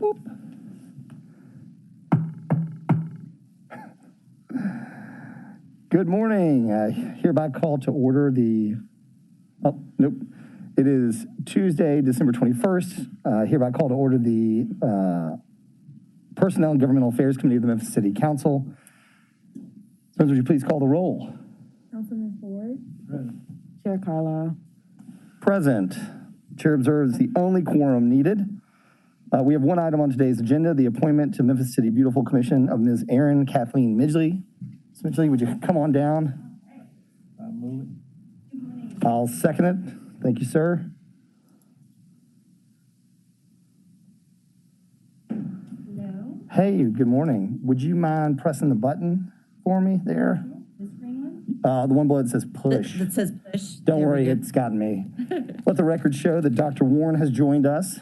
Boop. Good morning. Hereby call to order the, It is Tuesday, December 21st. Hereby call to order the Personnel and Governmental Affairs Committee of the Memphis City Council. Would you please call the roll? Councilman Ford. Present. Chair Carlisle. Present. Chair observes the only quorum needed. We have one item on today's agenda, the appointment to Memphis City Beautiful Commission of Ms. Erin Kathleen Midgley. Ms. Midgley, would you come on down? I'll move it. I'll second it. Thank you, sir. No. Hey, good morning. Would you mind pressing the button for me there? This green one? The one below that says push. That says push. Don't There we worry, go. it's gotten me. Let the record show that Dr. Warren has joined us.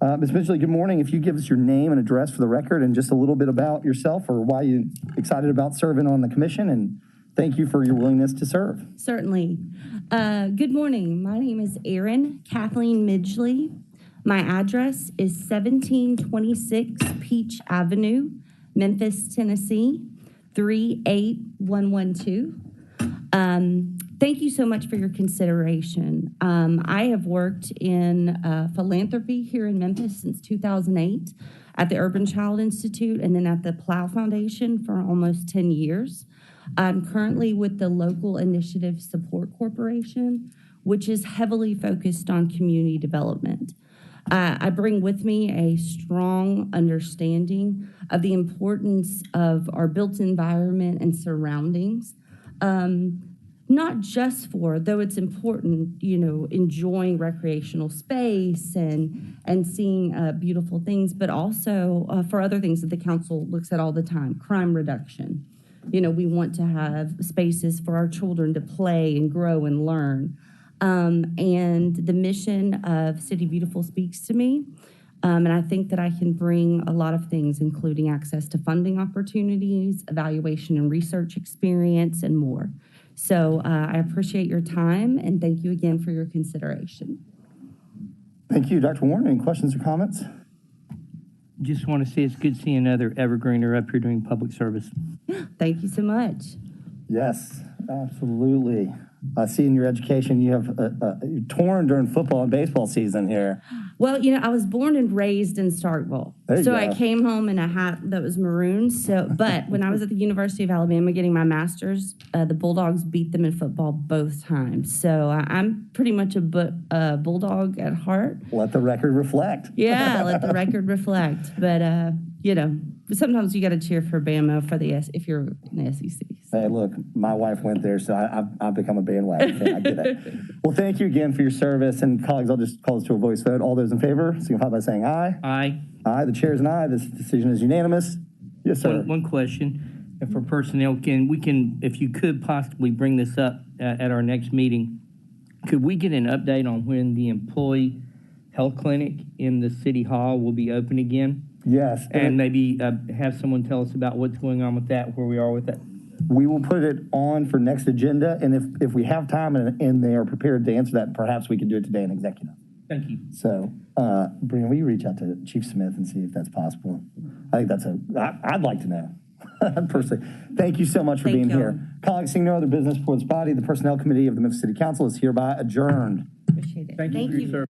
Ms. Midgley, good morning. If you give us your name and address for the record and just a little bit about yourself or why you're excited about serving on the commission, and thank you for your willingness to serve. Certainly. Good morning. My name is Erin Kathleen Midgley. My address is 1726 Peach Avenue, Memphis, Tennessee, 38112. Thank you so much for your consideration. I have worked in philanthropy here in Memphis since 2008 at the Urban Child Institute and then at the Plow Foundation for almost 10 years. I'm currently with the Local Initiative Support Corporation, which is heavily focused on community development. I bring with me a strong understanding of the importance of our built environment and surroundings. Not just for, though it's important, enjoying recreational space and seeing beautiful things, but also for other things that the council looks at all the time, crime reduction. We want to have spaces for our children to play and grow and learn. And the mission of City Beautiful speaks to me. And I think that I can bring a lot of things, including access to funding opportunities, evaluation and research experience, and more. So I appreciate your time, and thank you again for your consideration. Thank you, Dr. Warren. Any questions or comments? Just want to say it's good seeing another evergreener up here doing public service. Thank you so much. Yes, absolutely. I see in your education you have you're torn during football and baseball season here. Well, I was born and raised in Starkville. So I came home in a hat that was maroon. But when I was at the University of Alabama getting my master's, the Bulldogs beat them in football both times. So I'm pretty much a Bulldog at heart. Let the record reflect. Yeah, let the record reflect. But, sometimes you got to cheer for Bama if you're in the SEC. So. Hey, look, my wife went there, so I've become a bandwagon fan. I get it. Well, thank you again for your service. And colleagues, I'll just call this to a voice vote. All those in favor, signify by saying aye. Aye. Aye. The chair is an aye. This decision is unanimous. Yes, sir. One question. And for personnel, if you could possibly bring this up at our next meeting, could we get an update on when the employee health clinic in the city hall will be open again? Yes. And maybe have someone tell us about what's going on with that, where we are with that. We will put it on for next agenda, and if we have time and they are prepared to answer that, perhaps we can do it today in executive. Thank you. So, Brian, will you reach out to Chief Smith and see if that's possible? I think I'd like to know, personally. Thank you so much for being here. Colleagues, seeing no other business for this body, the Personnel Committee of the Memphis City Council is hereby adjourned. Appreciate it. Thank you for your service.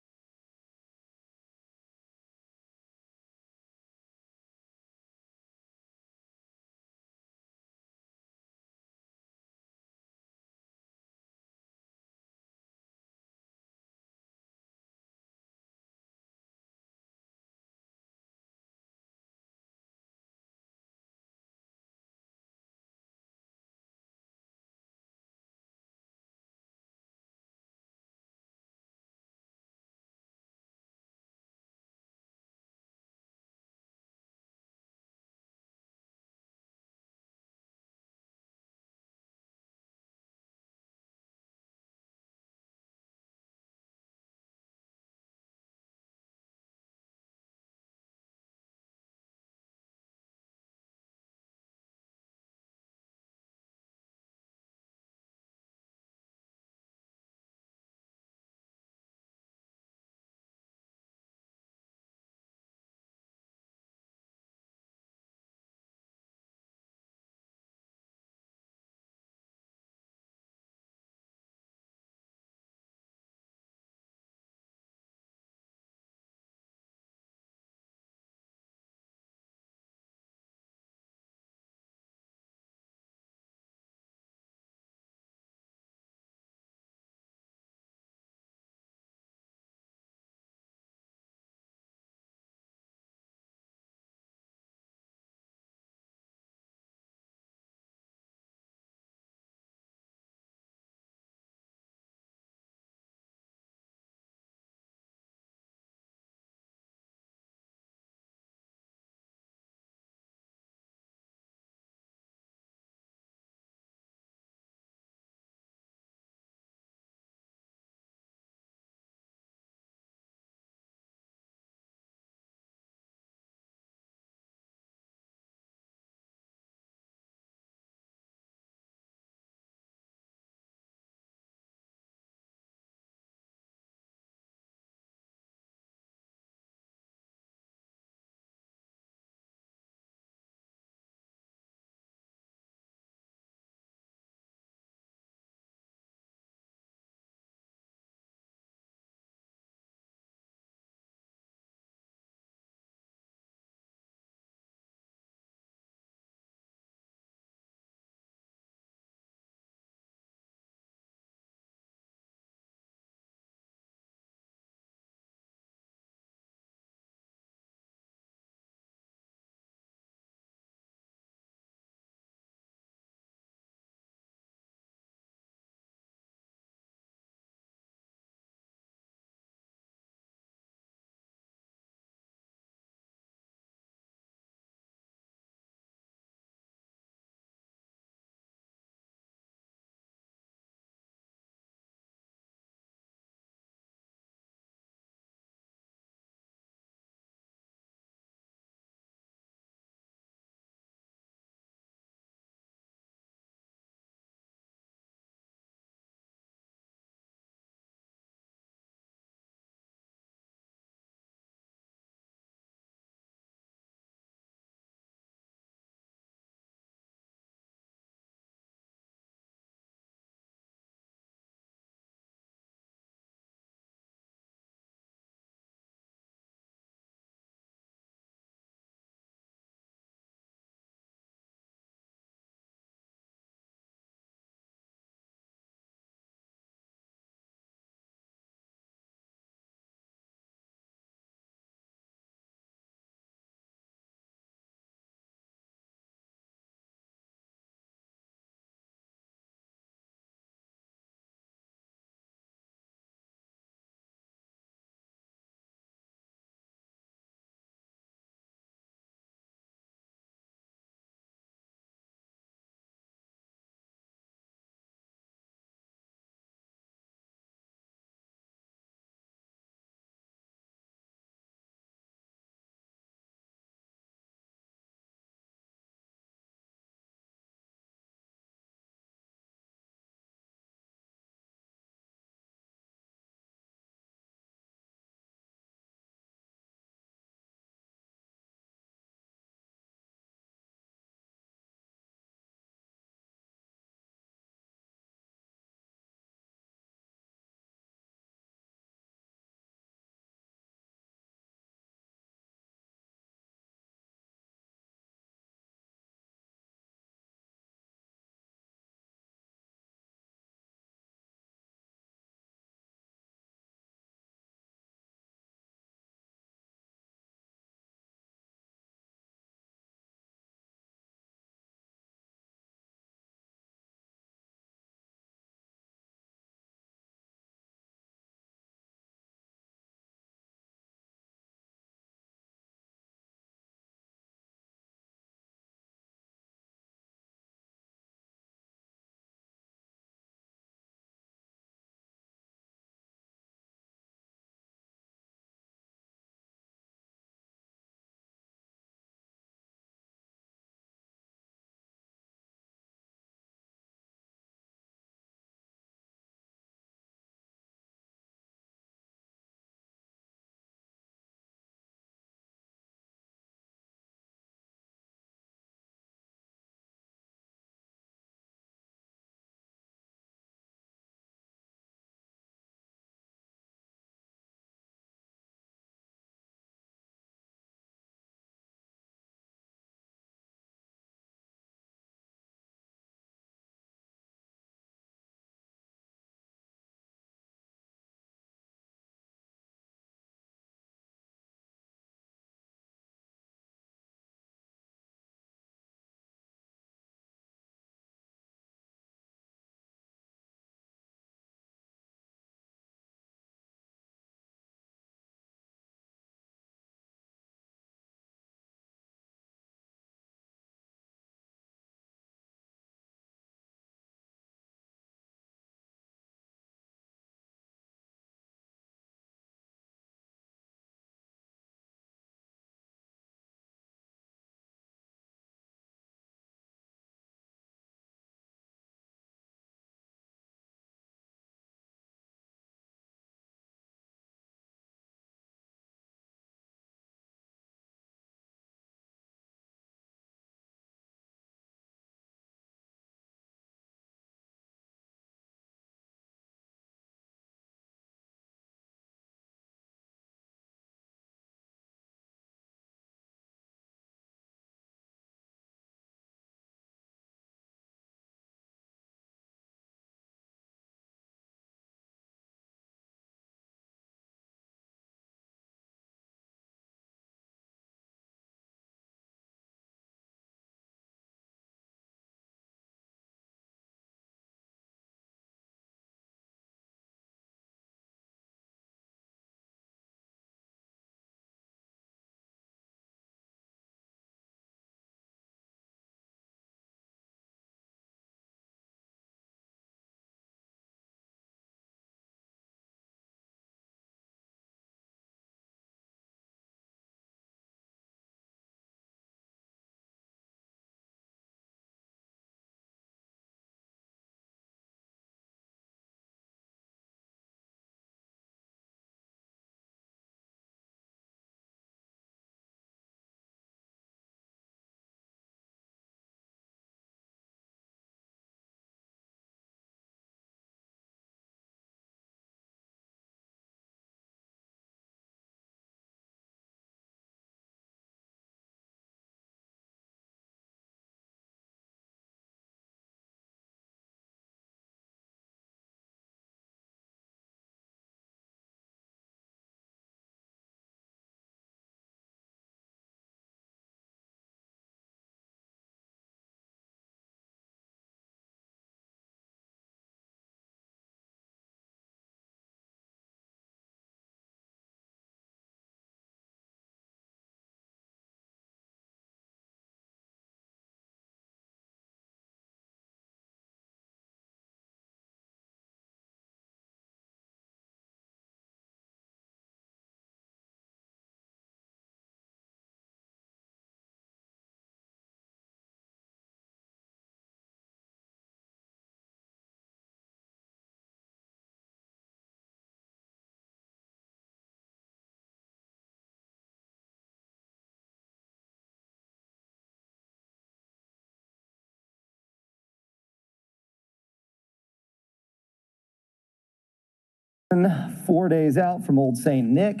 4 days out from Old St. Nick.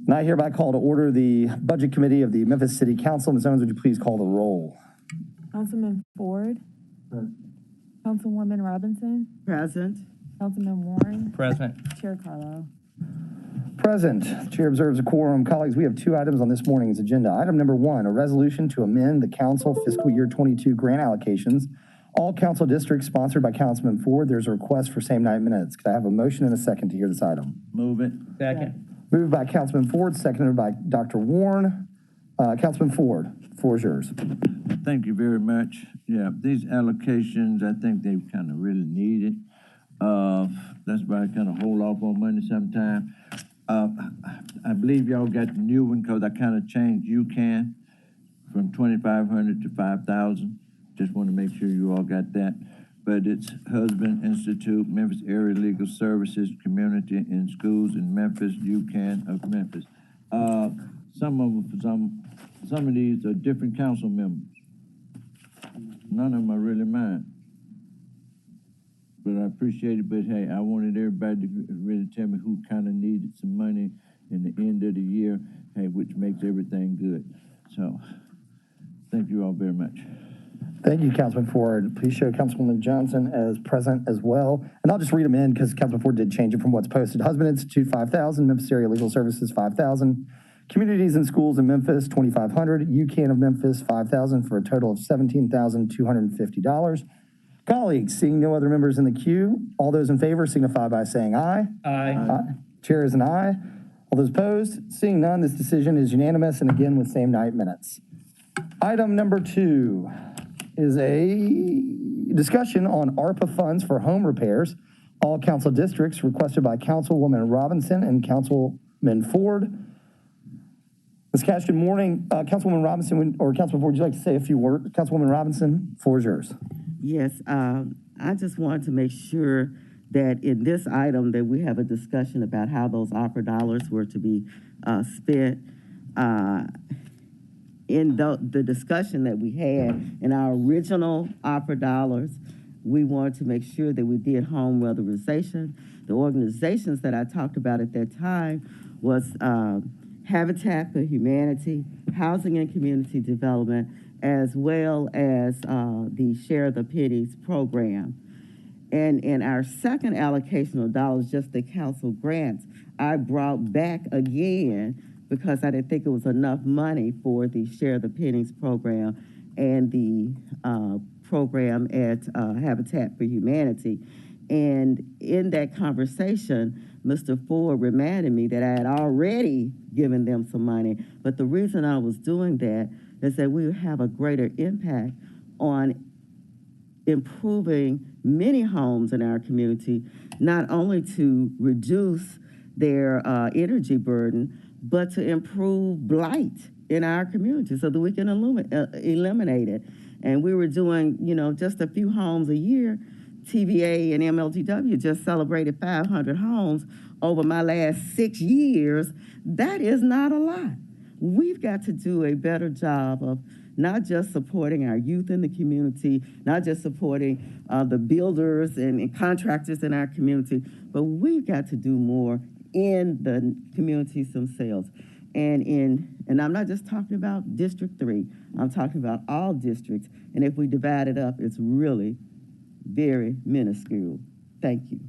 And I hereby call to order the Budget Committee of the Memphis City Council. Ms. Owens, would you please call the roll? Councilman Ford. Councilwoman Robinson. Present. Councilman Warren. Present. Chair Carlo. Present. The chair observes a quorum. Colleagues, we have 2 items on this morning's agenda. Item number 1, a resolution to amend the council fiscal year 22 grant allocations. All council districts sponsored by Councilman Ford. There's a request for same night minutes. Could I have a motion and a second to hear this item? Move it. Second. Moved by Councilman Ford, seconded by Dr. Warren. Councilman Ford, floor is yours. Thank you very much. Yeah, these allocations, I think they kind of really need it. That's why I kind of hold off on money sometime. I believe y'all got the new one because I kind of changed UCAN from 2,500 to 5,000. Just want to make sure you all got that. But it's Husband Institute, Memphis Area Legal Services, Community and Schools in Memphis, UCAN of Memphis. Some of these are different council members. None of them are really mine. But I appreciate it, but hey, I wanted everybody to really tell me who kind of needed some money in the end of the year, hey, which makes everything good. So, thank you all very much. Thank you, Councilman Ford. Please show Councilwoman Johnson as present as well. And I'll just read them in because Councilman Ford did change it from what's posted. Husband Institute, 5,000. Memphis Area Legal Services, 5,000. Communities and Schools in Memphis, 2,500. UCAN of Memphis, 5,000 for a total of $17,250. Colleagues, seeing no other members in the queue, all those in favor signify by saying aye. Aye. Chair is an aye. All those opposed, seeing none, this decision is unanimous and again with same night minutes. Item number 2 is a discussion on ARPA funds for home repairs. All council districts requested by Councilwoman Robinson and Councilman Ford. Ms. Cash, good morning. Councilwoman Robinson or Councilman Ford, would you like to say a few words? Councilwoman Robinson, floor is yours. Yes, I just wanted to make sure that in this item that we have a discussion about how those opera dollars were to be spent. In the discussion that we had in our original opera dollars, we wanted to make sure that we did home weatherization. The organizations that I talked about at that time was Habitat for Humanity, Housing and Community Development, as well as the Share the Pennies program. And in our second allocation of dollars, just the council grants, I brought back again because I didn't think it was enough money for the Share the Pennies program and the program at Habitat for Humanity. And in that conversation, Mr. Ford reminded me that I had already given them some money. But the reason I was doing that is that we would have a greater impact on improving many homes in our community, not only to reduce their energy burden, but to improve blight in our community so that we can eliminate it. And we were doing, just a few homes a year. TVA and MLGW just celebrated 500 homes over my last 6 years. That is not a lot. We've got to do a better job of not just supporting our youth in the community, not just supporting the builders and contractors in our community, but we've got to do more in the communities themselves. And I'm not just talking about District 3, I'm talking about all districts. And if we divide it up, it's really very minuscule. Thank you.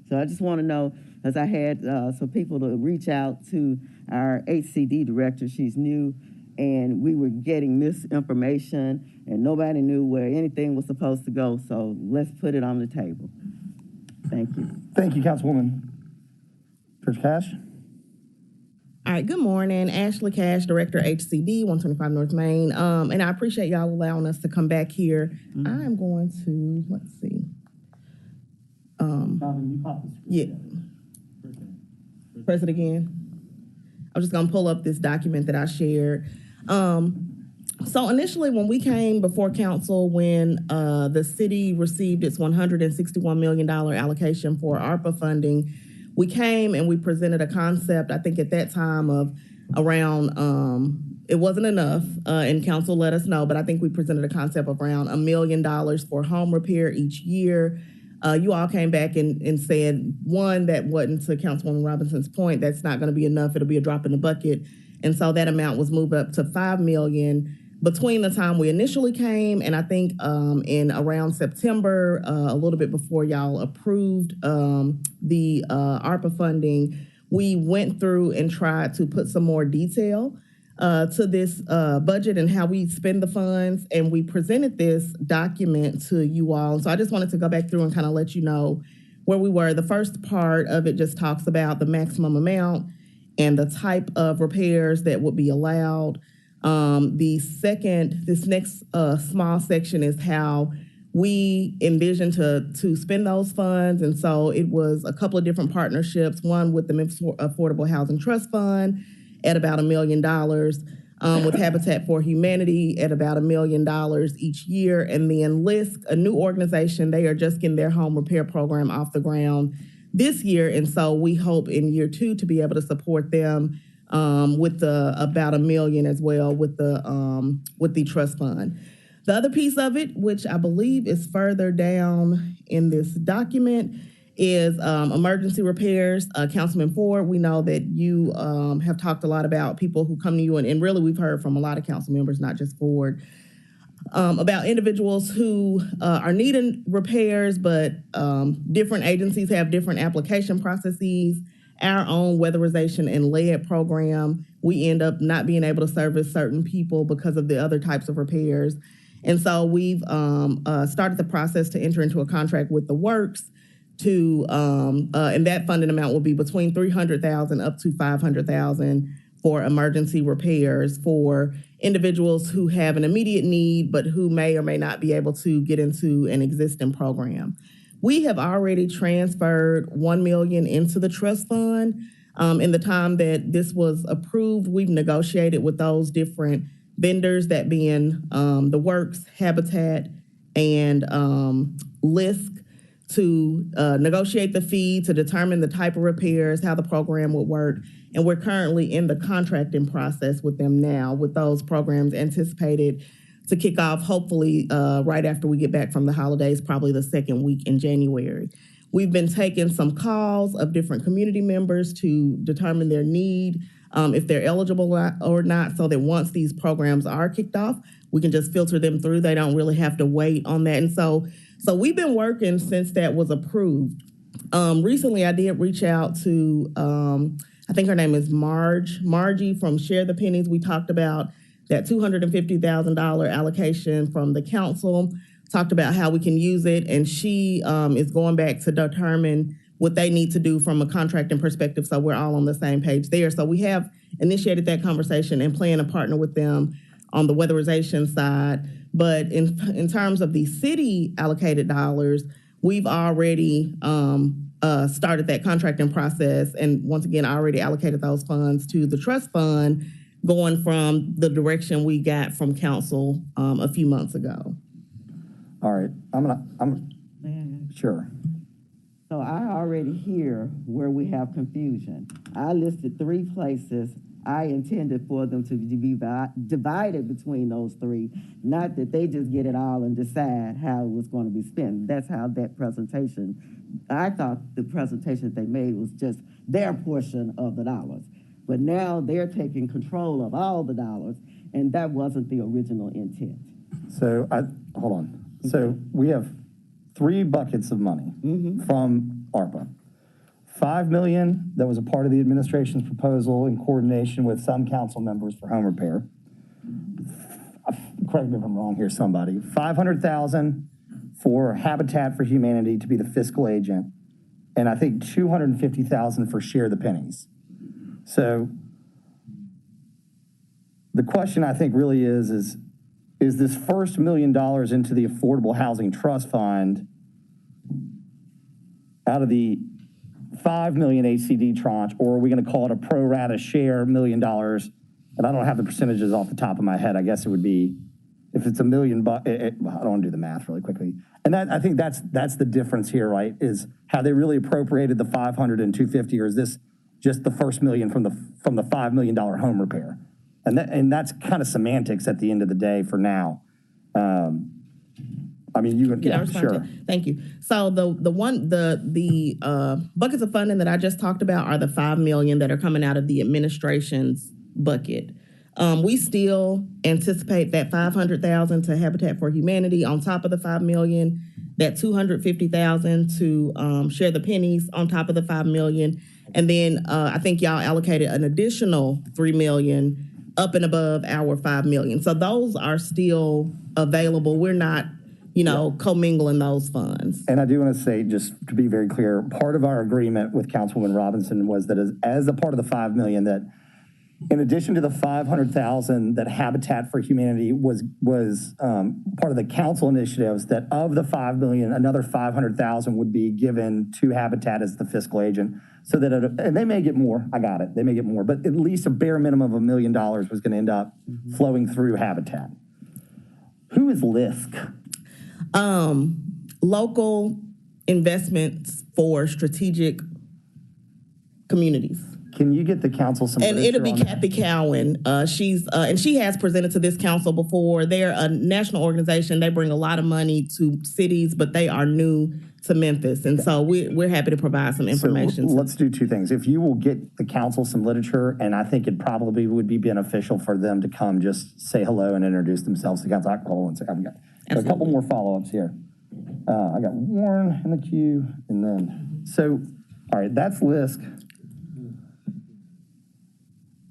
So I just want to know, as I had some people to reach out to our HCD director, she's new, and we were getting misinformation, and nobody knew where anything was supposed to go, so let's put it on the table. Thank you. Thank you, Councilwoman. Church Cash. All right, good morning. Ashley Cash, Director HCD, 125 North Main. And I appreciate y'all allowing us to come back here. Mm-hmm. I'm going to, let's see. Yeah. Press it again. I'm just gonna pull up this document that I shared. So initially when we came before council, when the city received its $161 million allocation for ARPA funding, we came and we presented a concept, I think at that time, of around, it wasn't enough, and council let us know, but I think we presented a concept of around $1 million for home repair each year. You all came back and said, one, that wasn't, to Councilwoman Robinson's point, that's not going to be enough. It'll be a drop in the bucket. And so that amount was moved up to $5 million between the time we initially came and I think in around September, a little bit before y'all approved the ARPA funding. We went through and tried to put some more detail to this budget and how we spend the funds, and we presented this document to you all. So I just wanted to go back through and kind of let you know where we were. The first part of it just talks about the maximum amount and the type of repairs that would be allowed. This next small section is how we envision to spend those funds. And so it was a couple of different partnerships, one with the Memphis Affordable Housing Trust Fund at about $1 million, with Habitat for Humanity at about $1 million each year. And then LISC, a new organization, they are just getting their home repair program off the ground this year. And so we hope in year 2 to be able to support them with about $1 million as well with the trust fund. The other piece of it, which I believe is further down in this document, is emergency repairs. Councilman Ford, we know that you have talked a lot about people who come to you, and really we've heard from a lot of council members, not just Ford, about individuals who are needing repairs, but different agencies have different application processes. Our own weatherization and lead program, we end up not being able to service certain people because of the other types of repairs. And so we've started the process to enter into a contract with the Works to, and that funding amount will be between $300,000 up to $500,000 for emergency repairs for individuals who have an immediate need, but who may or may not be able to get into an existing program. We have already transferred $1 million into the trust fund. In the time that this was approved, we've negotiated with those different vendors, that being the Works, Habitat, and LISC, to negotiate the fee, to determine the type of repairs, how the program would work. And we're currently in the contracting process with them now, with those programs anticipated to kick off hopefully right after we get back from the holidays, probably the second week in January. We've been taking some calls of different community members to determine their need, if they're eligible or not, so that once these programs are kicked off, we can just filter them through. They don't really have to wait on that. And so we've been working since that was approved. Recently, I did reach out to, I think her name is Margie from Share the Pennies. We talked about that $250,000 allocation from the council, talked about how we can use it, and she is going back to determine what they need to do from a contracting perspective, so we're all on the same page there. So we have initiated that conversation and plan to partner with them on the weatherization side. But in terms of the city allocated dollars, we've already started that contracting process, and once again, already allocated those funds to the trust fund, going from the direction we got from council a few months ago. All right, sure. So I already hear where we have confusion. I listed 3 places I intended for them to be divided between those 3, not that they just get it all and decide how it was going to be spent. That's how that presentation, I thought the presentation they made was just their portion of the dollars. But now they're taking control of all the dollars, and that wasn't the original intent. So, hold on. So we have 3 buckets of money from ARPA. $5 million that was a part of the administration's proposal in coordination with some council members for home repair. Correct me if I'm wrong here, somebody. $500,000 for Habitat for Humanity to be the fiscal agent, and I think $250,000 for Share the Pennies. So the question I think really is this first $1 million into the Affordable Housing Trust Fund out of the $5 million HCD tranche, or are we going to call it a pro rata share $1 million? And I don't have the percentages off the top of my head. I guess it would be, if it's $1 million, well, I don't want to do the math really quickly. And I think that's the difference here, right? Is how they really appropriated the 500 and 250, or is this just the first $1 million from the $5 million home repair? And that's kind of semantics at the end of the day for now. mean, you would, Can I yeah, respond to sure. it? Thank you. So the buckets of funding that I just talked about are the 5 million that are coming out of the administration's bucket. We still anticipate that 500,000 to Habitat for Humanity on top of the 5 million, that 250,000 to share the pennies on top of the 5 million, and then I think y'all allocated an additional 3 million up and above our 5 million. So those are still available. We're not, commingling those funds. And I do want to say, just to be very clear, part of our agreement with Councilwoman Robinson was that as a part of the 5 million, that in addition to the 500,000 that Habitat for Humanity was part of the council initiatives, that of the 5 million, another 500,000 would be given to Habitat as the fiscal agent, so that and they may get more. I got it. They may get more, but at least a bare minimum of $1 million was going to end up flowing through Habitat. Who is LISC? Local investments for strategic communities. Can you get the council some? And it'll be literature on Kathy Cowan. She's and she has presented to this council before. They're a national organization. They bring a lot of money to cities, but they are new to Memphis, and so we're happy to provide some information. So let's do two things. If you will get the council some literature, and I think it probably would be beneficial for them to come just say hello and introduce themselves to council. Hold on a second. I've got a couple more follow-ups here. I got Warren in the queue, and then all right, that's LISC.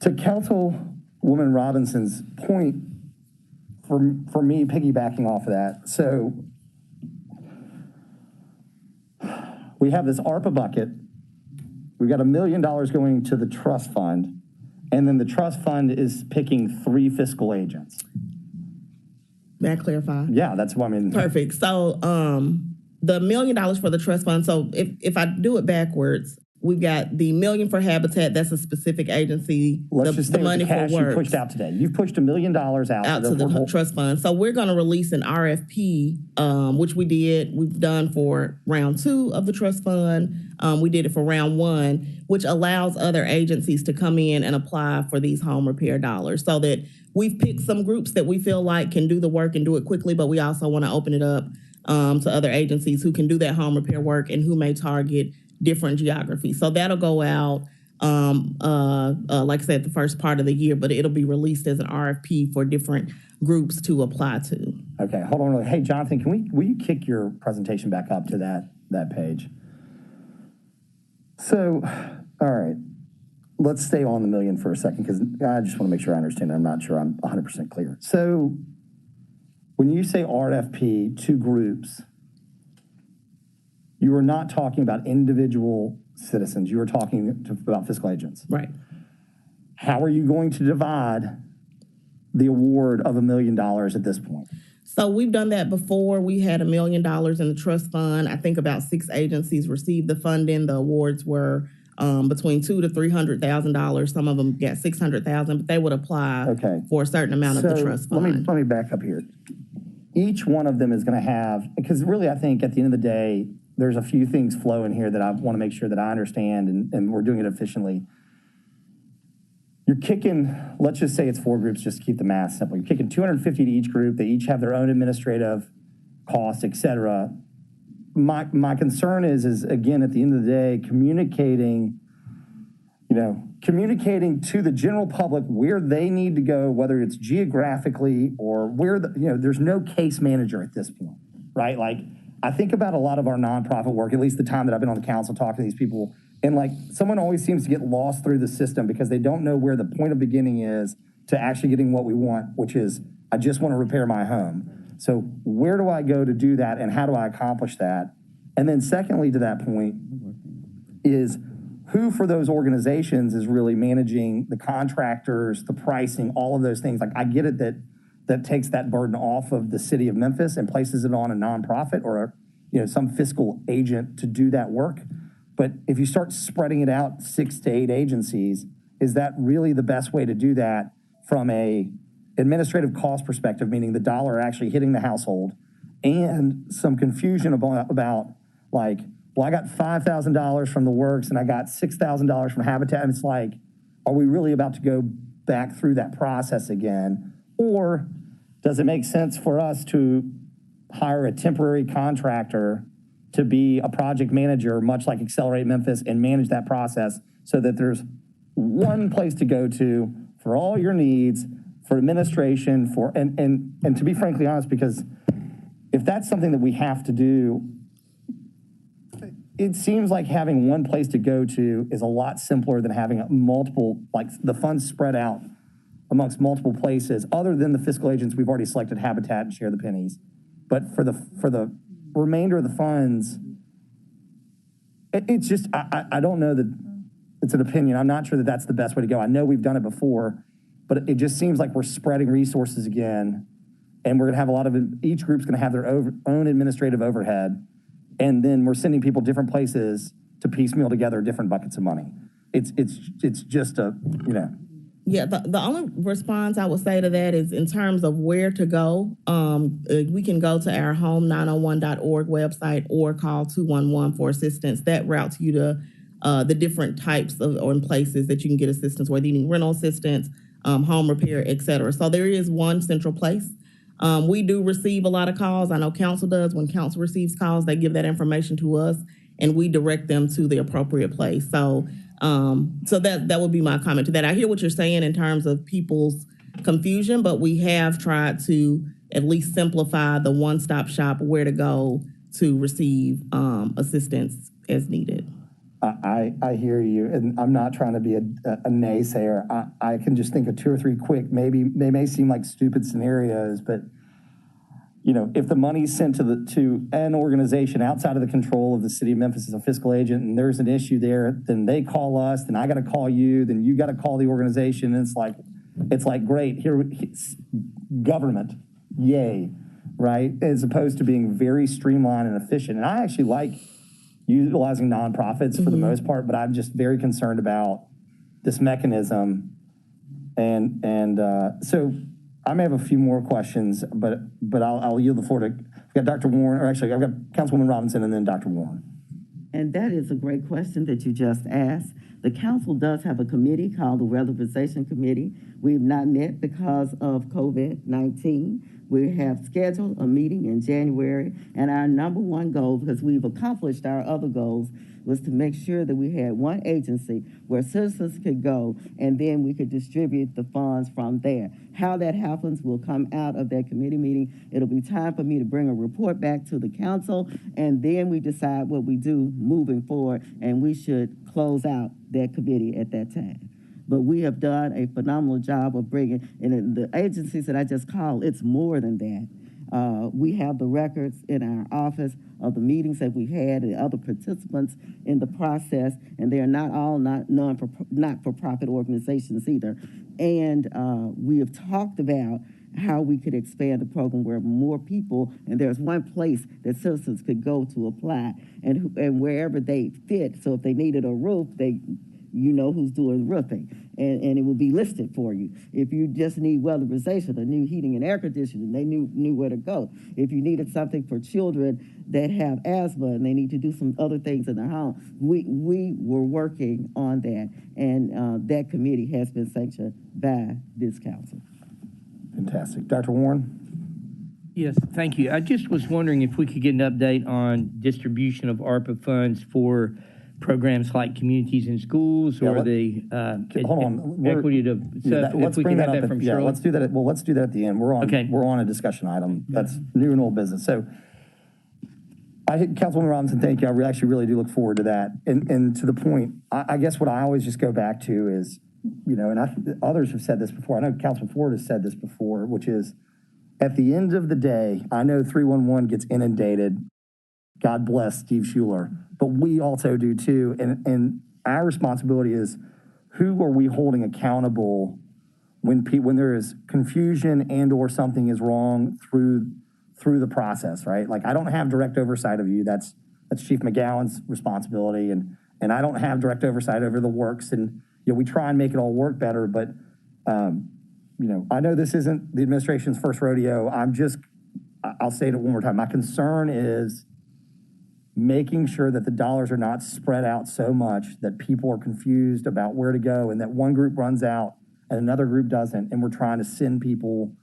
To Councilwoman Robinson's point, for me, piggybacking off of that, so we have this ARPA bucket. We've got $1 million going to the trust fund, and then the trust fund is picking 3 fiscal agents. May I clarify? Yeah, that's what I mean. Perfect. So the $1 million for the trust fund. So if I do it backwards, we've got the $1 million for Habitat. That's a specific agency. Let's just stay the money with the cash for you works pushed out today. You've pushed $1 million out to the trust fund. So we're going to release an RFP, which we did. We've done for round 2 of the trust fund. We did it for round 1, which allows other agencies to come in and apply for these home repair dollars. So that we've picked some groups that we feel like can do the work and do it quickly, but we also want to open it up to other agencies who can do that home repair work and who may target different geographies. So that'll go out, like I said, the first part of the year, but it'll be released as an RFP for different groups to apply to. Okay, hold on. Hey, Jonathan, will you kick your presentation back up to that page? So, all right, let's stay on the million for a second, because I just want to make sure I understand. I'm not sure I'm 100% clear. So when you say RFP to groups, you are not talking about individual citizens. You are talking about fiscal agents. Right. How are you going to divide the award of $1 million at this point? So we've done that before. We had $1 million in the trust fund. I think about 6 agencies received the funding. The awards were between $200,000 to $300,000. Some of them got $600,000, but they would apply for a certain amount of the trust fund. Let me back up here. Each one of them is going to have, because really I think at the end of the day, there's a few things flowing here that I want to make sure that I understand, and we're doing it efficiently. You're kicking, let's just say it's 4 groups, just to keep the math simple. You're kicking $250 to each group. They each have their own administrative costs, et cetera. My concern is again, at the end of the day, communicating to the general public where they need to go, whether it's geographically or where there's no case manager at this point, right? Like, I think about a lot of our nonprofit work, at least the time that I've been on the council talking to these people, and like someone always seems to get lost through the system because they don't know where the point of beginning is to actually getting what we want, which is, I just want to repair my home. So where do I go to do that, and how do I accomplish that? And then secondly, to that point, is who for those organizations is really managing the contractors, the pricing, all of those things. Like, I get it that takes that burden off of the city of Memphis and places it on a nonprofit or some fiscal agent to do that work. But if you start spreading it out 6 to 8 agencies, is that really the best way to do that from a administrative cost perspective, meaning the dollar actually hitting the household, and some confusion about like, well, I got $5,000 from the works and I got $6,000 from Habitat. And it's like, are we really about to go back through that process again? Or does it make sense for us to hire a temporary contractor to be a project manager, much like Accelerate Memphis, and manage that process so that there's one place to go to for all your needs, for administration, and to be frankly honest, because if that's something that we have to do, it seems like having one place to go to is a lot simpler than having multiple, like the funds spread out amongst multiple places, other than the fiscal agents we've already selected, Habitat and Share the Pennies. But for the remainder of the funds, it's just, I don't know that it's an opinion. I'm not sure that that's the best way to go. I know we've done it before, but it just seems like we're spreading resources again, and we're gonna have a lot of, each group's gonna have their own administrative overhead, and then we're sending people different places to piecemeal together different buckets of money. It's just a, you know. Yeah, the only response I would say to that is in terms of where to go, we can go to our home901.org website or call 211 for assistance. That routes you to the different types of or places that you can get assistance, whether you need rental assistance, home repair, et cetera. So there is one central place. We do receive a lot of calls. I know council does. When council receives calls, they give that information to us and we direct them to the appropriate place. So that would be my comment to that. I hear what you're saying in terms of people's confusion, but we have tried to at least simplify the one-stop shop, where to go to receive assistance as needed. I hear you, and I'm not trying to be a naysayer. I can just think of two or three quick, maybe they may seem like stupid scenarios, but you know, if the money's sent to an organization outside of the control of the city of Memphis as a fiscal agent, and there's an issue there, then they call us, then I got to call you, then you got to call the organization. And it's like great, here, government, yay, right? As opposed to being very streamlined and efficient. And I actually like utilizing nonprofits for the most part, but I'm just very concerned about this mechanism. And so I may have a few more questions, but I'll yield the floor to, I've got Dr. Warren, or actually I've got Councilwoman Robinson and then Dr. Warren. And that is a great question that you just asked. The council does have a committee called the Weatherization Committee. We've not met because of COVID-19. We have scheduled a meeting in January, and our number one goal, because we've accomplished our other goals, was to make sure that we had one agency where citizens could go, and then we could distribute the funds from there. How that happens will come out of that committee meeting. It'll be time for me to bring a report back to the council, and then we decide what we do moving forward, and we should close out that committee at that time. But we have done a phenomenal job of bringing, and the agencies that I just called, it's more than that. We have the records in our office of the meetings that we had and other participants in the process, and they are not all not-for-profit organizations either. And we have talked about how we could expand the program where more people, and there's one place that citizens could go to apply, and wherever they fit. So if they needed a roof, you know who's doing roofing, and it will be listed for you. If you just need weatherization, a new heating and air conditioning, they knew where to go. If you needed something for children that have asthma and they need to do some other things in their home, we were working on that, and that committee has been sanctioned by this council. Fantastic. Dr. Warren? Yes, thank you. I just was wondering if we could get an update on distribution of ARPA funds for programs like communities in schools or the hold on. equity to, so let's if we bring can that have up. that from Yeah, Shirley. let's do that. Well, let's do that at the end. We're on a discussion item. That's new and old business. So Councilwoman Robinson, thank you. I actually really do look forward to that. And to the point, I guess what I always just go back to is, you know, and others have said this before. I know Councilman Ford has said this before, which is at the end of the day, I know 311 gets inundated. God bless Steve Schuler, but we also do too. And our responsibility is, who are we holding accountable when there is confusion and or something is wrong through the process, right? Like, I don't have direct oversight of you. That's Chief McGowan's responsibility, and I don't have direct oversight over the works. And you know, we try and make it all work better, but you know, I know this isn't the administration's first rodeo. I'll say it one more time. My concern is making sure that the dollars are not spread out so much that people are confused about where to go, and that one group runs out and another group doesn't, and we're trying to send people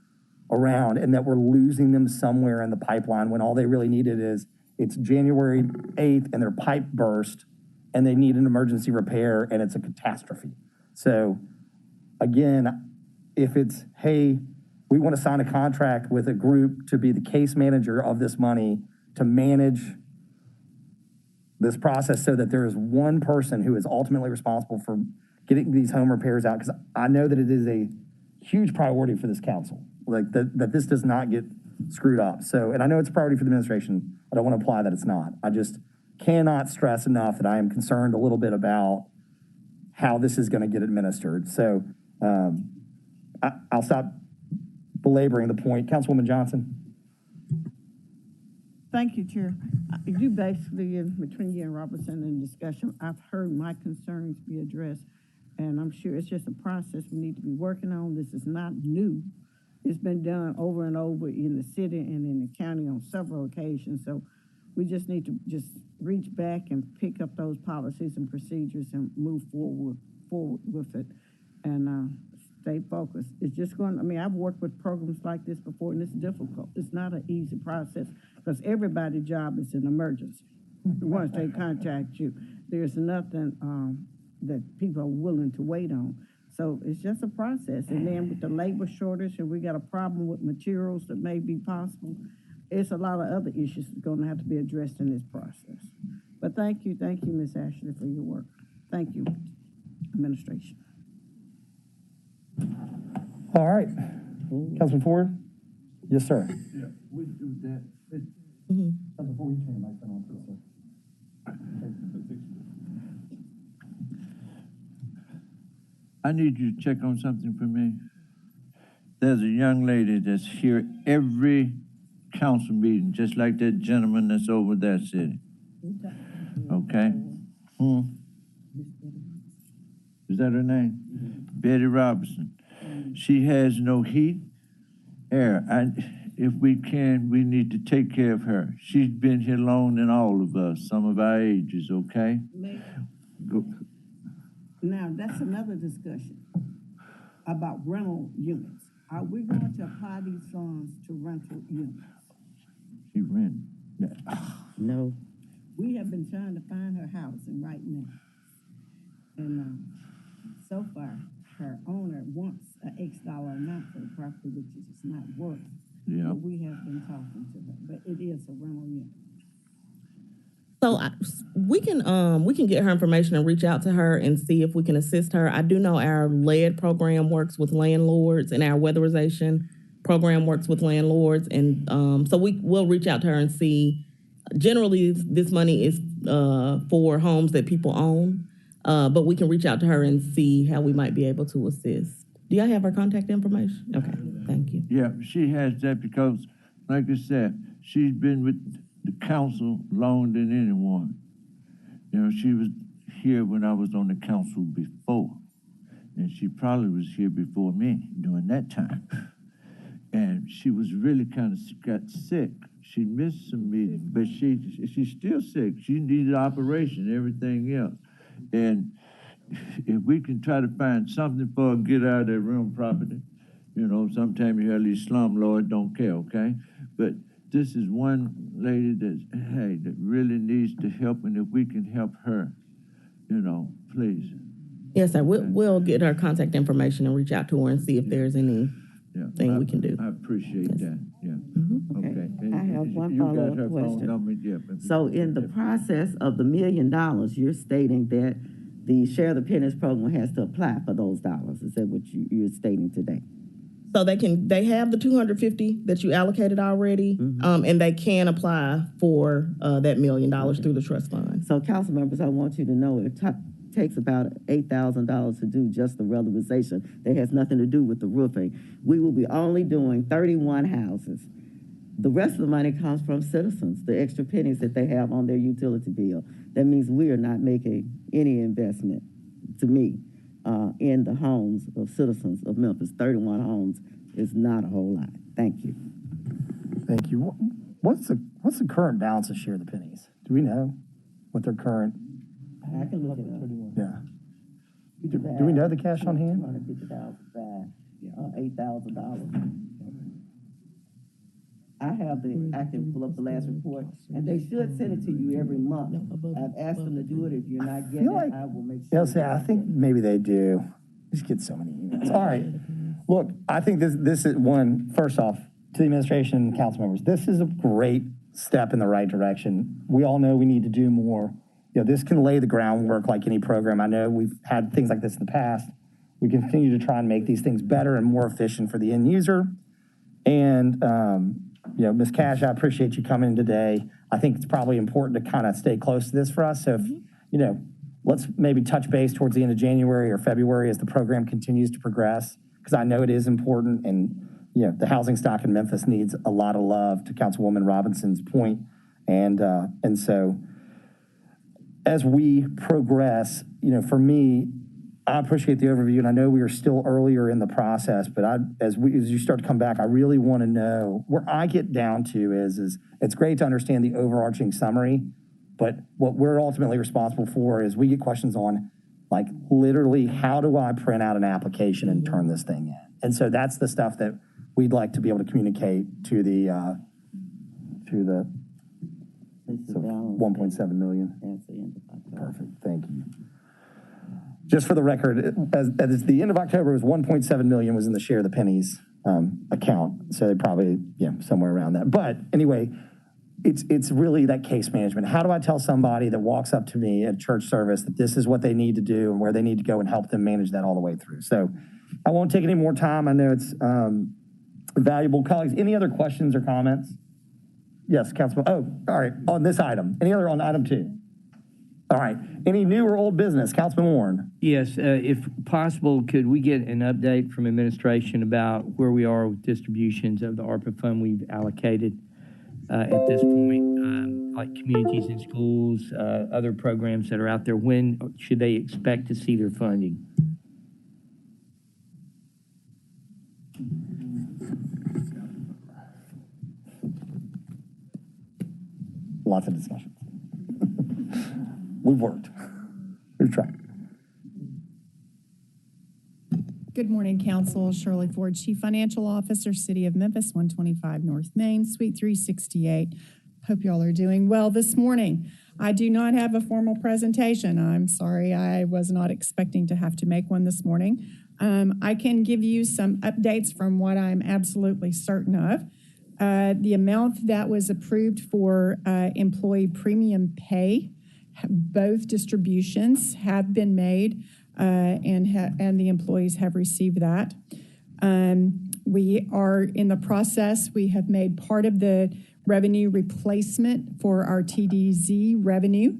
around and that we're losing them somewhere in the pipeline when all they really needed is it's January 8th and their pipe burst and they need an emergency repair and it's a catastrophe. So again, if it's, hey, we want to sign a contract with a group to be the case manager of this money to manage this process so that there is one person who is ultimately responsible for getting these home repairs out, because I know that it is a huge priority for this council, like that this does not get screwed up. So, and I know it's a priority for the administration. I don't want to imply that it's not. I just cannot stress enough that I am concerned a little bit about how this is going to get administered. So I'll stop belaboring the point. Councilwoman Johnson. Thank you, Chair. You basically, between you and Robertson in discussion, I've heard my concerns be addressed, and I'm sure it's just a process we need to be working on. This is not new. It's been done over and over in the city and in the county on several occasions, so we just need to just reach back and pick up those policies and procedures and move forward with it, and stay focused. It's just going, I mean, I've worked with programs like this before, and it's difficult. It's not an easy process, because everybody's job is an emergency. Once they contact you, there's nothing that people are willing to wait on. So it's just a process. And then with the labor shortage, and we got a problem with materials that may be possible, it's a lot of other issues that's going to have to be addressed in this process. But thank you, Ms. Ashley, for your work. Thank you, administration. All right. Councilman Ford? Yes, sir. Yeah, we do that. Before we turn the microphone on, please, sir. I need you to check on something for me. There's a young lady that's here every council meeting, just like that gentleman that's over there sitting. Okay? Is that her name? Betty Robinson. She has no heat, air. If we can, we need to take care of her. She's been here longer than all of us, some of our ages, okay? Go. Now, that's another discussion about rental units. Are we going to apply these funds to rental units? She rent. No. We have been trying to find her housing right now. And so far, her owner wants an X dollar amount for the property, which is not worth. Yeah. But we have been talking to her, but it is a rental unit. So we can get her information and reach out to her and see if we can assist her. I do know our lead program works with landlords, and our weatherization program works with landlords, and so we'll reach out to her and see. Generally, this money is for homes that people own, but we can reach out to her and see how we might be able to assist. Do y'all have her contact information? Okay, thank you. Yeah, she has that because, like I said, she's been with the council longer than anyone. You know, she was here when I was on the council before, and she probably was here before me during that time. And she was really kind of got sick. She missed some meetings, but she's still sick. She needed operation, everything else. And if we can try to find something for her to get out of that room property, you know, sometimes you have these slumlords don't care, okay? But this is one lady that really needs the help, and if we can help her, you know, please. Yes, sir. We'll get her contact information and reach out to her and see if there's any thing we can do. I appreciate that. Yeah. Okay. And I have one you got follow-up her phone question. number? Yeah. So in the process of the $1 million, you're stating that the Share the Pennies program has to apply for those dollars. Is that what you're stating today? So they have the 250 that you allocated already, and they can apply for that $1 million through the trust fund. So council members, I want you to know it takes about $8,000 to do just the weatherization. That has nothing to do with the roofing. We will be only doing 31 houses. The rest of the money comes from citizens, the extra pennies that they have on their utility bill. That means we are not making any investment, to me, in the homes of citizens of Memphis. 31 homes is not a whole lot. Thank you. Thank you. What's the current balance of Share the Pennies? Do we know what their current? I can look it up. Yeah. Do we know the cash on hand? $250,000, $8,000. I can pull up the last report, and they should send it to you every month. I've asked them to do it. If you're not getting it, I will make sure. I think maybe they do. Just get so many emails. All right. Look, I think this is one, first off, to the administration and council members, this is a great step in the right direction. We all know we need to do more. This can lay the groundwork like any program. I know we've had things like this in the past. We continue to try and make these things better and more efficient for the end user. And, Ms. Cash, I appreciate you coming in today. I think it's probably important to kind of stay close to this for us. So, if, let's maybe touch base towards the end of January or February as the program continues to progress, because I know it is important. And, the housing stock in Memphis needs a lot of love, to Councilwoman Robinson's point. And so as we progress, for me, I appreciate the overview, and I know we are still earlier in the process, but as you start to come back, I really want to know where I get down to is it's great to understand the overarching summary, but what we're ultimately responsible for is we get questions on, like, literally, how do I print out an application and turn this thing in? And so that's the stuff that we'd like to be able to communicate to the 1.7 million. That's the end of October. Perfect, thank you. Just for the record, as the end of October, was 1.7 million was in the share of the pennies account. So they probably, somewhere around that. But anyway, it's really that case management. How do I tell somebody that walks up to me at church service that this is what they need to do and where they need to go and help them manage that all the way through? So I won't take any more time. I know it's valuable. Colleagues, any other questions or comments? Yes, Councilman. Oh, all right, on this item. Any other on item 2? All right. Any new or old business? Councilman Warren. Yes, if possible, could we get an update from administration about where we are with distributions of the ARPA fund we've allocated at this point, like communities and schools, other programs that are out there? When should they expect to see their funding? Lots of discussions. We've worked. We've tried. Good morning, Council. Shirley Ford, Chief Financial Officer, City of Memphis, 125 North Main, Suite 368. Hope y'all are doing well this morning. I do not have a formal presentation. I'm sorry, I was not expecting to have to make one this morning. I can give you some updates from what I'm absolutely certain of. The amount that was approved for employee premium pay, both distributions have been made, and the employees have received that. We are in the process. We have made part of the revenue replacement for our TDZ revenue.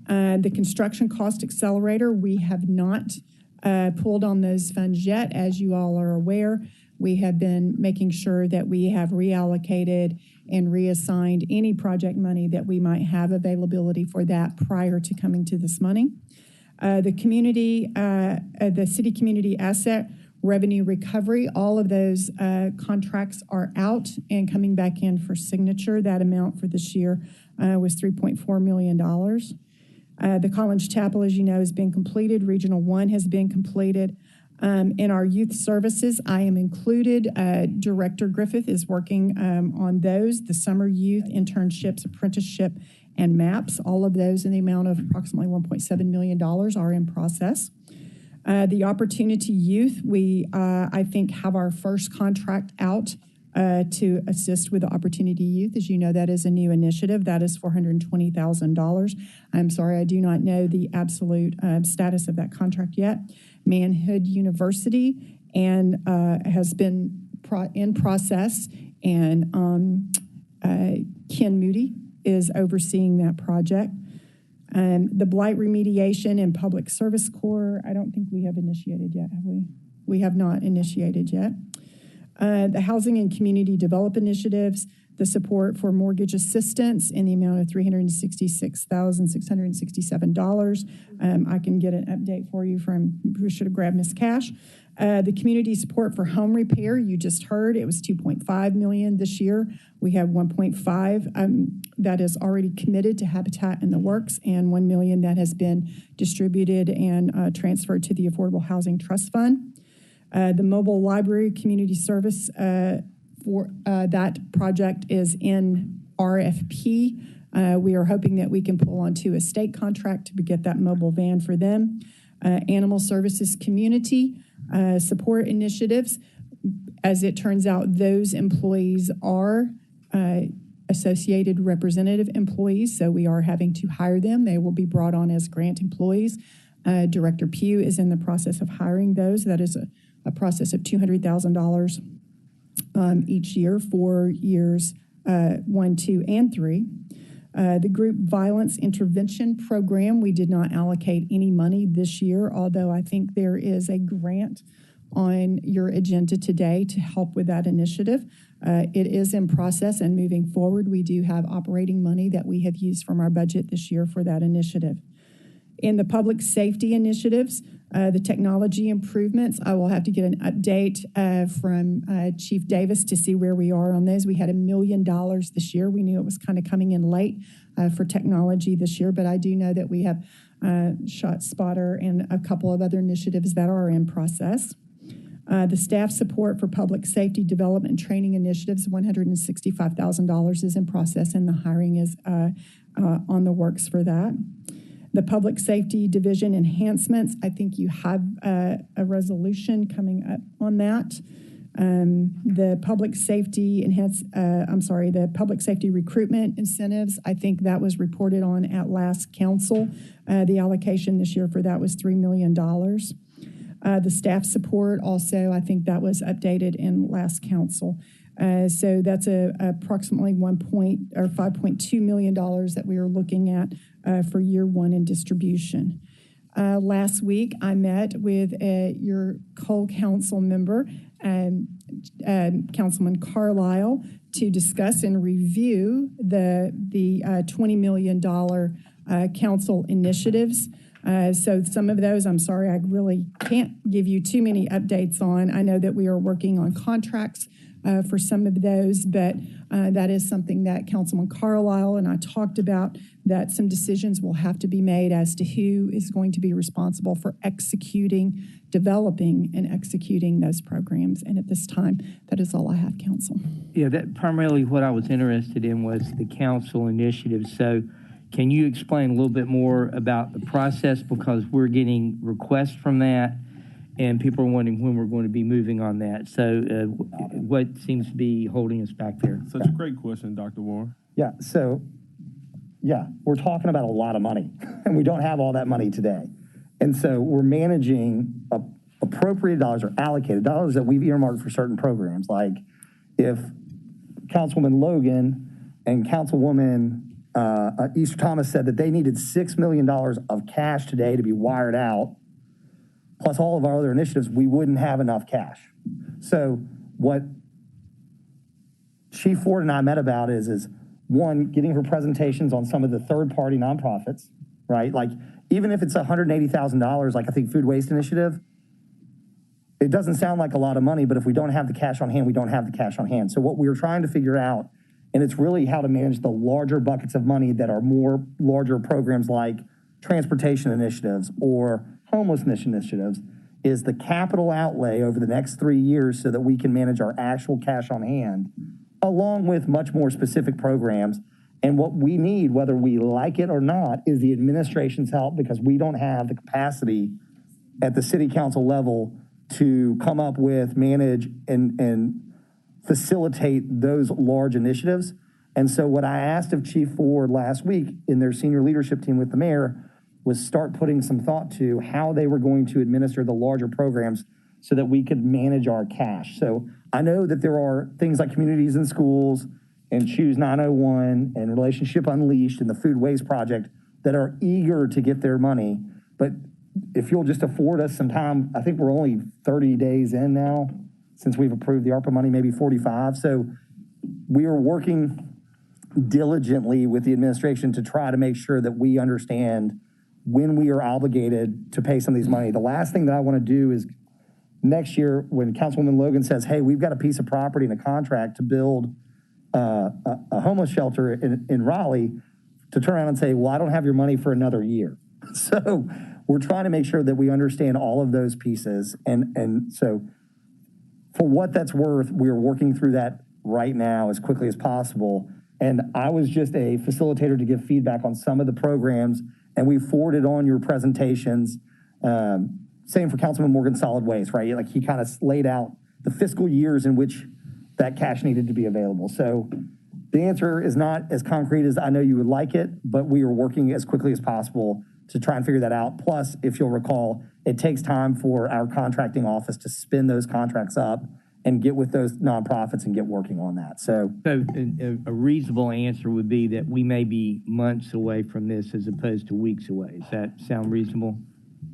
The construction cost accelerator, we have not pulled on those funds yet. As you all are aware, we have been making sure that we have reallocated and reassigned any project money that we might have availability for that prior to coming to this money. The city community asset revenue recovery, all of those contracts are out and coming back in for signature. That amount for this year was $3.4 million. The College Chapel, as you know, has been completed. Regional 1 has been completed. In our youth services, I am included. Director Griffith is working on those, the summer youth internships, apprenticeship, and MAPS. All of those in the amount of approximately $1.7 million are in process. The Opportunity Youth, we, I think, have our first contract out to assist with the Opportunity Youth. As you know, that is a new initiative. That is $420,000. I'm sorry, I do not know the absolute status of that contract yet. Manhood University and has been in process, and Ken Moody is overseeing that project. The Blight Remediation and Public Service Corps, I don't think we have initiated yet, have we? We have not initiated yet. The Housing and Community Development Initiatives, the support for mortgage assistance in the amount of $366,667. I can get an update for you from, we should have grabbed Ms. Cash. The community support for home repair, you just heard, it was $2.5 million this year. We have 1.5 that is already committed to Habitat in the Works, and 1 million that has been distributed and transferred to the Affordable Housing Trust Fund. The mobile library community service That project is in RFP. We are hoping that we can pull onto a state contract to get that mobile van for them. Animal services community support initiatives. As it turns out, those employees are associated representative employees, so we are having to hire them. They will be brought on as grant employees. Director Pugh is in the process of hiring those. That is a process of $200,000 each year for years 1, 2, and 3. The Group Violence Intervention Program, we did not allocate any money this year, although I think there is a grant on your agenda today to help with that initiative. It is in process and moving forward. We do have operating money that we have used from our budget this year for that initiative. In the public safety initiatives, the technology improvements, I will have to get an update from Chief Davis to see where we are on those. We had $1 million this year. We knew it was kind of coming in late for technology this year, but I do know that we have ShotSpotter and a couple of other initiatives that are in process. The staff support for public safety development and training initiatives, $165,000 is in process, and the hiring is on the works for that. The Public Safety Division enhancements, I think you have a resolution coming up on that. The Public Safety the Public Safety recruitment incentives, I think that was reported on at last council. The allocation this year for that was $3 million. The staff support also, I think that was updated in last council. So that's approximately $5.2 million that we are looking at for year 1 in distribution. Last week, I met with your co-council member, Councilman Carlisle, to discuss and review the $20 million council initiatives. So some of those, I'm sorry, I really can't give you too many updates on. I know that we are working on contracts for some of those, but that is something that Councilman Carlisle and I talked about, that some decisions will have to be made as to who is going to be responsible for developing and executing those programs. And at this time, that is all I have, Council. Yeah, that primarily what I was interested in was the council initiative. So can you explain a little bit more about the process, because we're getting requests from that and people are wondering when we're going to be moving on that. So what seems to be holding us back there? Such a great question, Dr. Warren. Yeah, so, we're talking about a lot of money, and we don't have all that money today. And so we're managing appropriated dollars or allocated dollars that we've earmarked for certain programs. Like if Councilwoman Logan and Councilwoman Easter Thomas said that they needed $6 million of cash today to be wired out, plus all of our other initiatives, we wouldn't have enough cash. So what Chief Ford and I met about is one, getting her presentations on some of the third-party nonprofits, right? Like, even if it's $180,000, like I think Food Waste Initiative, it doesn't sound like a lot of money, but if we don't have the cash on hand, we don't have the cash on hand. So what we're trying to figure out, and it's really how to manage the larger buckets of money that are more larger programs like transportation initiatives or homelessness initiatives, is the capital outlay over the next 3 years so that we can manage our actual cash on hand, along with much more specific programs. And what we need, whether we like it or not, is the administration's help, because we don't have the capacity at the city council level to come up with, manage, and facilitate those large initiatives. And so what I asked of Chief Ford last week in their senior leadership team with the mayor was start putting some thought to how they were going to administer the larger programs so that we could manage our cash. So I know that there are things like Communities in Schools and Choose 901 and Relationship Unleashed and the Food Waste Project that are eager to get their money. But if you'll just afford us some time, I think we're only 30 days in now since we've approved the ARPA money, maybe 45. So we are working diligently with the administration to try to make sure that we understand when we are obligated to pay some of these money. The last thing that I want to do is next year when Councilwoman Logan says, hey, we've got a piece of property and a contract to build a homeless shelter in Raleigh, to turn around and say, well, I don't have your money for another year. So we're trying to make sure that we understand all of those pieces. And so for what that's worth, we are working through that right now as quickly as possible. And I was just a facilitator to give feedback on some of the programs, and we forwarded on your presentations. Same for Councilman Morgan, solid waste, right? Like he kind of laid out the fiscal years in which that cash needed to be available. So the answer is not as concrete as I know you would like it, but we are working as quickly as possible to try and figure that out. Plus, if you'll recall, it takes time for our contracting office to spin those contracts up and get with those nonprofits and get working on that. So a reasonable answer would be that we may be months away from this as opposed to weeks away. Does that sound reasonable?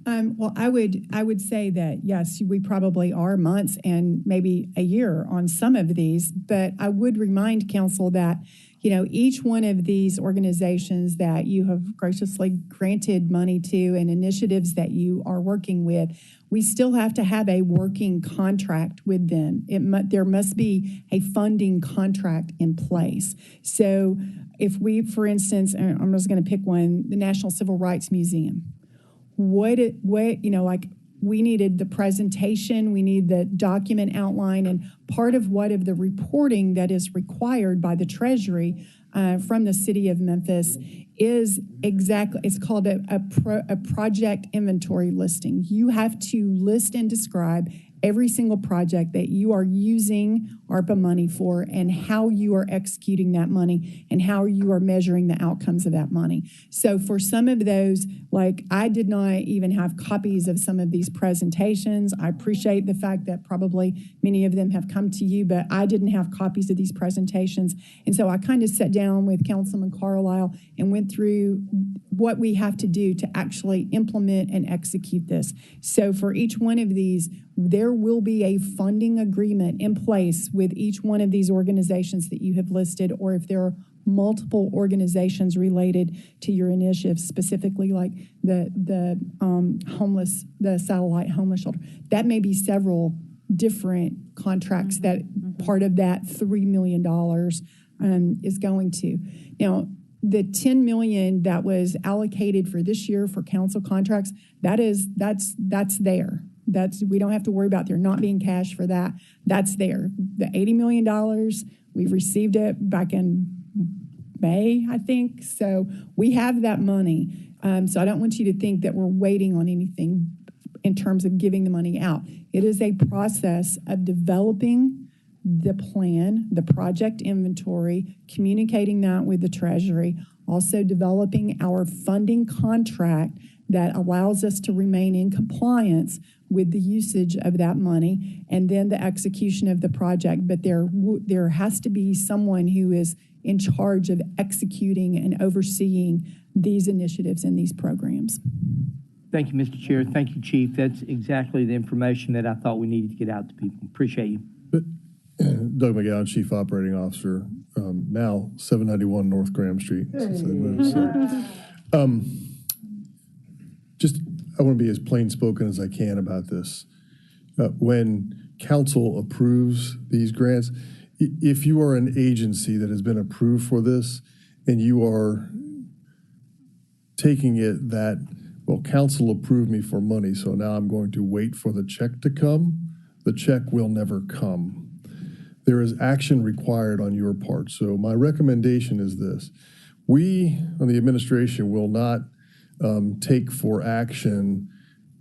Well, I would say that, yes, we probably are months and maybe a year on some of these, but I would remind council that, each one of these organizations that you have graciously granted money to and initiatives that you are working with, we still have to have a working contract with them. There must be a funding contract in place. So if we, for instance, I'm just going to pick one, the National Civil Rights Museum. We needed the presentation, we need the document outline, and part of the reporting that is required by the Treasury from the city of Memphis is it's called a project inventory listing. You have to list and describe every single project that you are using ARPA money for and how you are executing that money and how you are measuring the outcomes of that money. So for some of those, I did not even have copies of some of these presentations. I appreciate the fact that probably many of them have come to you, but I didn't have copies of these presentations. And so I kind of sat down with Councilman Carlisle and went through what we have to do to actually implement and execute this. So for each one of these, there will be a funding agreement in place with each one of these organizations that you have listed, or if there are multiple organizations related to your initiative, specifically like the satellite homeless shelter. That may be several different contracts that part of that $3 million is going to. Now, the $10 million that was allocated for this year for council contracts, that's there. We don't have to worry about there not being cash for that. That's there. The $80 million, we received it back in May, I think. So we have that money. So I don't want you to think that we're waiting on anything in terms of giving the money out. It is a process of developing the plan, the project inventory, communicating that with the Treasury, also developing our funding contract that allows us to remain in compliance with the usage of that money, and then the execution of the project. But there has to be someone who is in charge of executing and overseeing these initiatives and these programs. Thank you, Mr. Chair. Thank you, Chief. That's exactly the information that I thought we needed to get out to people. Appreciate you. Doug McGowan, Chief Operating Officer, now 791 North Graham Street. Since they moved, so. I want to be as plain spoken as I can about this. When council approves these grants, if you are an agency that has been approved for this and you are taking it that, well, council approved me for money, so now I'm going to wait for the check to come, the check will never come. There is action required on your part. So my recommendation is this. We, on the administration, will not take for action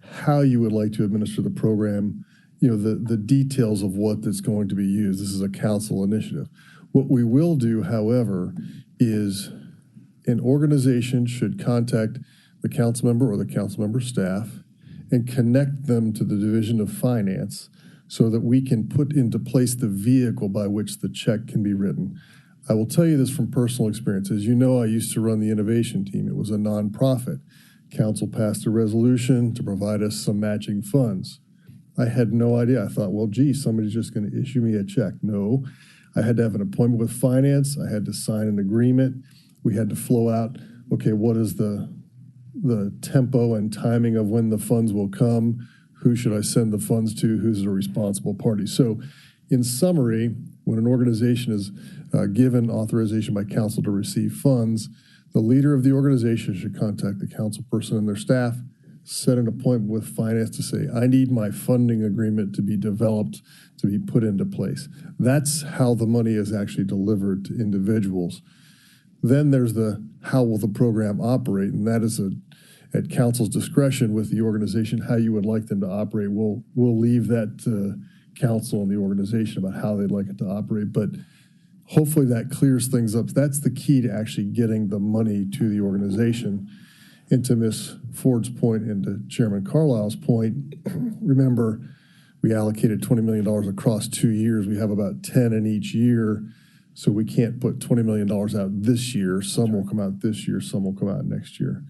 how you would like to administer the program, the details of what that's going to be used. This is a council initiative. What we will do, however, is an organization should contact the council member or the council member staff and connect them to the Division of Finance so that we can put into place the vehicle by which the check can be written. I will tell you this from personal experience. As you know, I used to run the innovation team. It was a nonprofit. Council passed a resolution to provide us some matching funds. I had no idea. I thought, well, gee, somebody's just going to issue me a check. No, I had to have an appointment with finance. I had to sign an agreement. We had to flow out, okay, what is the tempo and timing of when the funds will come? Who should I send the funds to? Who's the responsible party? So in summary, when an organization is given authorization by council to receive funds, the leader of the organization should contact the council person and their staff, set an appointment with finance to say, I need my funding agreement to be developed, to be put into place. That's how the money is actually delivered to individuals. Then there's the how will the program operate, and that is at council's discretion with the organization how you would like them to operate. We'll leave that to council and the organization about how they'd like it to operate, but hopefully that clears things up. That's the key to actually getting the money to the organization. And to Ms. Ford's point and to Chairman Carlisle's point, remember, we allocated $20 million across 2 years. We have about 10 in each year. So we can't put $20 million out this year. Some will come out this year, some will come out next year.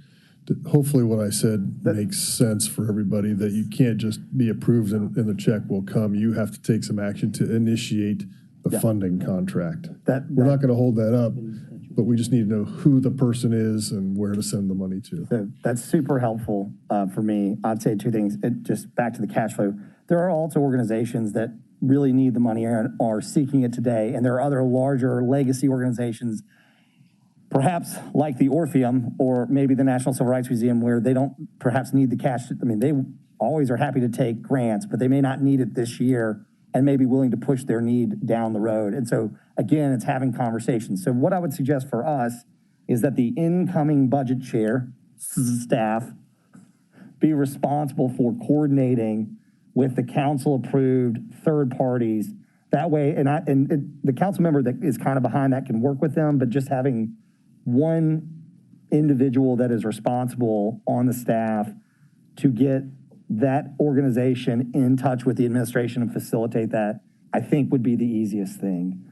Hopefully what I said makes sense for everybody, that you can't just be approved and the check will come. You have to take some action to initiate the funding contract. We're not going to hold that up, but we just need to know who the person is and where to send the money to. So that's super helpful for me. I'd say two things. Just back to the cash flow. There are also organizations that really need the money and are seeking it today. And there are other larger legacy organizations, perhaps like the Orpheum or maybe the National Civil Rights Museum, where they don't perhaps need the cash. I mean, they always are happy to take grants, but they may not need it this year and may be willing to push their need down the road. And so, again, it's having conversations. So what I would suggest for us is that the incoming budget chair staff be responsible for coordinating with the council-approved third parties. That way, the council member that is kind of behind that can work with them, but just having one individual that is responsible on the staff to get that organization in touch with the administration and facilitate that, I think would be the easiest thing,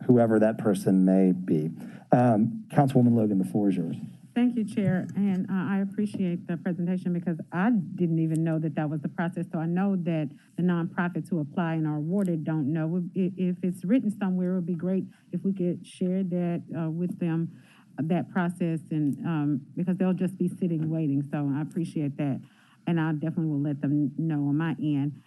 whoever that person may be. Councilwoman Logan, the floor is yours. Thank you, Chair, and I appreciate the presentation because I didn't even know that was the process. So I know that the nonprofits who apply and are awarded don't know. If it's written somewhere, it would be great if we could share that with them, that process, and because they'll just be sitting waiting. So I appreciate that, and I definitely will let them know on my end.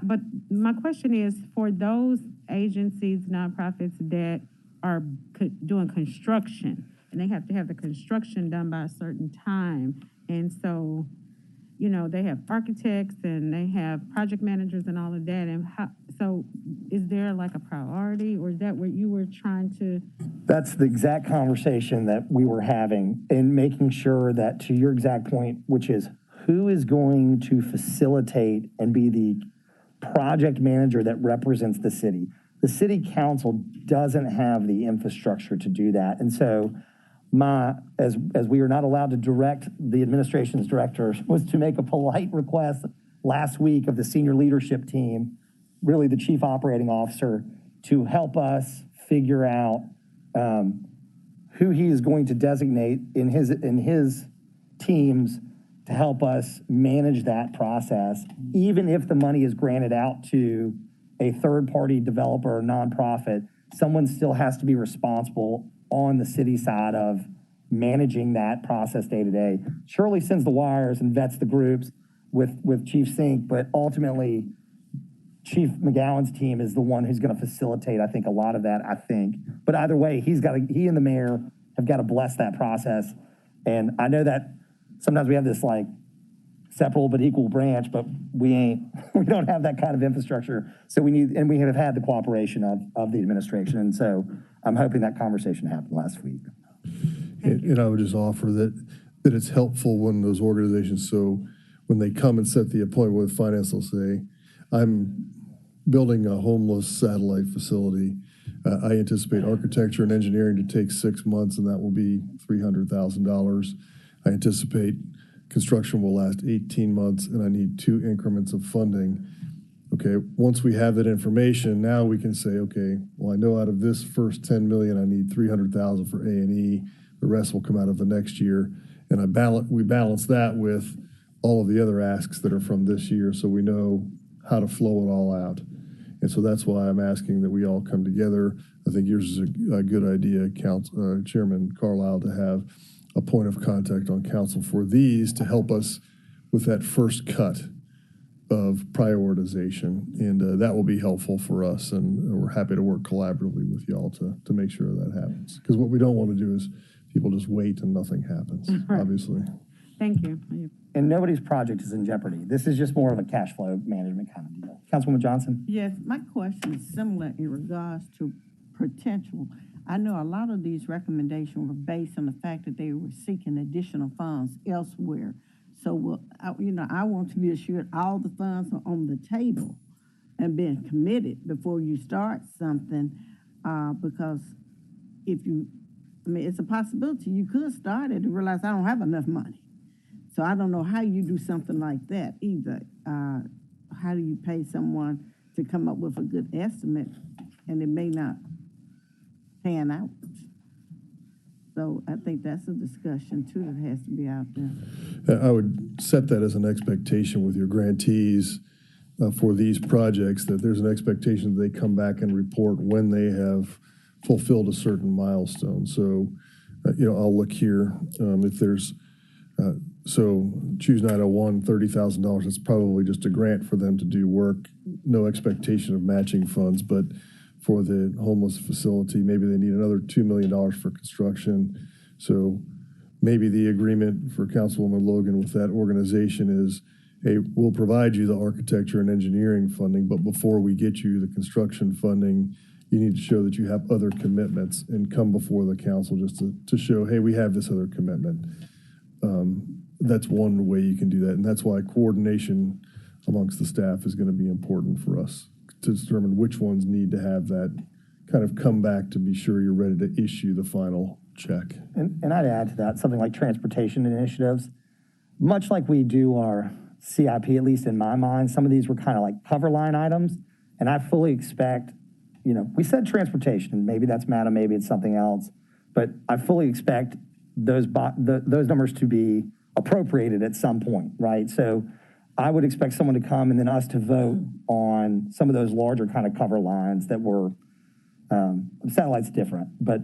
But my question is, for those agencies, nonprofits that are doing construction, and they have to have the construction done by a certain time. And so, you know, they have architects and they have project managers and all of that. And so is there like a priority, or is that what you were trying to? That's the exact conversation that we were having, and making sure that, to your exact point, which is who is going to facilitate and be the project manager that represents the city. The city council doesn't have the infrastructure to do that. And so as we are not allowed to direct the administration's directors, was to make a polite request last week of the senior leadership team, really the chief operating officer, to help us figure out who he is going to designate in his teams to help us manage that process, even if the money is granted out to a third-party developer or nonprofit. Someone still has to be responsible on the city side of managing that process day to day. Shirley sends the wires and vets the groups with Chief Sink, but ultimately Chief McGowan's team is the one who's going to facilitate, I think, a lot of that, I think. But either way, he and the mayor have got to bless that process. And I know that sometimes we have this like separate but equal branch, but we don't have that kind of infrastructure. So we have had the cooperation of the administration. And so I'm hoping that conversation happened last week. And I would just offer that it's helpful when those organizations, so when they come and set the appointment with finance, they'll say, I'm building a homeless satellite facility. I anticipate architecture and engineering to take 6 months, and that will be $300,000. I anticipate construction will last 18 months, and I need 2 increments of funding. Okay, once we have that information, now we can say, okay, well, I know out of this first 10 million, I need 300,000 for A&E. The rest will come out of the next year. And we balance that with all of the other asks that are from this year, so we know how to flow it all out. And so that's why I'm asking that we all come together. I think yours is a good idea, Chairman Carlisle, to have a point of contact on council for these to help us with that first cut of prioritization. And that will be helpful for us. And we're happy to work collaboratively with y'all to make sure that happens. Because what we don't want to do is people just wait and nothing happens, obviously. Thank you. And nobody's project is in jeopardy. This is just more of a cash flow management kind of deal. Councilwoman Johnson? Yes, my question is similar in regards to potential. I know a lot of these recommendations were based on the fact that they were seeking additional funds elsewhere. So, I want to be assured all the funds are on the table and being committed before you start something, because it's a possibility you could start it and realize I don't have enough money. So I don't know how you do something like that either. How do you pay someone to come up with a good estimate and it may not pan out? So I think that's a discussion too that has to be out there. I would set that as an expectation with your grantees for these projects, that there's an expectation that they come back and report when they have fulfilled a certain milestone. So, I'll look here. If there's, so Choose 901, $30,000, it's probably just a grant for them to do work. No expectation of matching funds, but for the homeless facility, maybe they need another $2 million for construction. So maybe the agreement for Councilwoman Logan with that organization is, hey, we'll provide you the architecture and engineering funding, but before we get you the construction funding, you need to show that you have other commitments and come before the council just to show, hey, we have this other commitment. That's one way you can do that. And that's why coordination amongst the staff is going to be important for us to determine which ones need to have that kind of come back to be sure you're ready to issue the final check. And I'd add to that something like transportation initiatives. Much like we do our CIP, at least in my mind, some of these were kind of like cover line items. And I fully expect, we said transportation, maybe that's MATA, maybe it's something else, but I fully expect those numbers to be appropriated at some point, right? So I would expect someone to come and then us to vote on some of those larger kind of cover lines that were, satellite's different, but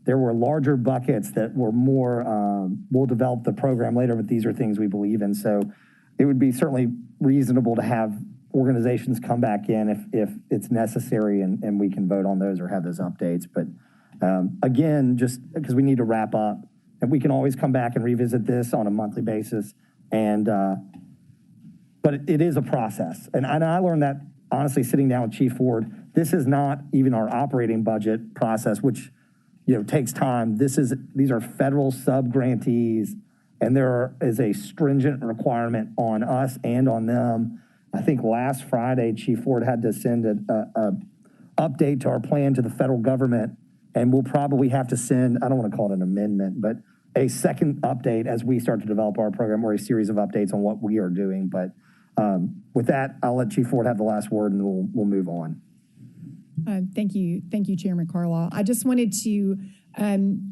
there were larger buckets that were more, we'll develop the program later, but these are things we believe in. So it would be certainly reasonable to have organizations come back in if it's necessary and we can vote on those or have those updates. But again, just because we need to wrap up, and we can always come back and revisit this on a monthly basis. And but it is a process. And I learned that, honestly, sitting down with Chief Ford, this is not even our operating budget process, which takes time. These are federal sub-grantees, and there is a stringent requirement on us and on them. I think last Friday, Chief Ford had to send a update to our plan to the federal government, and we'll probably have to send, I don't want to call it an amendment, but a second update as we start to develop our program, or a series of updates on what we are doing. But with that, I'll let Chief Ford have the last word, and we'll move on. Thank you, Chairman Carlisle. I just wanted to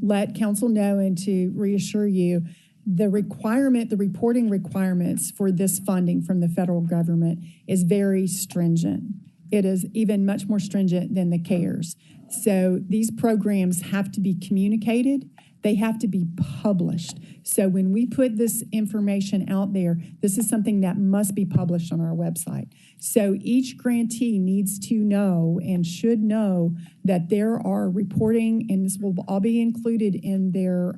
let council know and to reassure you the reporting requirements for this funding from the federal government is very stringent. It is even much more stringent than the CARES. So these programs have to be communicated. They have to be published. So when we put this information out there, this is something that must be published on our website. So each grantee needs to know and should know that there are reporting, and this will all be included in their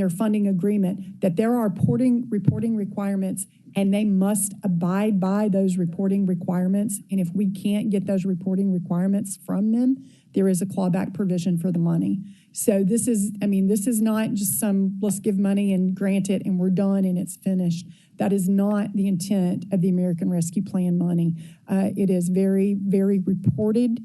funding agreement, that there are reporting requirements, and they must abide by those reporting requirements. And if we can't get those reporting requirements from them, there is a clawback provision for the money. So this is not just some, let's give money and grant it and we're done and it's finished. That is not the intent of the American Rescue Plan money. It is very, very reported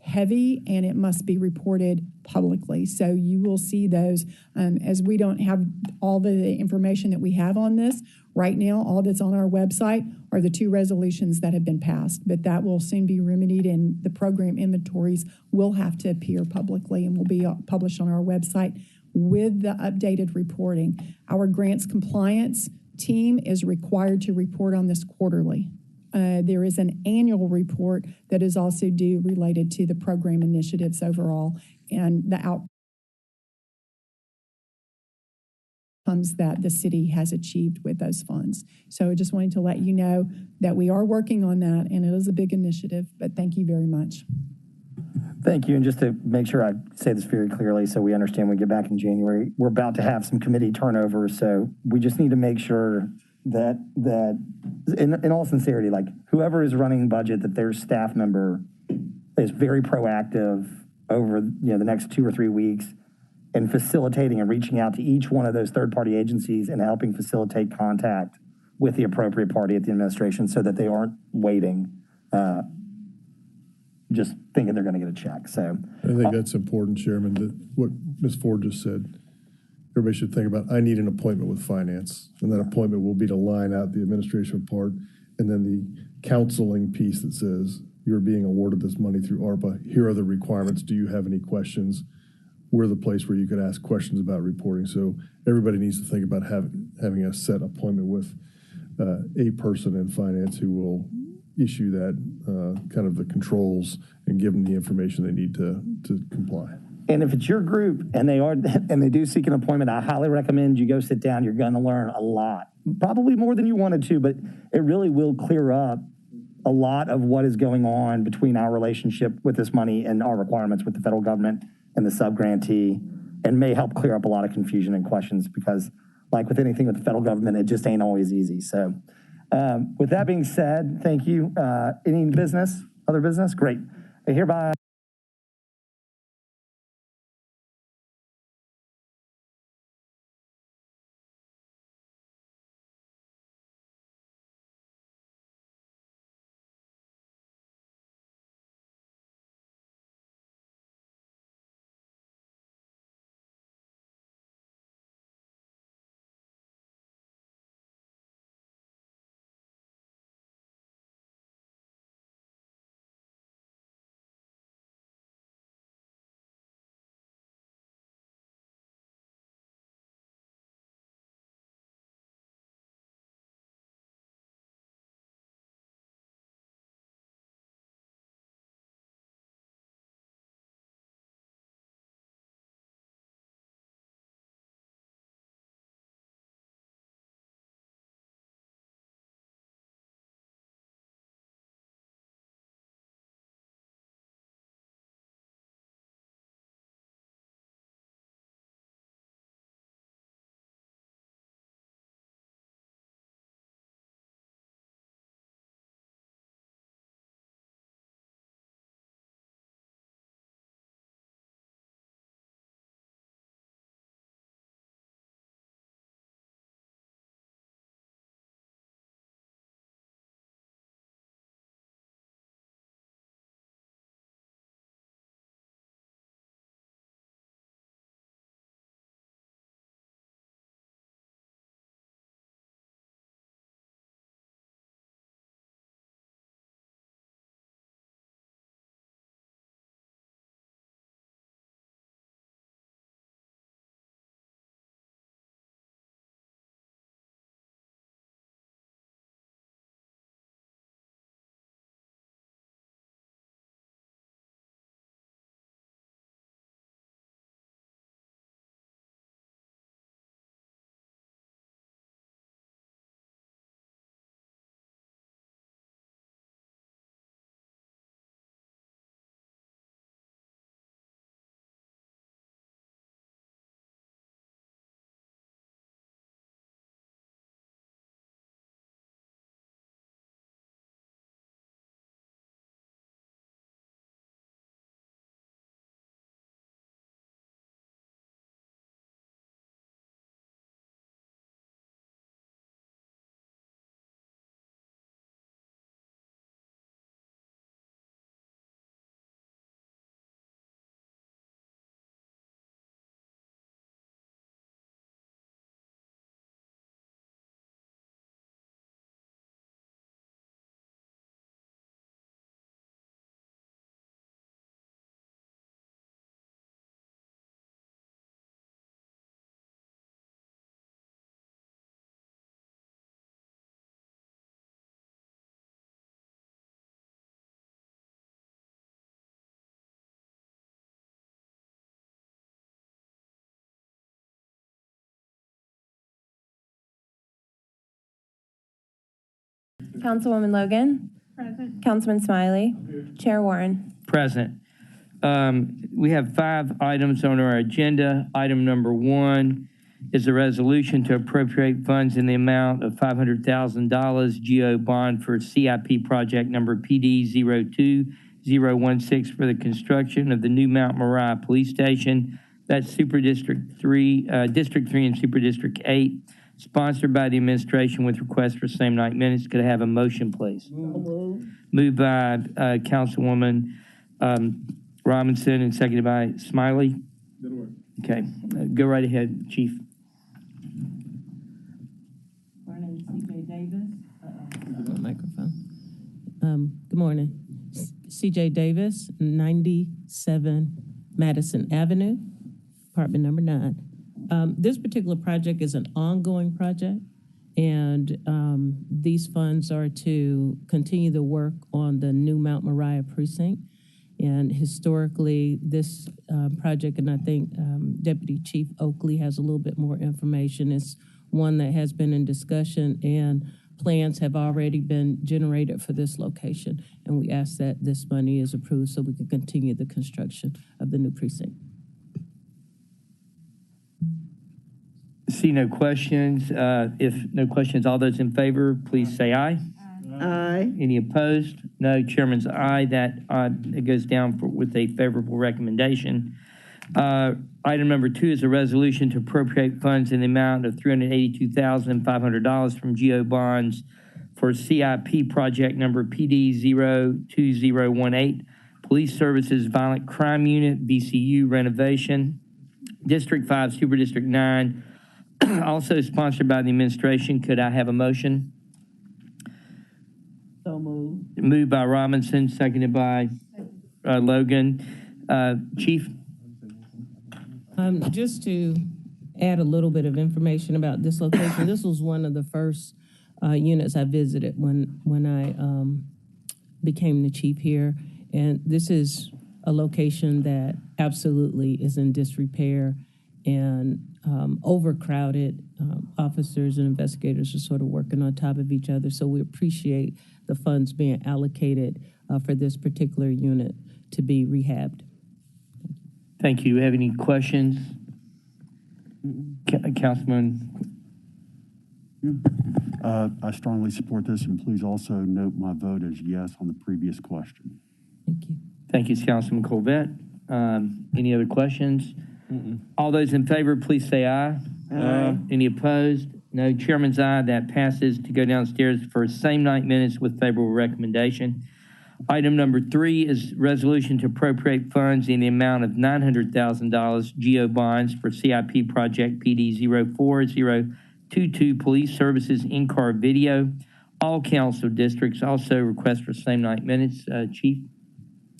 heavy, and it must be reported publicly. So you will see those as we don't have all the information that we have on this. Right now, all that's on our website are the 2 resolutions that have been passed, but that will soon be remedied, and the program inventories will have to appear publicly and will be published on our website with the updated reporting. Our grants compliance team is required to report on this quarterly. There is an annual report that is also due related to the program initiatives overall and the outcomes that the city has achieved with those funds. So I just wanted to let you know that we are working on that, and it is a big initiative, but thank you very much. Thank you, and just to make sure I say this very clearly so we understand when we get back in January, we're about to have some committee turnover, so we just need to make sure that in all sincerity, like whoever is running budget, that their staff member is very proactive over the next 2 or 3 weeks in facilitating and reaching out to each one of those third-party agencies and helping facilitate contact with the appropriate party at the administration so that they aren't waiting, just thinking they're going to get a check. So I think that's important, Chairman, that what Ms. Ford just said. Everybody should think about, I need an appointment with finance, and that appointment will be to line out the administration part, and then the counseling piece that says, you're being awarded this money through ARPA. Here are the requirements. Do you have any questions? We're the place where you could ask questions about reporting. So everybody needs to think about having a set appointment with a person in finance who will issue that kind of the controls and give them the information they need to comply. And if it's your group and they do seek an appointment, I highly recommend you go sit down. You're going to learn a lot, probably more than you wanted to, but it really will clear up a lot of what is going on between our relationship with this money and our requirements with the federal government and the sub-grantee, and may help clear up a lot of confusion and questions, because like with anything with the federal government, it just ain't always easy. So with that being said, thank you. Any business, other business? Great. I hereby Councilwoman Logan. Present. Councilman Smiley. Chair Warren. Present. We have 5 items on our agenda. Item number 1 is a resolution to appropriate funds in the amount of $500,000 GO bond for CIP project number PD 02016 for the construction of the new Mount Moriah Police Station. That's Super District 3, District 3 and Super District 8, sponsored by the administration with request for same night minutes. Could I have a motion, please? Moved by Councilwoman Robinson and seconded by Smiley. Okay, go right ahead, Chief. My name is CJ Davis. Microphone. Good morning. CJ Davis, 97 Madison Avenue, apartment number 9. This particular project is an ongoing project, and these funds are to continue the work on the new Mount Moriah precinct. And historically, this project, and I think Deputy Chief Oakley has a little bit more information, is one that has been in discussion, and plans have already been generated for this location. And we ask that this money is approved so we can continue the construction of the new precinct. See no questions. If no questions, all those in favor, please say aye. Aye. Any opposed? No. Chairman's aye. That it goes down with a favorable recommendation. Item number 2 is a resolution to appropriate funds in the amount of $382,500 from GO bonds for CIP project number PD 02018, Police Services Violent Crime Unit, VCU renovation, District 5, Super District 9, also sponsored by the administration. Could I have a motion? So moved. Moved by Robinson, seconded by Logan. Chief? Just to add a little bit of information about this location, this was one of the first units I visited when I became the chief here. And this is a location that absolutely is in disrepair and overcrowded. Officers and investigators are sort of working on top of each other. So we appreciate the funds being allocated for this particular unit to be rehabbed. Thank you. Have any questions? Councilman? I strongly support this, and please also note my vote as yes on the previous question. Thank you. Thank you, Councilman Colvette. Any other questions? All those in favor, please say aye. Aye. Any opposed? No. Chairman's aye. That passes to go downstairs for same night minutes with favorable recommendation. Item number 3 is resolution to appropriate funds in the amount of $900,000 GO bonds for CIP project PD 04022 Police Services in-car video. All council districts also request for same night minutes. Chief?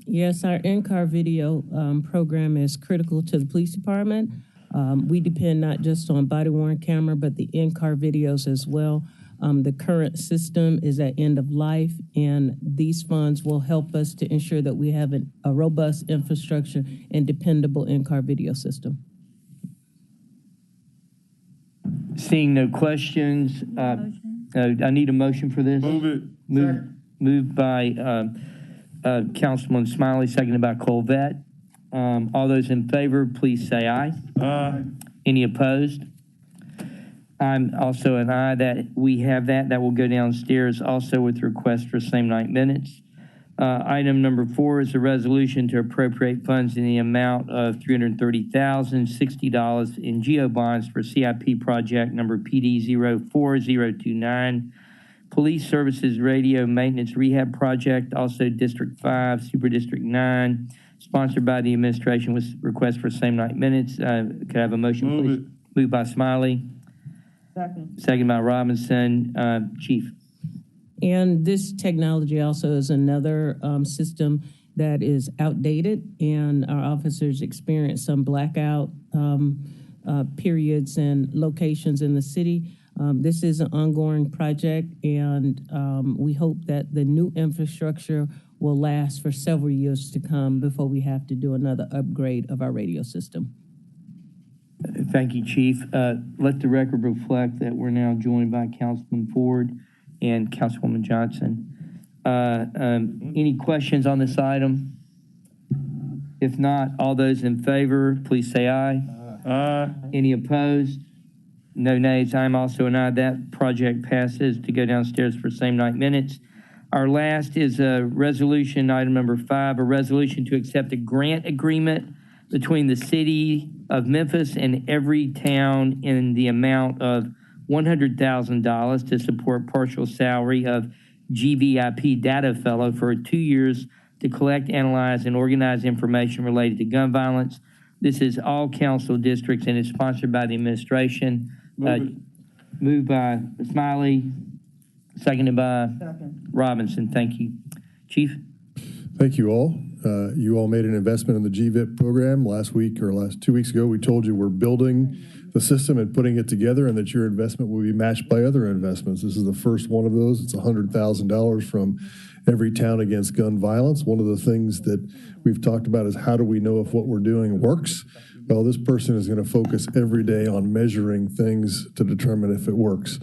Yes, our in-car video program is critical to the police department. We depend not just on body-worn camera, but the in-car videos as well. The current system is at end of life, and these funds will help us to ensure that we have a robust infrastructure and dependable in-car video system. Seeing no questions, I need a motion for this. Move it. Moved by Councilman Smiley, seconded by Colvette. All those in favor, please say aye. Aye. Any opposed? I'm also an aye that we have that. That will go downstairs also with request for same night minutes. Item number 4 is a resolution to appropriate funds in the amount of $330,060 in GO bonds for CIP project number PD 04029, Police Services Radio Maintenance Rehab Project, also District 5, Super District 9, sponsored by the administration with request for same night minutes. Could I have a motion, please? Moved by Smiley. Second by Robinson. Chief. And this technology also is another system that is outdated, and our officers experience some blackout periods and locations in the city. This is an ongoing project, and we hope that the new infrastructure will last for several years to come before we have to do another upgrade of our radio system. Thank you, Chief. Let the record reflect that we're now joined by Councilman Ford and Councilwoman Johnson. Any questions on this item? If not, all those in favor, please say aye. Aye. Any opposed? No nays. I'm also an aye. That project passes to go downstairs for same night minutes. Our last is a resolution, item number 5, a resolution to accept a grant agreement between the city of Memphis and Everytown in the amount of $100,000 to support partial salary of GVIP data fellow for 2 years to collect, analyze, and organize information related to gun violence. This is all council districts and is sponsored by the administration. Moved by Smiley, seconded by Robinson. Thank you. Chief? Thank you all. You all made an investment in the GVIP program last week or 2 weeks ago. We told you we're building the system and putting it together and that your investment will be matched by other investments. This is the first one of those. It's $100,000 from Everytown Against Gun Violence. One of the things that we've talked about is how do we know if what we're doing works? Well, this person is going to focus every day on measuring things to determine if it works.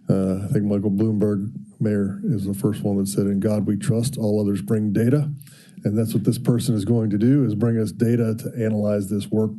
I think Michael Bloomberg, mayor, is the first one that said, "In God we trust, all others bring data." And that's what this person is going to do, is bring us data to analyze this work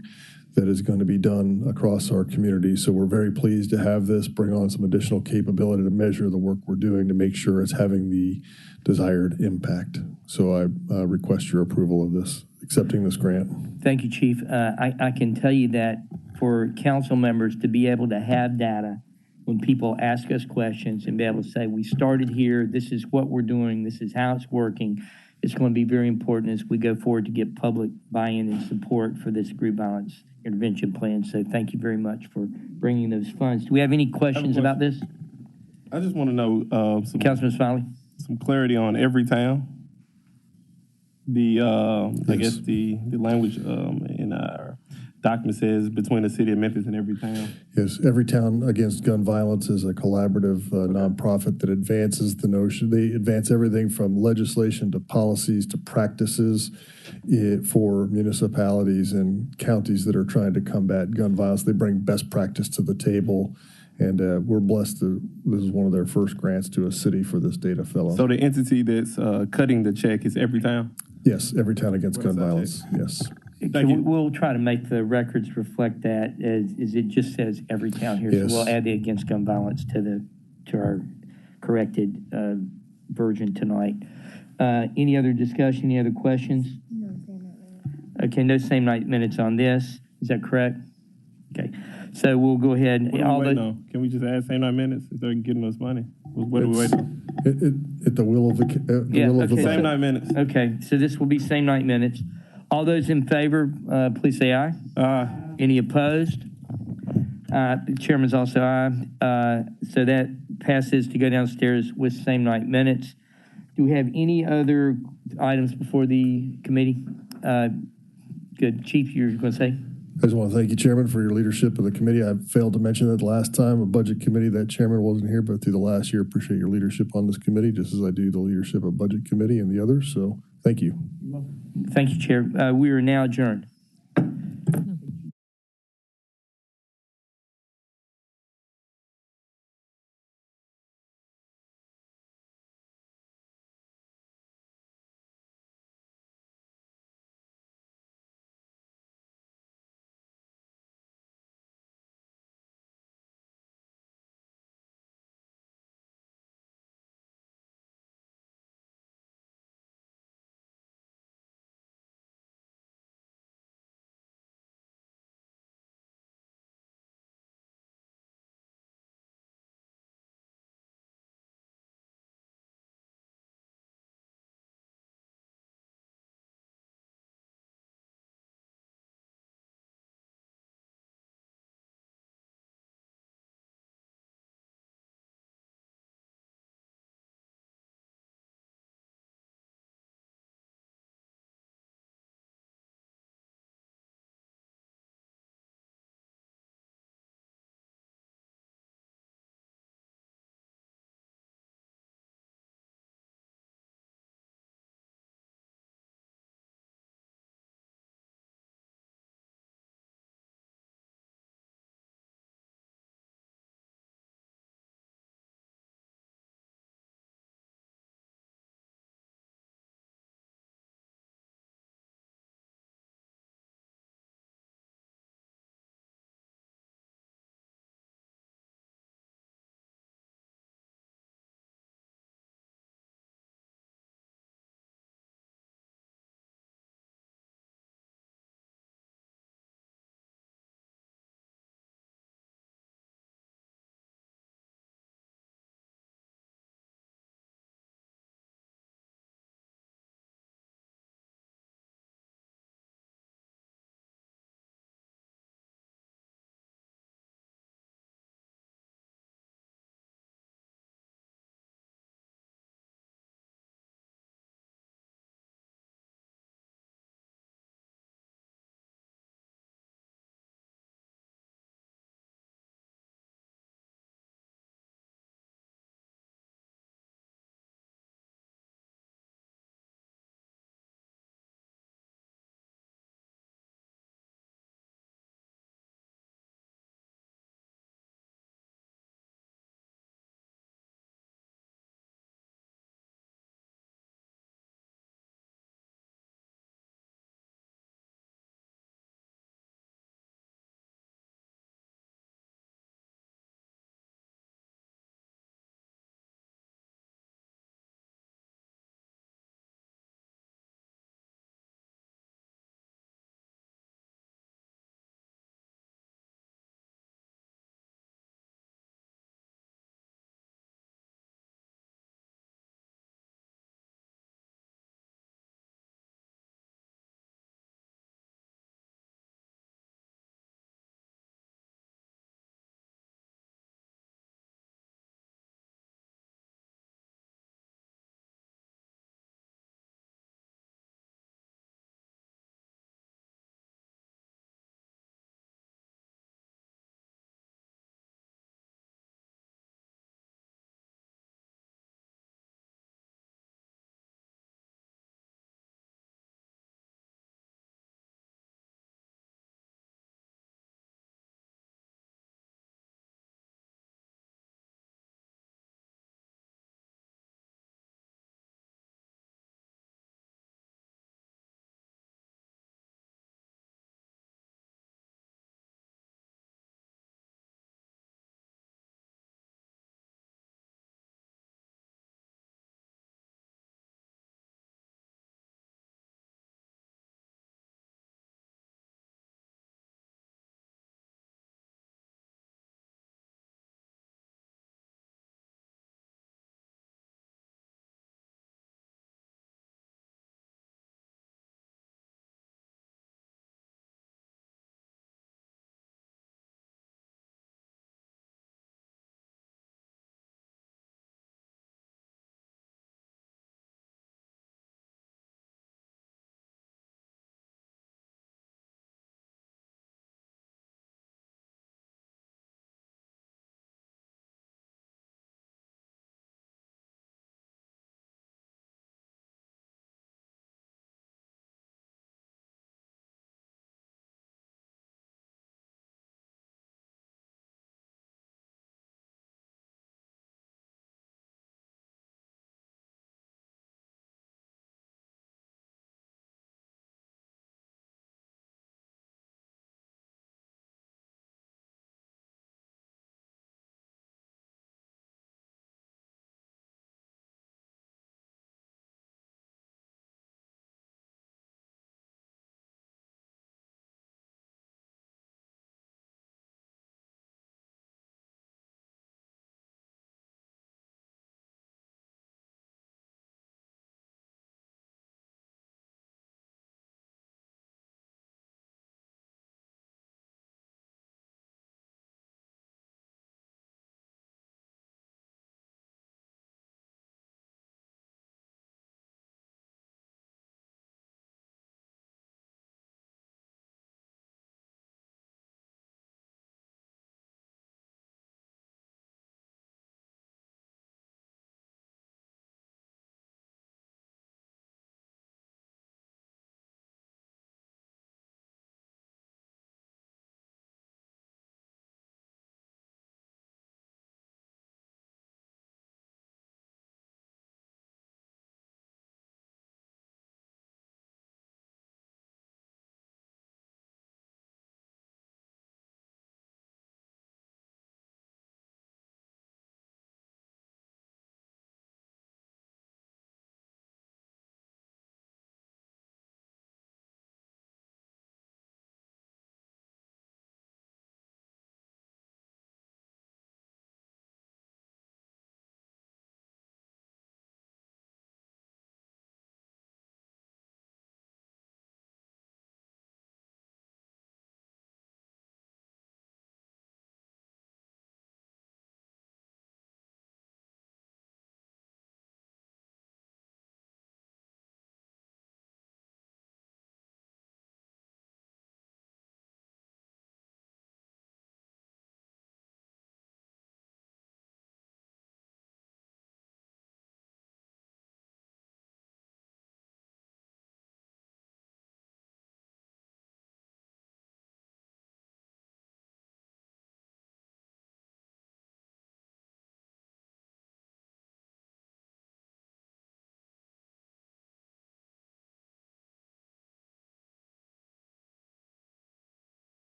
that is going to be done across our community. So we're very pleased to have this, bring on some additional capability to measure the work we're doing to make sure it's having the desired impact. So I request your approval of this, accepting this grant. Thank you, Chief. I can tell you that for council members to be able to have data when people ask us questions and be able to say, we started here, this is what we're doing, this is how it's working, it's going to be very important as we go forward to get public buy-in and support for this group violence intervention plan. So thank you very much for bringing those funds. Do we have any questions about this? I just want to know Councilman Smiley? some clarity on Everytown. I guess the language in our document says between the city of Memphis and Everytown. Yes, Everytown Against Gun Violence is a collaborative nonprofit that advances the notion. They advance everything from legislation to policies to practices for municipalities and counties that are trying to combat gun violence. They bring best practice to the table, and we're blessed that this is one of their first grants to a city for this data fellow. So the entity that's cutting the check is Everytown? Yes, Everytown Against Gun Violence, yes. We'll try to make the records reflect that as it just says Everytown here. Yes. So we'll add the against gun violence to our corrected version tonight. Any other discussion, any other questions? No same night minutes. Okay, no same night minutes on this. Is that correct? Okay, so we'll go ahead. What are we waiting on? Can we just add same night minutes if they're getting us money? What are we waiting on? At the will of the will of the same night minutes. Okay, so this will be same night minutes. All those in favor, please say aye. Aye. Any opposed? The chairman's also aye. So that passes to go downstairs with same night minutes. Do we have any other items before the committee? Good. Chief, you're going to say? I just want to thank you, Chairman, for your leadership of the committee. I failed to mention that the last time a budget committee, that chairman wasn't here, but through the last year, appreciate your leadership on this committee, just as I do the leadership of budget committee and the others. So thank you. Thank you, Chair. We are now adjourned.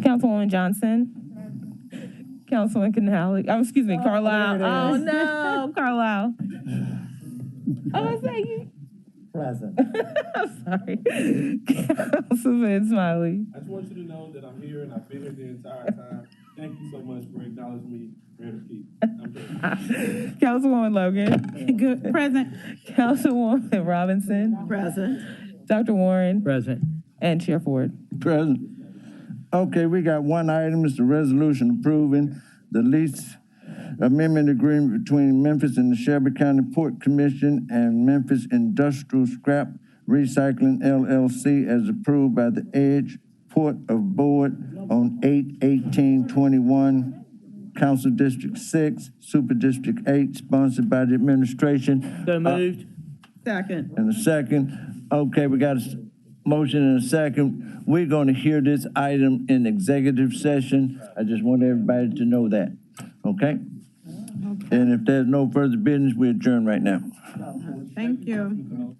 Councilwoman Johnson. Councilman Canali, excuse me, Carlisle. Oh, no, Carlisle. Oh, I say you. Present. I'm sorry. Councilman Smiley. I just want you to know that I'm here and I've been here the entire time. Thank you so much for acknowledging me, Mayor Keith. I'm here. Councilwoman Logan. Good, present. Councilwoman Robinson. Present. Dr. Warren. Present. And Chair Ford. Present. Okay, we got one item, it's the resolution approving the lease amendment agreement between Memphis and the Shelby County Port Commission and Memphis Industrial Scrap Recycling LLC as approved by the Edge Port of Board on 8/18/21, Council District 6, Super District 8, sponsored by the administration. So moved. Second. And a second. Okay, we got a motion and a second. We're going to hear this item in executive session. I just want everybody to know that, okay? And if there's no further business, we adjourn right now. Thank you.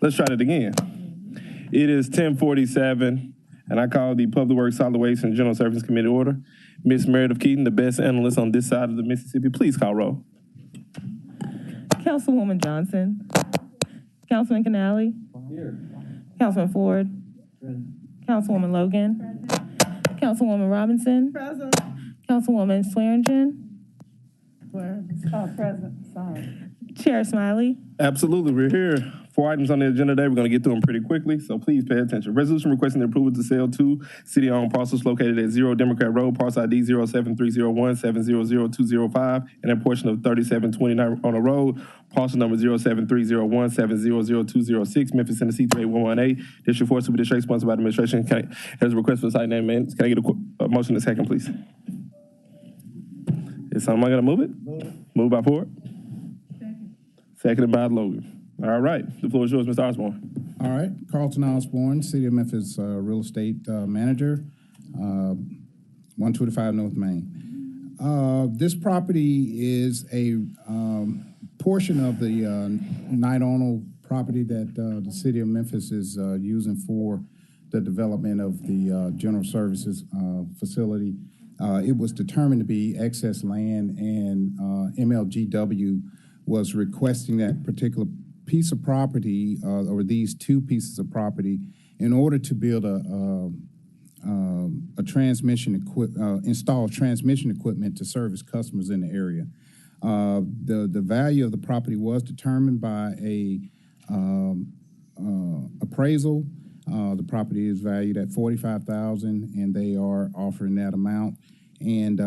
Let's try that again. It is 10:47, and I call the Public Works, Solid Waste, and General Services Committee order. Ms. Meredith Keaton, the best analyst on this side of the Mississippi, please call roll. Councilwoman Johnson. Councilman Canali. Here. Councilman Ford. Councilwoman Logan. Councilwoman Robinson. Present. Councilwoman Swearingen. Present, sorry. Chair Smiley. Absolutely, we're here. 4 items on the agenda today. We're going to get through them pretty quickly, so please pay attention. Resolution requesting the approval to sell 2 city-owned parcels located at 0 Democrat Road, parcel ID 07301-700-205, and a portion of 3729 on a road, parcel number 07301-700-206, Memphis, Tennessee 38118. District 4 Super District sponsored by the administration. Has a request for site name maintenance. Can I get a motion in a second, please? Is someone going to move it? Moved by Ford. Seconded by Logan. All right, the floor is yours, Mr. Osborne. All right, Carlton Osborne, City of Memphis real estate manager, 125 North Main. This property is a portion of the Night Arnold property that the City of Memphis is using for the development of the general services facility. It was determined to be excess land, and MLGW was requesting that particular piece of property, or these 2 pieces of property, in order to build a transmission install transmission equipment to service customers in the area. The value of the property was determined by a appraisal. The property is valued at $45,000, and they are offering that amount. And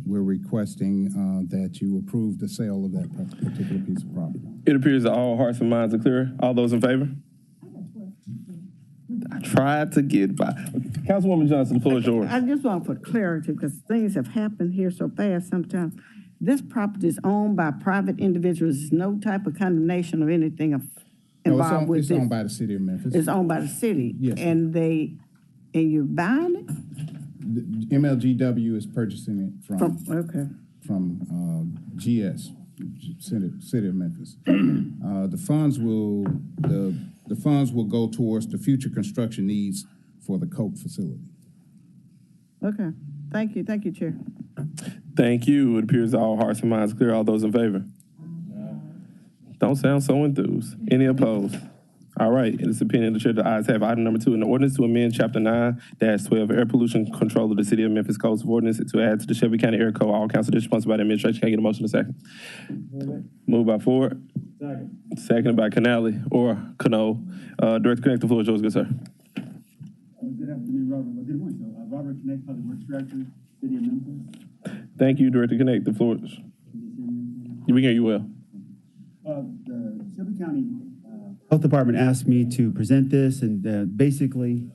we're requesting that you approve the sale of that particular piece of property. It appears that all hearts and minds are clear. All those in favor? I tried to get by. Councilwoman Johnson, the floor is yours. I just want for clarity, because things have happened here so fast sometimes. This property is owned by private individuals. There's no type of condemnation or anything involved with this. It's owned by the City of Memphis. It's owned by the city. Yes. And you're buying it? The MLGW is purchasing it from GS, City of Memphis. The funds will go towards the future construction needs for the Coke facility. Okay. Thank you, Chair. Thank you. It appears that all hearts and minds are clear. All those in favor? Don't sound so enthused. Any opposed? All right, in its opinion, the chair, the ayes have item number 2, an ordinance to amend chapter 9-12, air pollution control of the City of Memphis Codes of Ordinance to add to the Shelby County Air Code, all council districts sponsored by the administration. Can I get a motion in a second? Moved by Ford. Second. Seconded by Canali, or Cano. Director Connect, the floor is yours, good sir. Good afternoon, Robert. Good morning, Robert Connect, Public Works Director, City of Memphis. Thank you, Director Connect, the floor is. We can hear you well. The Shelby County Health Department asked me to present this, and basically,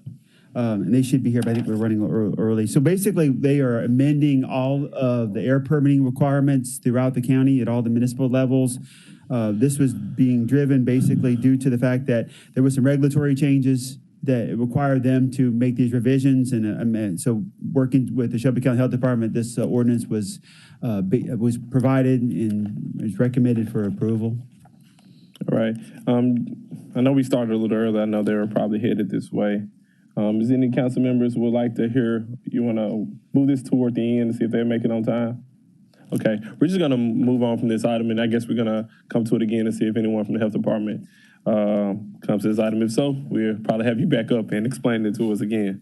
and they should be here, but I think we're running early. So basically, they are amending all of the air permitting requirements throughout the county at all the municipal levels. This was being driven basically due to the fact that there was some regulatory changes that required them to make these revisions, and so working with the Shelby County Health Department, this ordinance was provided and is recommended for approval. All right. I know we started a little early. I know they were probably headed this way. Is any council members would like to hear, you want to move this toward the end and see if they make it on time? Okay. We're just going to move on from this item, and I guess we're going to come to it again and see if anyone from the health department comes to this item. If so, we'll probably have you back up and explain it to us again.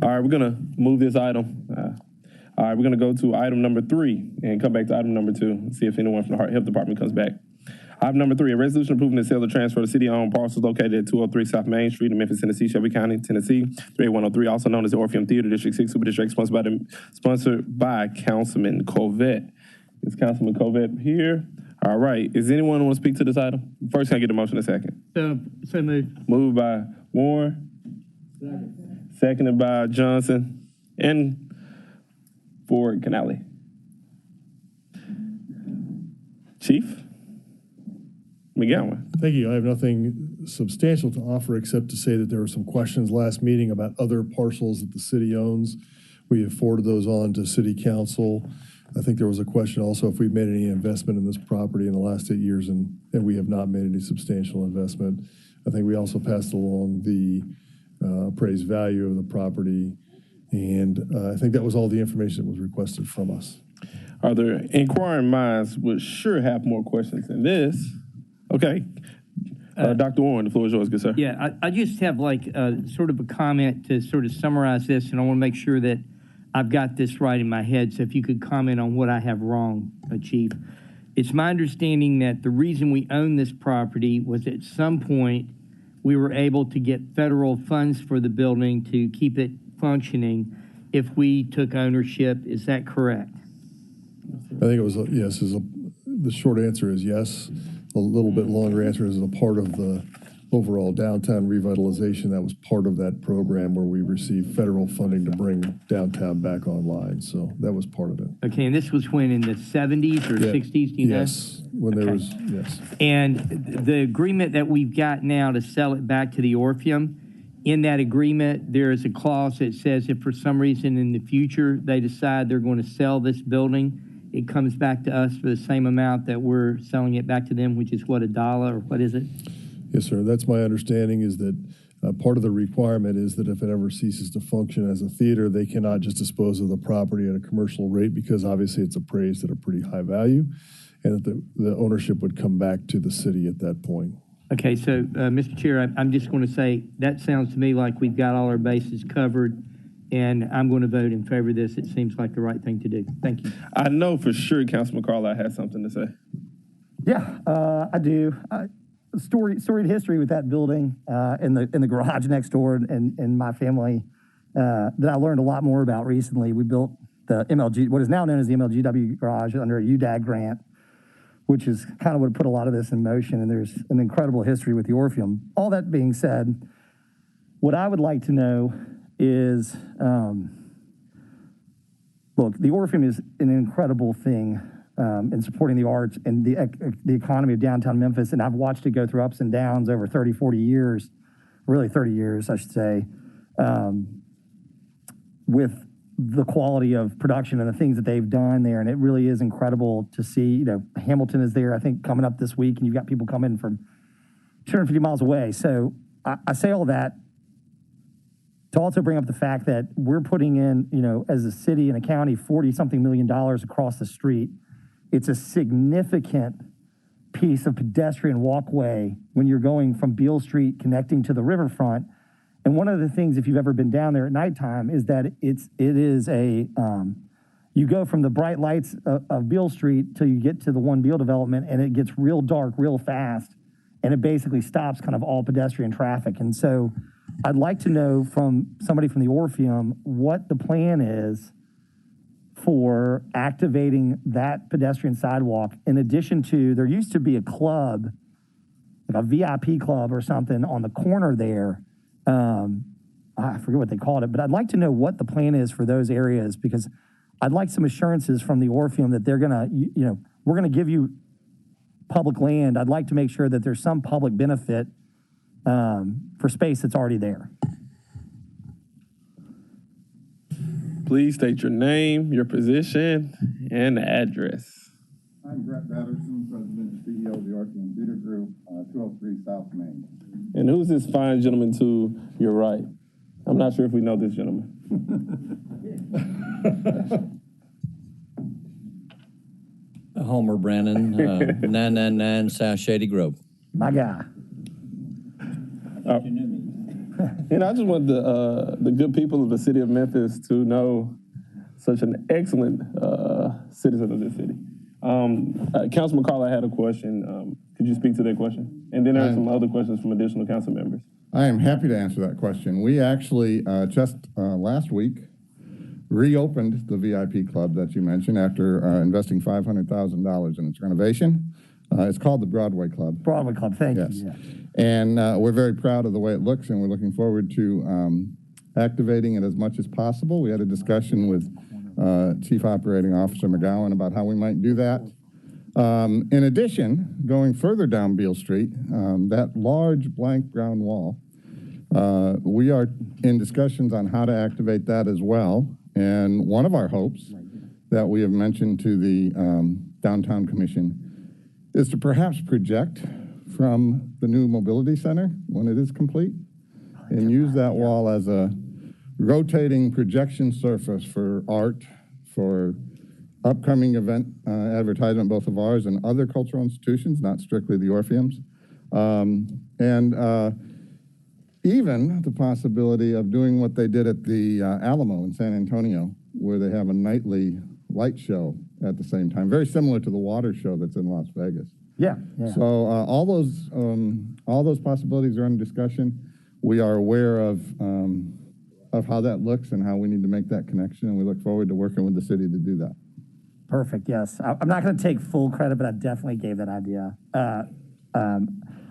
All right, we're going to move this item. All right, we're going to go to item number 3 and come back to item number 2 and see if anyone from the health department comes back. Item number 3, a resolution approving the sale or transfer of city-owned parcels located at 203 South Main Street in Memphis, Tennessee, Shelby County, Tennessee, 38103, also known as the Orpheum Theater, District 6, Super District, sponsored by Councilman Covette. Is Councilman Covette here? All right. Is anyone want to speak to this item? First, can I get a motion in a second? So moved. Moved by Warren. Second. Seconded by Johnson and Ford Canali. Chief McGowan. Thank you. I have nothing substantial to offer except to say that there were some questions last meeting about other parcels that the city owns. We have forwarded those on to City Council. I think there was a question also if we've made any investment in this property in the last 8 years, and we have not made any substantial investment. I think we also passed along the appraised value of the property, and I think that was all the information that was requested from us. Are there inquiring minds would sure have more questions than this? Okay. Dr. Warren, the floor is yours, good sir. Yeah, I just have like sort of a comment to sort of summarize this, and I want to make sure that I've got this right in my head. So if you could comment on what I have wrong, Chief. It's my understanding that the reason we own this property was at some point we were able to get federal funds for the building to keep it functioning if we took ownership. Is that correct? I think it was, yes. The short answer is yes. A little bit longer answer is a part of the overall downtown revitalization. That was part of that program where we received federal funding to bring downtown back online. So that was part of it. Okay, and this was when, in the 70s or 60s, do you know? Yes, when there was, yes. And the agreement that we've got now to sell it back to the Orpheum, in that agreement, there is a clause that says if for some reason in the future they decide they're going to sell this building, it comes back to us for the same amount that we're selling it back to them, which is what, $1, or what is it? Yes, sir. That's my understanding, is that part of the requirement is that if it ever ceases to function as a theater, they cannot just dispose of the property at a commercial rate, because obviously it's appraised at a pretty high value, and that the ownership would come back to the city at that point. Okay, so, Mr. Chair, I'm just going to say that sounds to me like we've got all our bases covered, and I'm going to vote in favor of this. It seems like the right thing to do. Thank you. I know for sure Councilman Carlisle has something to say. Yeah, I do. Storied history with that building in the garage next door, and my family that I learned a lot more about recently. We built the MLG, what is now known as the MLGW garage, under a UDAG grant, which is kind of what put a lot of this in motion. And there's an incredible history with the Orpheum. All that being said, what I would like to know is, look, the Orpheum is an incredible thing in supporting the arts and the economy of downtown Memphis. And I've watched it go through ups and downs over 30, 40 years, really 30 years, I should say, with the quality of production and the things that they've done there. And it really is incredible to see. You know, Hamilton is there, I think, coming up this week, and you've got people coming from 250 miles away. So I say all that to also bring up the fact that we're putting in, you know, as a city and a county, $40-something million across the street. It's a significant piece of pedestrian walkway when you're going from Beale Street connecting to the riverfront. And one of the things, if you've ever been down there at nighttime, is that it is a, you go from the bright lights of Beale Street till you get to the One Beale development, and it gets real dark real fast, and it basically stops kind of all pedestrian traffic. And so I'd like to know from somebody from the Orpheum what the plan is for activating that pedestrian sidewalk. In addition to, there used to be a club, like a VIP club or something on the corner there. I forget what they called it, but I'd like to know what the plan is for those areas, because I'd like some assurances from the Orpheum that they're gonna, you know, we're gonna give you public land. I'd like to make sure that there's some public benefit for space that's already there. Please state your name, your position, and address. I'm Brett Patterson, President and CEO of the Orpheum Theater Group, 203 South Main. And who's this fine gentleman to your right? I'm not sure if we know this gentleman. Homer Brannon, 999 South Shady Grove. My guy. And I just want the good people of the city of Memphis to know such an excellent citizen of this city. Councilman Carlisle had a question. Could you speak to that question? And then there are some other questions from additional council members. I am happy to answer that question. We actually just last week reopened the VIP club that you mentioned after investing $500,000 in its renovation. It's called the Broadway Club. Broadway Club, thank you. Yeah. And we're very proud of the way it looks, and we're looking forward to activating it as much as possible. We had a discussion with Chief Operating Officer McGowan about how we might do that. In addition, going further down Beale Street, that large blank brown wall, we are in discussions on how to activate that as well. And one of our hopes that we have mentioned to the Downtown Commission is to perhaps project from the new mobility center when it is complete and use that wall as a rotating projection surface for art, for upcoming event advertisement, both of ours and other cultural institutions, not strictly the Orpheums. Even the possibility of doing what they did at the Alamo in San Antonio, where they have a nightly light show at the same time, very similar to the water show that's in Las Vegas. Yeah. So all those possibilities are under discussion. We are aware of how that looks and how we need to make that connection, and we look forward to working with the city to do that. Perfect, yes. I'm not going to take full credit, but I definitely gave that idea.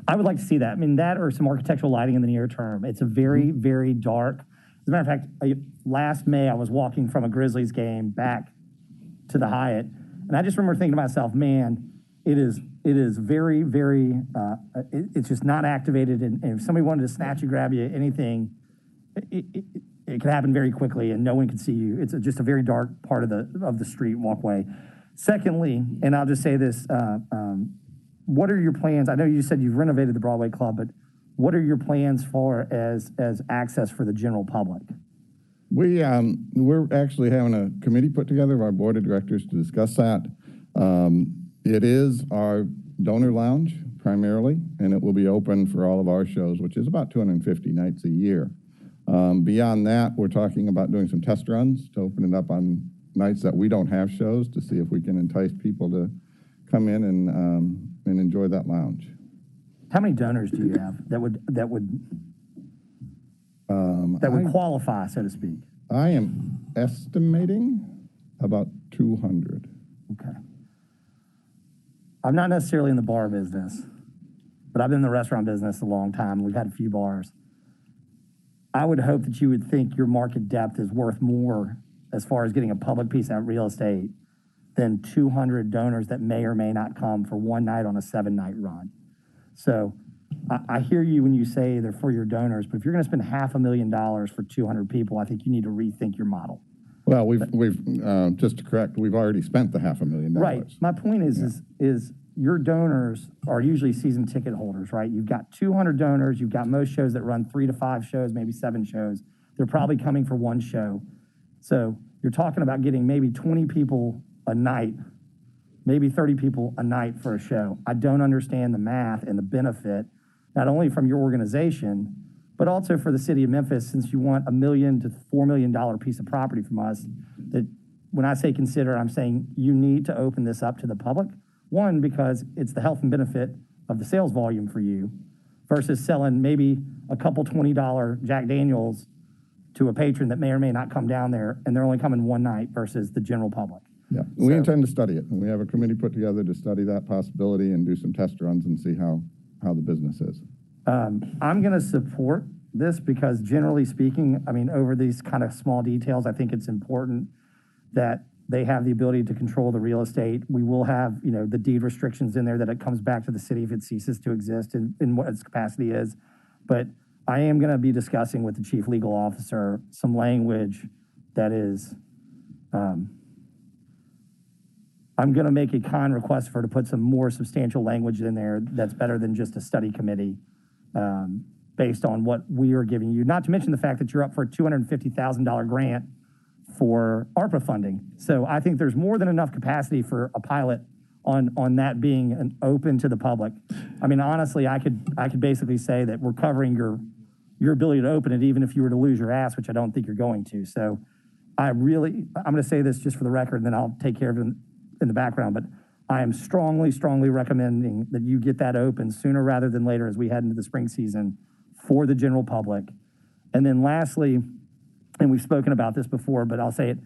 I would like to see that. I mean, that or some architectural lighting in the near term. It's a very, very dark. As a matter of fact, last May, I was walking from a Grizzlies game back to the Hyatt, and I just remember thinking to myself, man, it is very, very, it's just not activated, and if somebody wanted to snatch you, grab you, anything, it could happen very quickly, and no one can see you. It's just a very dark part of the street walkway. Secondly, and I'll just say this, what are your plans? I know you said you've renovated the Broadway Club, but what are your plans for as access for the general public? We're actually having a committee put together of our board of directors to discuss that. It is our donor lounge primarily, and it will be open for all of our shows, which is about 250 nights a year. Beyond that, we're talking about doing some test runs to open it up on nights that we don't have shows to see if we can entice people to come in and enjoy that lounge. How many donors do you have that would qualify, so to speak? I am estimating about 200. Okay. I'm not necessarily in the bar business, but I've been in the restaurant business a long time. We've had a few bars. I would hope that you would think your market depth is worth more as far as getting a public piece of real estate than 200 donors that may or may not come for one night on a 7-night run. So I hear you when you say they're for your donors, but if you're going to spend $500,000 for 200 people, I think you need to rethink your model. Well, we've just to correct, we've already spent the $500,000. Right. My point is your donors are usually season ticket holders, right? You've got 200 donors. You've got most shows that run 3 to 5 shows, maybe 7 shows. They're probably coming for one show. So you're talking about getting maybe 20 people a night, maybe 30 people a night for a show. I don't understand the math and the benefit, not only from your organization, but also for the city of Memphis, since you want $1 million to $4 million piece of property from us. That when I say consider, I'm saying you need to open this up to the public. One, because it's the health and benefit of the sales volume for you versus selling maybe a couple $20 Jack Daniels to a patron that may or may not come down there, and they're only coming one night versus the general public. Yeah, we intend to study it. We have a committee put together to study that possibility and do some test runs and see how the business is. I'm going to support this because generally speaking, I mean, over these kind of small details, I think it's important that they have the ability to control the real estate. We will have, the deed restrictions in there that it comes back to the city if it ceases to exist in what its capacity is. But I am going to be discussing with the chief legal officer some language that is, I'm going to make a kind request for her to put some more substantial language in there that's better than just a study committee based on what we are giving you. Not to mention the fact that you're up for a $250,000 grant for ARPA funding. So I think there's more than enough capacity for a pilot on that being open to the public. I mean, honestly, I could basically say that we're covering your ability to open it even if you were to lose your ass, which I don't think you're going to. So I'm going to say this just for the record, and then I'll take care of it in the background, but I am strongly, strongly recommending that you get that open sooner rather than later as we head into the spring season for the general public. And then lastly, and we've spoken about this before, but I'll say it,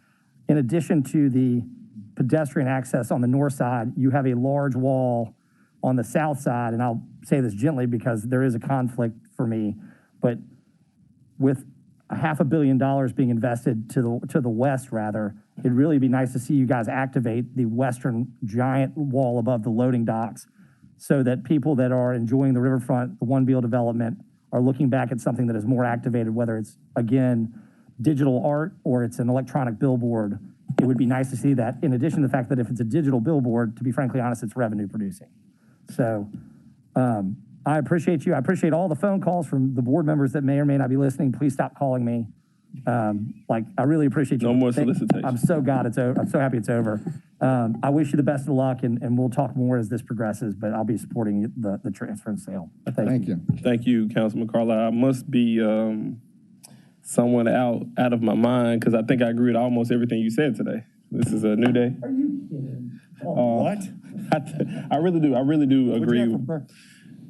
in addition to the pedestrian access on the north side, you have a large wall on the south side, and I'll say this gently because there is a conflict for me, but with $500 million being invested to the west, rather, it'd really be nice to see you guys activate the western giant wall above the loading docks so that people that are enjoying the riverfront, the One Beal development, are looking back at something that is more activated, whether it's, again, digital art or it's an electronic billboard it would be nice to see that, in addition to the fact that if it's a digital billboard, to be frankly honest, it's revenue producing. So I appreciate you. I appreciate all the phone calls from the board members that may or may not be listening. Please stop calling me. I really appreciate you. No more solicitation. I'm so happy it's over. I wish you the best of luck, and we'll talk more as this progresses, but I'll be supporting the transfer and sale. Thank you. Thank you, Councilman Carlisle. I must be someone out of my mind because I think I agree with almost everything you said today. This is a new day. Are you kidding? What? I really do. I really do agree.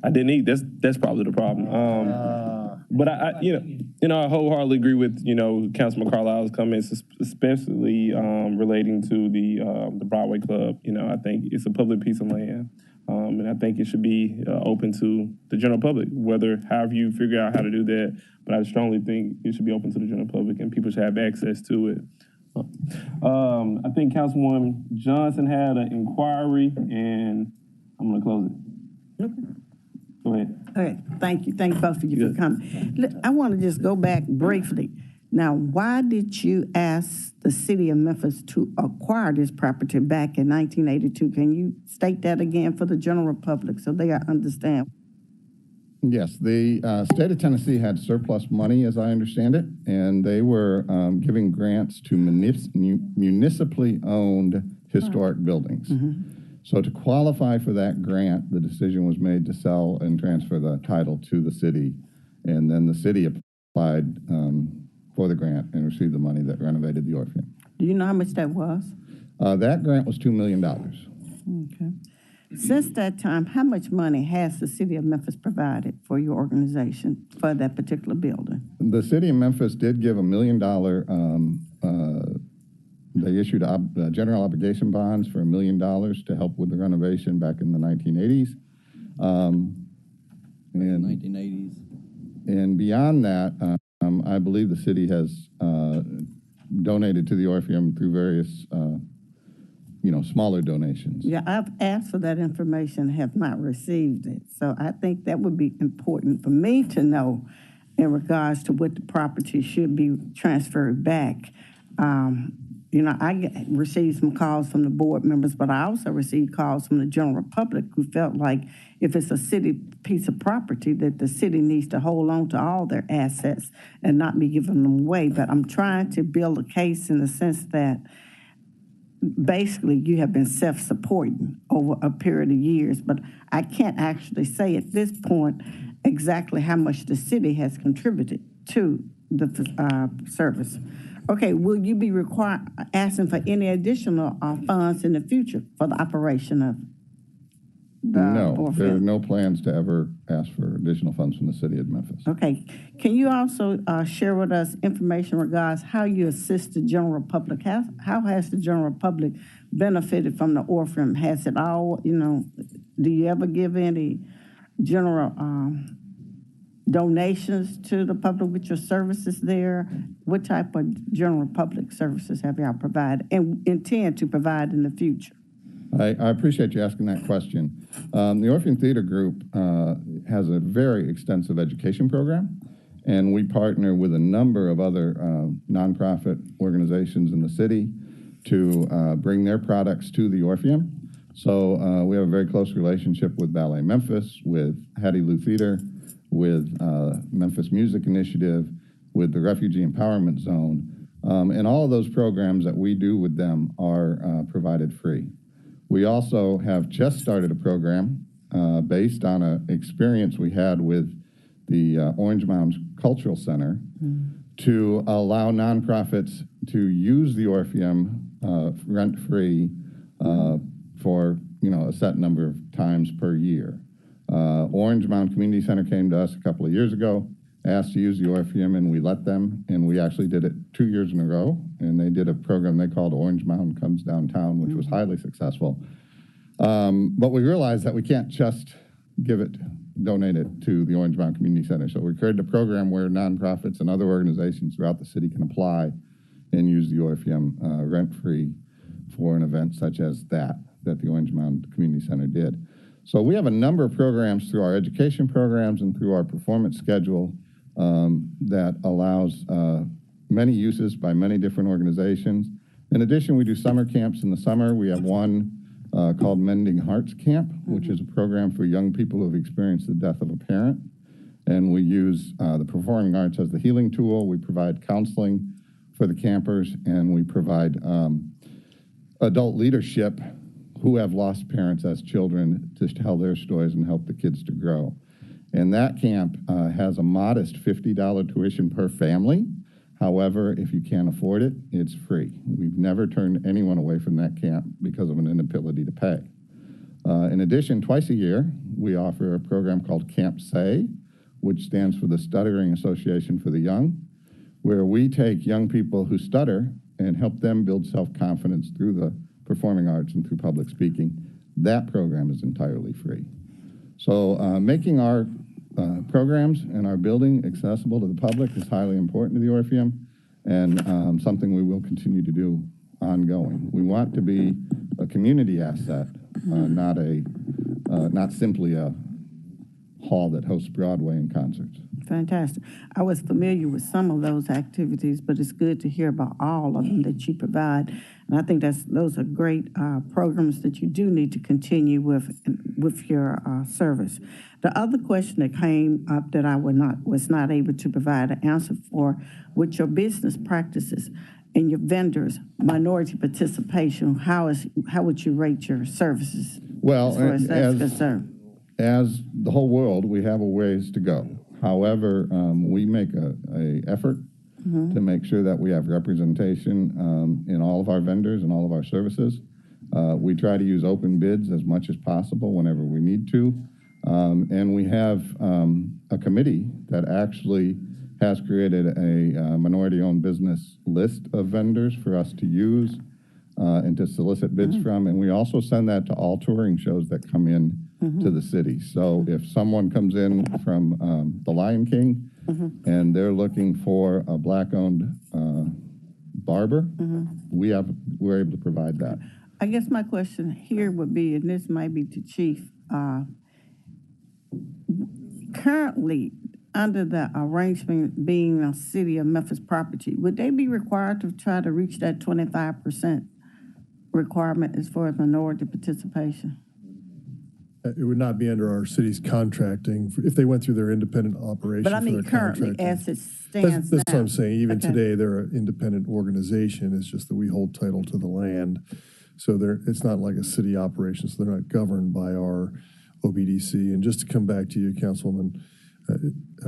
I didn't eat. That's probably the problem. But I wholeheartedly agree with Councilman Carlisle's comments, especially relating to the Broadway Club. I think it's a public piece of land, and I think it should be open to the general public. However you figure out how to do that, but I strongly think it should be open to the general public, and people should have access to it. I think Councilwoman Johnson had an inquiry, and I'm going to close it. Okay. Go ahead. Okay, thank you. Thank both of you for coming. Look, I want to just go back briefly. Now, why did you ask the city of Memphis to acquire this property back in 1982? Can you state that again for the general public so they understand? Yes, the state of Tennessee had surplus money, as I understand it, and they were giving grants to municipally owned historic buildings. Mm-hmm. So to qualify for that grant, the decision was made to sell and transfer the title to the city, and then the city applied for the grant and received the money that renovated the Orpheum. Do you know how much that was? That grant was $2 million. Okay. Since that time, how much money has the city of Memphis provided for your organization for that particular building? The city of Memphis did give $1 million. They issued general obligation bonds for $1 million to help with the renovation back in the 1980s. 1980s. And beyond that, I believe the city has donated to the Orpheum through various smaller donations. Yeah, I've asked for that information, have not received it. So I think that would be important for me to know in regards to what the property should be transferred back. I received some calls from the board members, but I also received calls from the general public who felt like if it's a city piece of property, that the city needs to hold on to all their assets and not be giving them away. But I'm trying to build a case in the sense that basically you have been self-supporting over a period of years, but I can't actually say at this point exactly how much the city has contributed to the service. Okay, will you be asking for any additional funds in the future for the operation of the No, Orpheum? there are no plans to ever ask for additional funds from the city of Memphis. Okay, can you also share with us information regards how you assist the general public? How has the general public benefited from the Orpheum? Has it all, do you ever give any general donations to the public with your services there? What type of general public services have y'all provided and intend to provide in the future? I appreciate you asking that question. The Orpheum Theater Group has a very extensive education program, and we partner with a number of other nonprofit organizations in the city to bring their products to the Orpheum. So we have a very close relationship with Ballet Memphis, with Hattie Lou Theater, with Memphis Music Initiative, with the Refugee Empowerment Zone. And all of those programs that we do with them are provided free. We also have just started a program based on an experience we had with the Orange Mound Cultural Center to allow nonprofits to use the Orpheum rent-free for a set number of times per year. Orange Mound Community Center came to us a couple of years ago, asked to use the Orpheum, and we let them, and we actually did it 2 years in a row, and they did a program they called Orange Mound Comes Downtown, which was highly successful. But we realized that we can't just donate it to the Orange Mound Community Center. So we created a program where nonprofits and other organizations throughout the city can apply and use the Orpheum rent-free for an event such as that the Orange Mound Community Center did. So we have a number of programs through our education programs and through our performance schedule that allows many uses by many different organizations. In addition, we do summer camps in the summer. We have one called Mending Hearts Camp, which is a program for young people who have experienced the death of a parent. And we use the performing arts as the healing tool. We provide counseling for the campers, and we provide adult leadership who have lost parents as children to tell their stories and help the kids to grow. And that camp has a modest $50 tuition per family. However, if you can't afford it, it's free. We've never turned anyone away from that camp because of an inability to pay. In addition, twice a year, we offer a program called Camp Say, which stands for the Stuttering Association for the Young, where we take young people who stutter and help them build self-confidence through the performing arts and through public speaking. That program is entirely free. So making our programs and our building accessible to the public is highly important to the Orpheum, and something we will continue to do ongoing. We want to be a community asset, not simply a hall that hosts Broadway and concerts. Fantastic. I was familiar with some of those activities, but it's good to hear about all of them that you provide. And I think those are great programs that you do need to continue with your service. The other question that came up that I was not able to provide an answer for, with your business practices and your vendors, minority participation, how would you rate your services? Well, as far as that's concerned? As the whole world, we have a ways to go. However, we make a effort to make sure that we have representation in all of our vendors and all of our services. We try to use open bids as much as possible whenever we need to. And we have a committee that actually has created a minority-owned business list of vendors for us to use and to solicit bids from. And we also send that to all touring shows that come in to the city. So if someone comes in from The Lion King and they're looking for a black-owned barber, we're able to provide that. I guess my question here would be, and this might be to Chief, currently, under the arrangement being a city of Memphis property, would they be required to try to reach that 25% requirement as far as minority participation? It would not be under our city's contracting if they went through their independent operation. But I mean, currently, as it stands that's now. what I'm saying. Even today, they're an independent organization. It's just that we hold title to the land. So it's not like a city operation, so they're not governed by our OBDC. And just to come back to you, Councilwoman,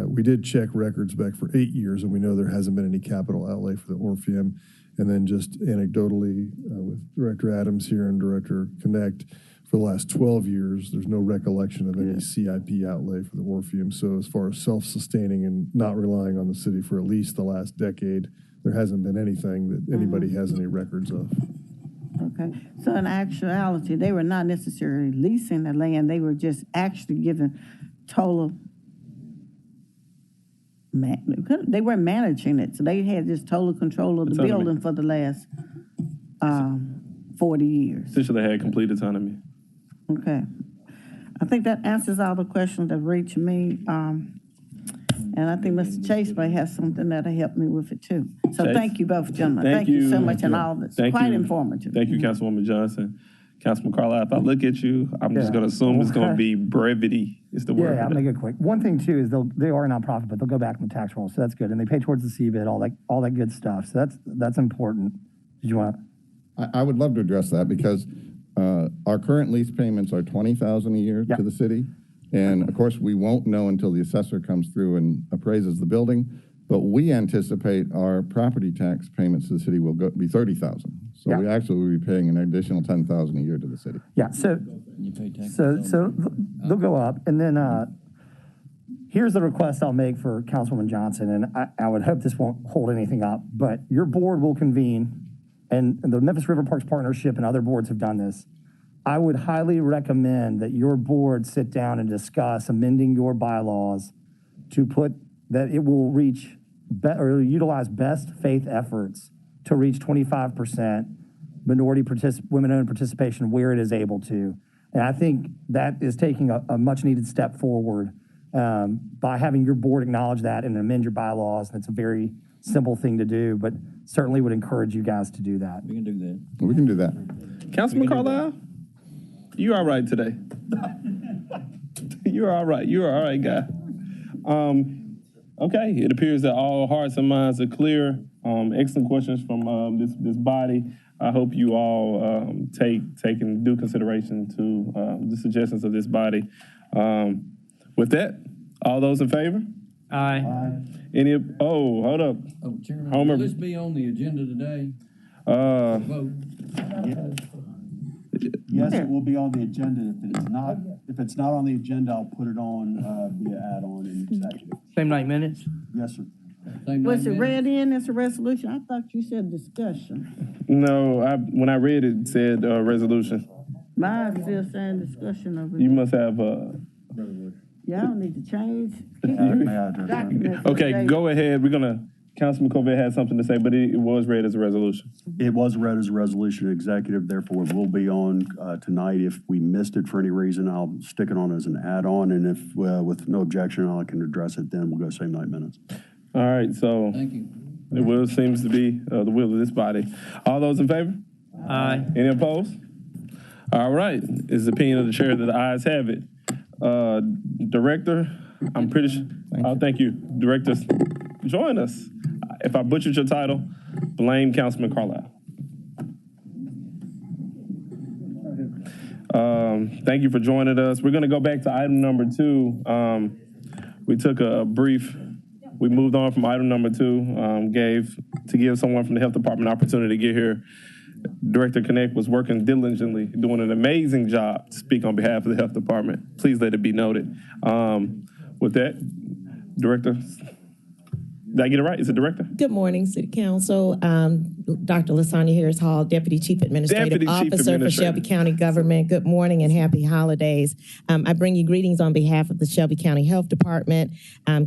we did check records back for 8 years, and we know there hasn't been any capital outlay for the Orpheum. And then just anecdotally, with Director Adams here and Director Connect, for the last 12 years, there's no recollection of any CIP outlay for the Orpheum. So as far as self-sustaining and not relying on the city for at least the last decade, there hasn't been anything that anybody has any records of. Okay. So in actuality, they were not necessarily leasing the land. They were just actually given total, they weren't managing it. So they had just total control of the building for the last 40 years. Essentially, they had complete autonomy. Okay. I think that answers all the questions that reached me. And I think Mr. Chase may have something that'll help me with it too. So Chase? thank you both, gentlemen. Thank you so much, and all this. Quite informative. Thank you, Councilwoman Johnson. Councilman Carlisle, if I look at you, I'm just going to assume it's going to be brevity is the word. Yeah, I'll make it quick. One thing too is they are a nonprofit, but they'll go back on the tax roll, so that's good, and they pay towards the CBIT, all that good stuff. So that's important. Did you want? I would love to address that because our current lease payments are $20,000 a year to the city, and of course we won't know until the assessor comes through and appraises the building. But we anticipate our property tax payments to the city will be $30,000. So we actually will be paying an additional $10,000 a year to the city. Yeah. So they'll go up, and then here's the request I'll make for Councilwoman Johnson, and I would hope this won't hold anything up. But your board will convene, and the Memphis River Parks Partnership and other boards have done this. I would highly recommend that your board sit down and discuss amending your bylaws to put that it will reach or utilize best faith efforts to reach 25% minority women-owned participation where it is able to. And I think that is taking a much-needed step forward by having your board acknowledge that and amend your bylaws. And it's a very simple thing to do, but certainly would encourage you guys to do that. We can do that. We can do that. Councilman Carlisle, you all right today? You're all right. You're all right, guy. Okay, it appears that all hearts and minds are clear. Excellent questions from this body. I hope you all take in due consideration to the suggestions of this body. With that, all those in favor? Aye. Hold up. Oh, Chairman, Homer. will this be on the agenda today? Vote. Yes, it will be on the agenda. If it's not on the agenda, I'll put it on via add-on in executive. Same night minutes? Yes, sir. Was it read in as a resolution? I thought you said discussion. No, when I read it, it said resolution. Mine still saying discussion of it. You must have Y'all need to change. Okay, go ahead. Councilman Corbett had something to say, but it was read as a resolution. It was read as a resolution executive, therefore it will be on tonight. If we missed it for any reason, I'll stick it on as an add-on, and if with no objection, I can address it then. We'll go same night minutes. All right, so Thank you. the will seems to be the will of this body. All those in favor? Aye. Any opposed? All right, it's the opinion of the chair that the ayes have it. Director, I'm pretty sure. Thank you. Director, join us. If I butchered your title, blame Councilman Carlisle. Thank you for joining us. We're going to go back to item number 2. We took we moved on from item number 2, to give someone from the health department an opportunity to get here. Director Connect was working diligently, doing an amazing job to speak on behalf of the health department. Please let it be noted. With that, Director, did I get it right? Is it Director? Good morning, City Council. Dr. Lasagna Harris Hall, Deputy Chief Administrative Officer for Shelby County Government. Good morning and happy holidays. I bring you greetings on behalf of the Shelby County Health Department.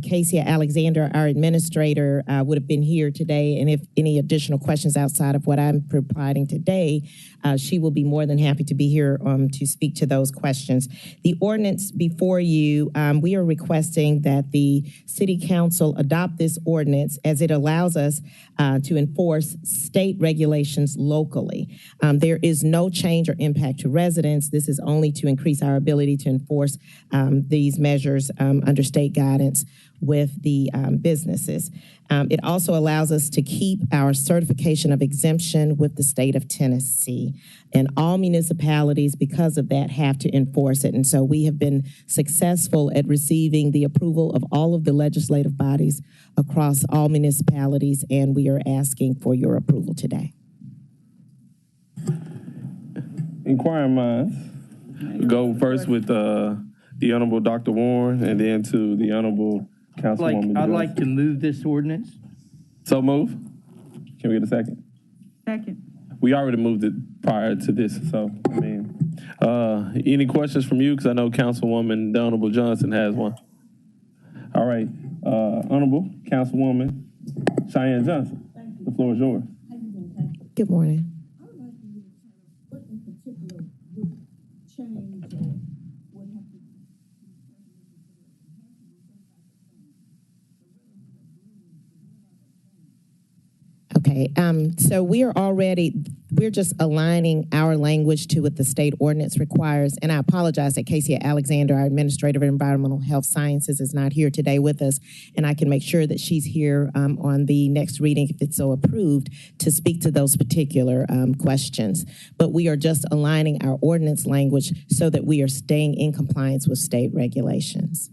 Casey Alexander, our administrator, would have been here today, and if any additional questions outside of what I'm providing today, she will be more than happy to be here to speak to those questions. The ordinance before you, we are requesting that the City Council adopt this ordinance as it allows us to enforce state regulations locally. There is no change or impact to residents. This is only to increase our ability to enforce these measures under state guidance with the businesses. It also allows us to keep our certification of exemption with the state of Tennessee. And all municipalities, because of that, have to enforce it. And so we have been successful at receiving the approval of all of the legislative bodies across all municipalities, and we are asking for your approval today. Inquiring minds. Go first with the Honorable Dr. Warren, and then to the Honorable Councilwoman. I'd like to move this ordinance. So move. Can we get a second? Second. We already moved it prior to this, so, I mean, any questions from you? Because I know Councilwoman Honorable Johnson has one. All right, Honorable Councilwoman Cheyenne Johnson, the floor is yours. Good morning. Okay, so we're just aligning our language to what the state ordinance requires. And I apologize that Casey Alexander, our Administrator of Environmental Health Sciences, is not here today with us. And I can make sure that she's here on the next reading, if it's so approved, to speak to those particular questions. But we are just aligning our ordinance language so that we are staying in compliance with state regulations.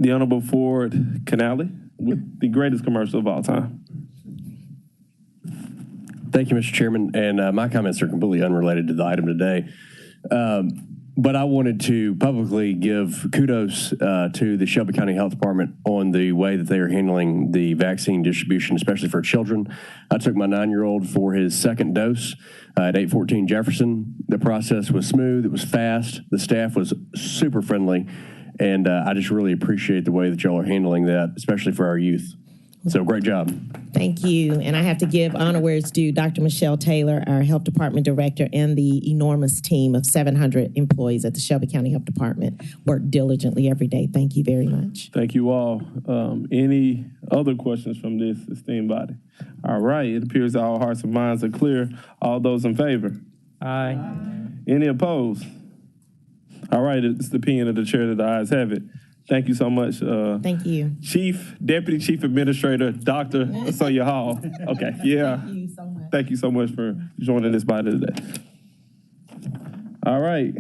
The Honorable Ford Canale with the greatest commercial of all time. Thank you, Mr. Chairman. And my comments are completely unrelated to the item today. But I wanted to publicly give kudos to the Shelby County Health Department on the way that they are handling the vaccine distribution, especially for children. I took my 9-year-old for his second dose at 814 Jefferson. The process was smooth. It was fast. The staff was super friendly. And I just really appreciate the way that y'all are handling that, especially for our youth. So great job. Thank you. And I have to give honor where it's due. Dr. Michelle Taylor, our Health Department Director, and the enormous team of 700 employees at the Shelby County Health Department work diligently every day. Thank you very much. Thank you all. Any other questions from this esteemed body? All right, it appears all hearts and minds are clear. All those in favor? Aye. Any opposed? All right, it's the opinion of the chair that the ayes have it. Thank you so much. Thank you. Deputy Chief Administrator, Dr. Sonia Hall. Okay, yeah. Thank you so much. Thank you so much for joining this body today. All right.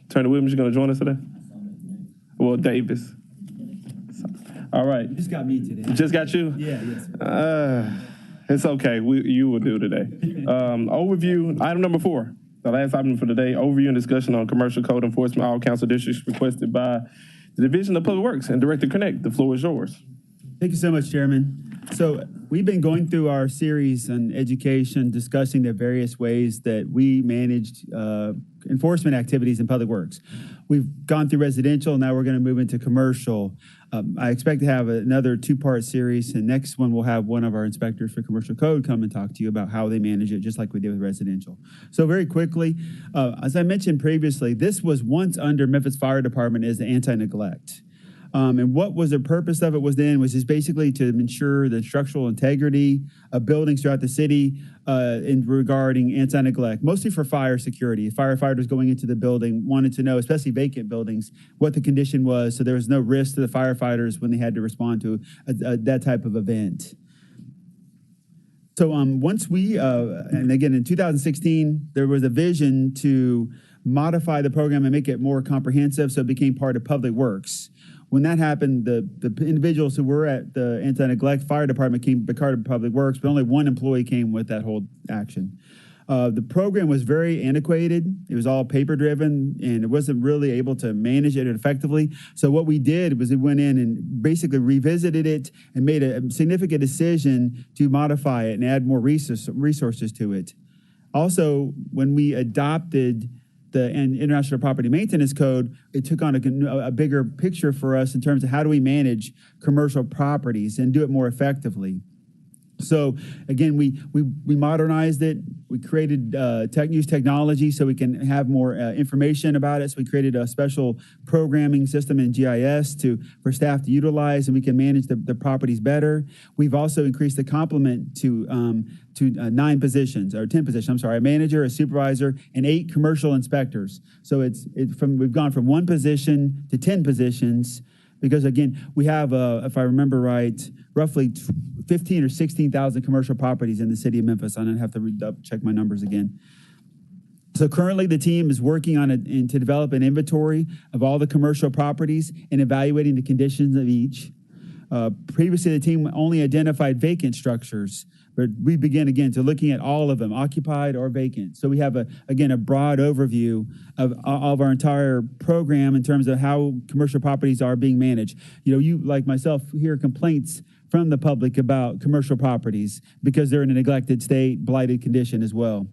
Attorney Williams, you going to join us today? Well, Davis. All right. Just got me today. Just got you? Yeah, yes. It's okay. You will do today. Overview, item number 4. The last item for today, overview and discussion on commercial code enforcement, all council districts requested by the Division of Public Works and Director Connect. The floor is yours. Thank you so much, Chairman. So we've been going through our series on education, discussing the various ways that we managed enforcement activities in public works. We've gone through residential, now we're going to move into commercial. I expect to have another 2-part series, and next one we'll have one of our inspectors for commercial code come and talk to you about how they manage it, just like we did with residential. So very quickly, as I mentioned previously, this was once under Memphis Fire Department as the anti-neglect. And what was the purpose of it was just basically to ensure the structural integrity of buildings throughout the city in regarding anti-neglect, mostly for fire security. Firefighters going into the building wanted to know, especially vacant buildings, what the condition was so there was no risk to the firefighters when they had to respond to that type of event. So once we, and again, in 2016, there was a vision to modify the program and make it more comprehensive so it became part of public works. When that happened, the individuals who were at the anti-neglect fire department came part of public works, but only one employee came with that whole action. The program was very antiquated. It was all paper-driven, and it wasn't really able to manage it effectively. So what we did was we went in and basically revisited it and made a significant decision to modify it and add more resources to it. Also, when we adopted the International Property Maintenance Code, it took on a bigger picture for us in terms of how do we manage commercial properties and do it more effectively. So again, we modernized it. We created used technology so we can have more information about it. So we created a special programming system in GIS for staff to utilize, and we can manage the properties better. We've also increased the complement to 9 positions, or 10 positions, I'm sorry, a manager, a supervisor, and 8 commercial inspectors. So we've gone from 1 position to 10 positions, because again, we have, if I remember right, roughly 15 or 16,000 commercial properties in the city of Memphis. I don't have to check my numbers again. So currently the team is working on to develop an inventory of all the commercial properties and evaluating the conditions of each. Previously, the team only identified vacant structures, but we begin again to looking at all of them, occupied or vacant. So we have a broad overview of our entire program in terms of how commercial properties are being managed. You know, you like myself hear complaints from the public about commercial properties because they're in a neglected state, blighted condition as well.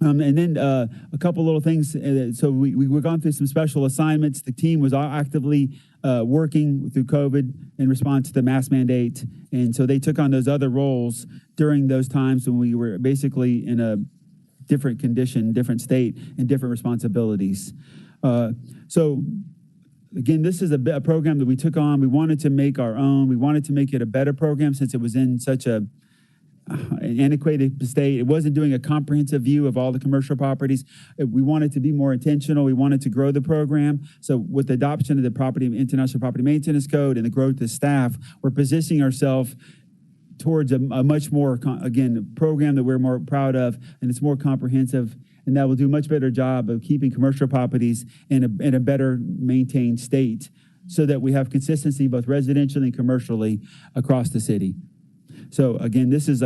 And then a couple little things. So we've gone through some special assignments. The team was actively working through COVID in response to the mask mandate. And so they took on those other roles during those times when we were basically in a different condition, different state, and different responsibilities. So again, this is a program that we took on. We wanted to make our own. We wanted to make it a better program since it was in such an antiquated state. It wasn't doing a comprehensive view of all the commercial properties. We wanted to be more intentional. We wanted to grow the program. So with the adoption of the International Property Maintenance Code and the growth of staff, we're positioning ourselves towards a much more, again, program that we're more proud of, and it's more comprehensive, and that will do a much better job of keeping commercial properties in a better maintained state so that we have consistency both residentially and commercially across the city. So again, this is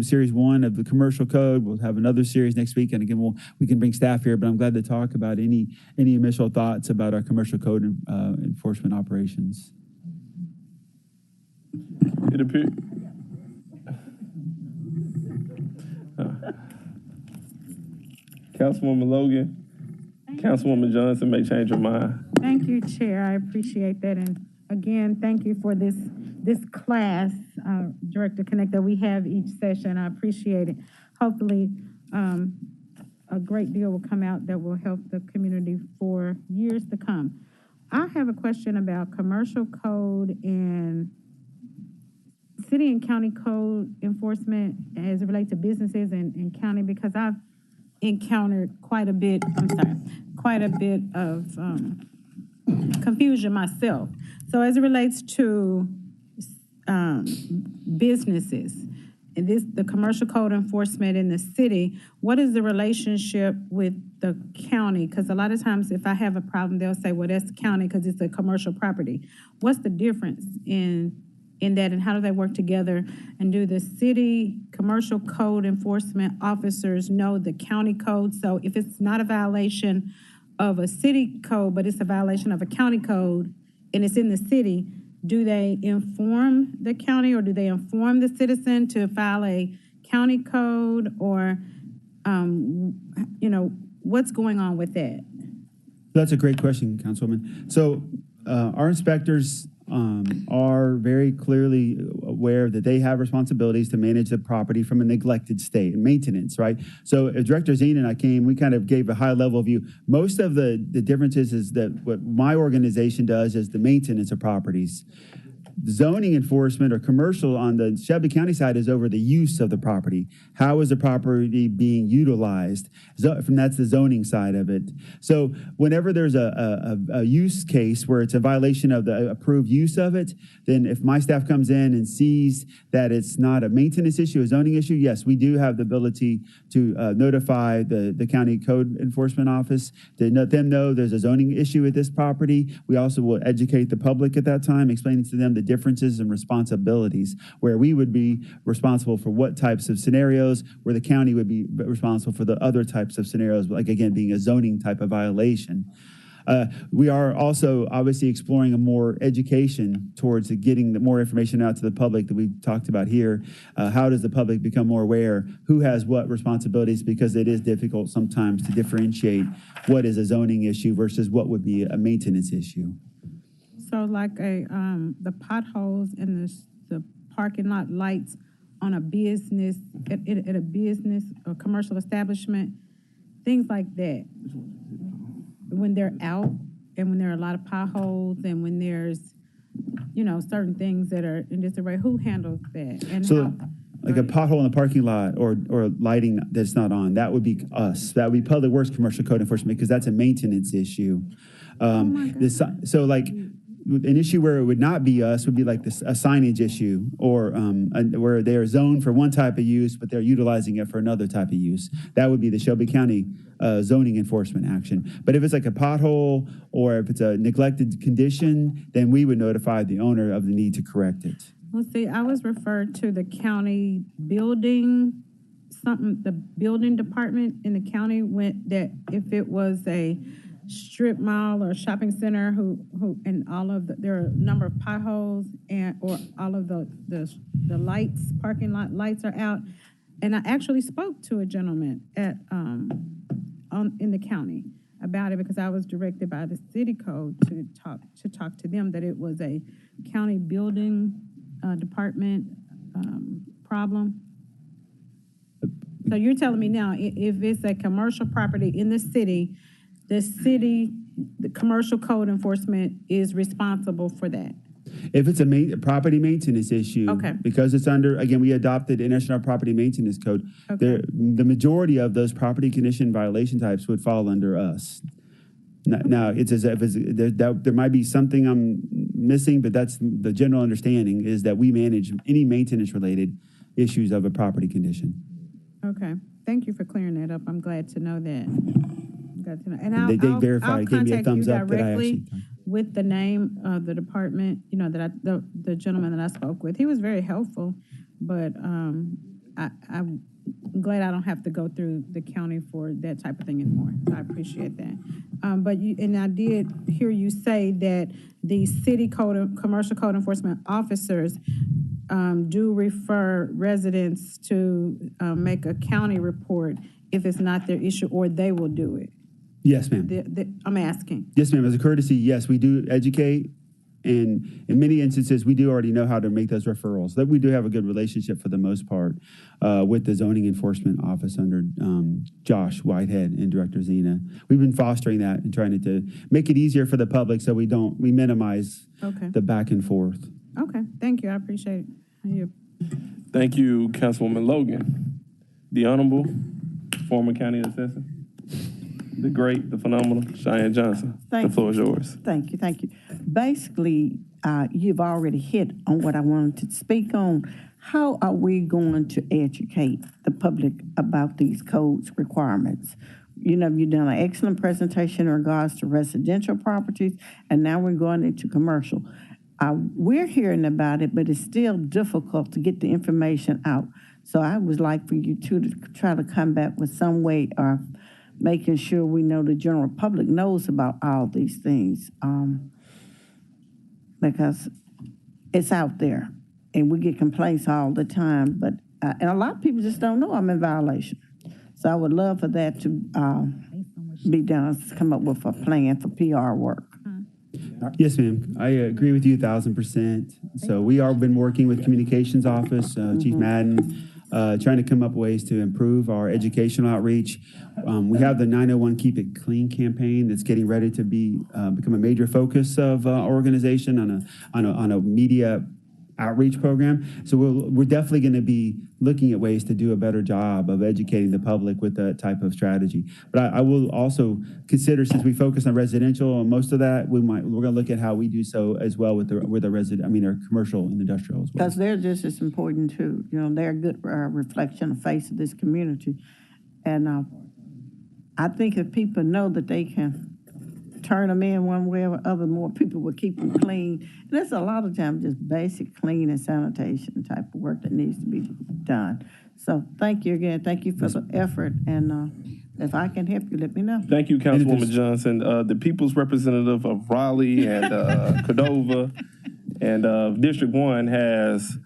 series 1 of the commercial code. We'll have another series next week, and again, we can bring staff here. But I'm glad to talk about any initial thoughts about our commercial code enforcement operations. It appears. Councilwoman Logan, Councilwoman Johnson may change her mind. Thank you, Chair. I appreciate that. And again, thank you for this class, Director Connect, that we have each session. I appreciate it. Hopefully, a great deal will come out that will help the community for years to come. I have a question about commercial code and city and county code enforcement as it relates to businesses and county, because I've encountered quite a bit of confusion myself. So as it relates to businesses, and the commercial code enforcement in the city, what is the relationship with the county? Because a lot of times if I have a problem, they'll say, well, that's the county because it's a commercial property. What's the difference in that, and how do they work together? And do the city commercial code enforcement officers know the county code? So if it's not a violation of a city code, but it's a violation of a county code, and it's in the city, do they inform the county, or do they inform the citizen to file a county code, or, what's going on with that? That's a great question, Councilwoman. So our inspectors are very clearly aware that they have responsibilities to manage the property from a neglected state and maintenance, right? So as Director Zine and I came, we kind of gave a high level view. Most of the differences is that what my organization does is the maintenance of properties. Zoning enforcement or commercial on the Shelby County side is over the use of the property. How is the property being utilized? That's the zoning side of it. So whenever there's a use case where it's a violation of the approved use of it, then if my staff comes in and sees that it's not a maintenance issue, a zoning issue, yes, we do have the ability to notify the county code enforcement office to let them know there's a zoning issue with this property. We also will educate the public at that time, explaining to them the differences and responsibilities, where we would be responsible for what types of scenarios, where the county would be responsible for the other types of scenarios, like again, being a zoning type of violation. We are also obviously exploring a more education towards getting more information out to the public that we've talked about here. How does the public become more aware? Who has what responsibilities? Because it is difficult sometimes to differentiate what is a zoning issue versus what would be a maintenance issue. So like the potholes and the parking lot lights on a business, at a business or commercial establishment, things like that. When they're out and when there are a lot of potholes and when there's, certain things that are in disarray, who handles that? And so like a pothole in the parking lot or lighting that's not on, that would be us. That would be Public Works Commercial Code Enforcement, because that's a maintenance issue. So like, an issue where it would not be us would be like a signage issue, or where they are zoned for one type of use, but they're utilizing it for another type of use. That would be the Shelby County zoning enforcement action. But if it's like a pothole or if it's a neglected condition, then we would notify the owner of the need to correct it. Well, see, I was referred to the county building, the building department in the county went that if it was a strip mall or shopping center and all of there are a number of potholes or all of the lights, parking lot lights are out. And I actually spoke to a gentleman in the county about it, because I was directed by the city code to talk to them that it was a county building department problem. So you're telling me now, if it's a commercial property in the city, the commercial code enforcement is responsible for that? If it's a property maintenance issue, okay, because it's under, again, we adopted International Property Maintenance Code, okay, the majority of those property condition violation types would fall under us. Now, it's as if there might be something I'm missing, but that's the general understanding, is that we manage any maintenance-related issues of a property condition. Okay. Thank you for clearing that up. I'm glad to know that. And they verified, gave me a thumbs up that I actually with the name of the department, the gentleman that I spoke with. He was very helpful, but I'm glad I don't have to go through the county for that type of thing anymore. I appreciate that. And I did hear you say that the city commercial code enforcement officers do refer residents to make a county report if it's not their issue, or they will do it. Yes, ma'am. I'm asking. Yes, ma'am. As a courtesy, yes, we do educate And in many instances, we do already know how to make those referrals. That we do have a good relationship for the most part with the zoning enforcement office under Josh Whitehead and Director Zena. We've been fostering that and trying to make it easier for the public so we minimize the back and forth. Okay, thank you, I appreciate it. You. Thank you, Councilwoman Logan. The Honorable former County Assessor, the great, the phenomenal Cheyenne Johnson. The floor is yours. Thank you, thank you. Basically, you've already hit on what I wanted to speak on. How are we going to educate the public about these codes requirements? You know, you've done an excellent presentation in regards to residential properties, and now we're going into commercial. We're hearing about it, but it's still difficult to get the information out. So I would like for you two to try to come back with some way of making sure we know the general public knows about all these things, because it's out there, and we get complaints all the time. But and a lot of people just don't know I'm in violation. So I would love for that to be done. Come up with a plan for PR work. Yes, ma'am. I agree with you 1,000%. So we are been working with Communications Office, Chief Madden, trying to come up with ways to improve our educational outreach. We have the 901 Keep It Clean campaign that's getting ready to become a major focus of our organization on a media outreach program. So we're definitely going to be looking at ways to do a better job of educating the public with that type of strategy. But I will also consider, since we focus on residential and most of that, we're going to look at how we do so as well with our commercial and industrial as well. Because they're just as important too. You know, they're a good reflection of face of this community. And I think if people know that they can turn them in one way or other, more people will keep them clean. And there's a lot of times just basic clean and sanitation type of work that needs to be done. So thank you again. Thank you for the effort. And if I can help you, let me know. Thank you, Councilwoman Johnson. The people's representative of Raleigh and Cordova and District 1 has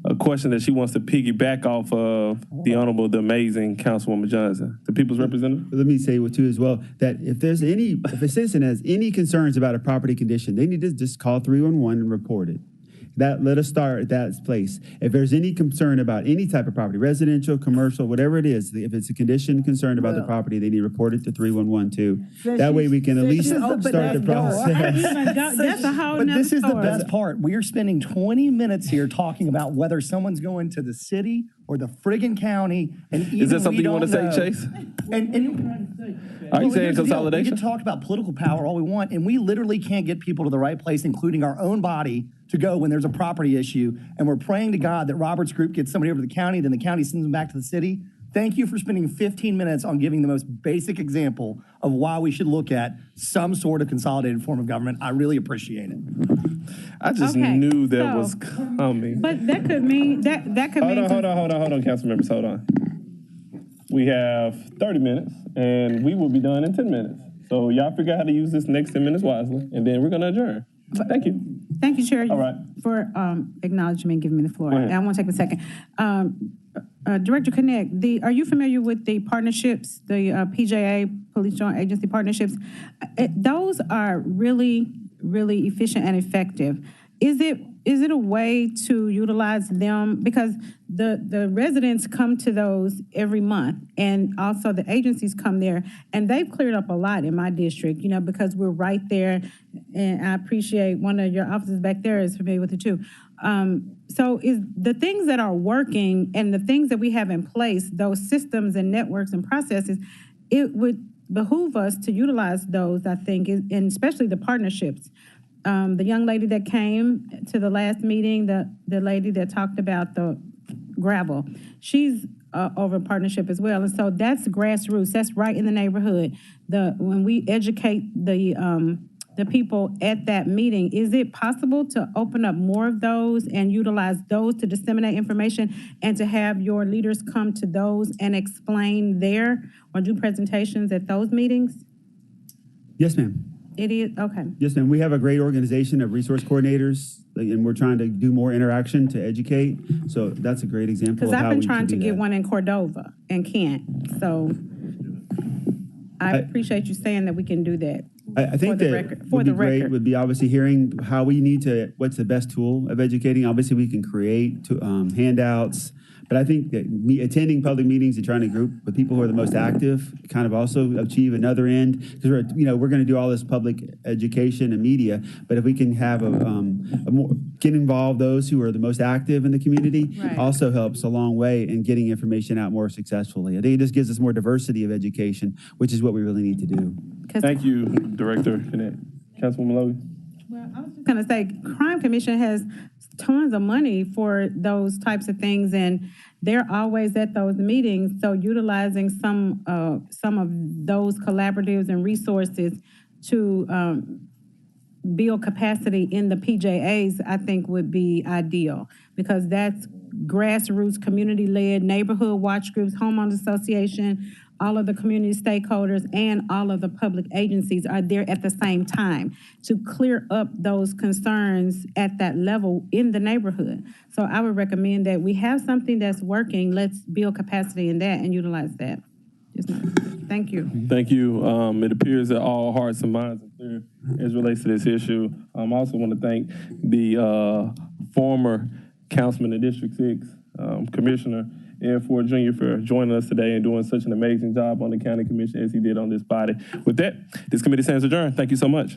a question that she wants to piggyback off of the Honorable, the amazing Councilwoman Johnson. The people's representative? Let me say too as well, that if a citizen has any concerns about a property condition, they need to just call 311 and report it. Let us start at that place. If there's any concern about any type of property, residential, commercial, whatever it is, if it's a condition concerned about the property, they need to report it to 311 too. That way we can at least start the process. That's a whole But nother this is the story. best part. We are spending 20 minutes here talking about whether someone's going to the city or the friggin' county, and even Is that something we you want to don't say, know. Chase? Are you saying here's the deal. consolidation? We can talk about political power all we want, and we literally can't get people to the right place, including our own body, to go when there's a property issue. And we're praying to God that Robert's group gets somebody over to the county, then the county sends them back to the city. Thank you for spending 15 minutes on giving the most basic example of why we should look at some sort of consolidated form of government. I really appreciate it. I just knew that was coming. But that could mean that could mean. Hold on, council members, hold on. We have 30 minutes, and we will be done in 10 minutes. So y'all figure out how to use this next 10 minutes wisely, and then we're going to adjourn. Thank you. Thank you, Chair, All right. for acknowledging me and giving me the floor. Go ahead. I want to take a second. Director Connect, are you familiar with the partnerships, the PJA, Police Joint Agency partnerships? Those are really, really efficient and effective. Is it a way to utilize them? Because the residents come to those every month, and also the agencies come there, and they've cleared up a lot in my district, because we're right there, and I appreciate one of your officers back there is familiar with it too. So is the things that are working and the things that we have in place, those systems and networks and processes, it would behoove us to utilize those, I think, and especially the partnerships. The young lady that came to the last meeting, the lady that talked about the gravel, she's over partnership as well. And so that's grassroots. That's right in the neighborhood. When we educate the people at that meeting, is it possible to open up more of those and utilize those to disseminate information and to have your leaders come to those and explain there or do presentations at those meetings? Yes, ma'am. It is, okay. Yes, ma'am. We have a great organization of resource coordinators, and we're trying to do more interaction to educate. So that's a great example Because of how I've been we trying can to do get that. one in Cordova and can't. So I appreciate you saying that we can do that. I think the that record- for would be the great record. would be obviously hearing how we need to, what's the best tool of educating. Obviously, we can create handouts, but I think that attending public meetings and trying to group with people who are the most active kind of also achieve another end. Because we're going to do all this public education and media, but if we can have a more, get involved those who are the most active in the community, Right. also helps a long way in getting information out more successfully. I think it just gives us more diversity of education, which is what we really need to do. Thank you, Director Connect. Councilwoman Logan. Well, I was just gonna say, Crime Commission has tons of money for those types of things, and they're always at those meetings. So utilizing some of those collaboratives and resources to build capacity in the PJAs, I think would be ideal, because that's grassroots, community-led, neighborhood watch groups, homeowners association, all of the community stakeholders, and all of the public agencies are there at the same time to clear up those concerns at that level in the neighborhood. So I would recommend that we have something that's working. Let's build capacity in that and utilize that. Thank you. Thank you. It appears that all hearts and minds are clear as relates to this issue. I also want to thank the former councilman in District 6, Commissioner Ed Ford Jr. for joining us today and doing such an amazing job on the county commission as he did on this body. With that, this committee stands adjourned. Thank you so much.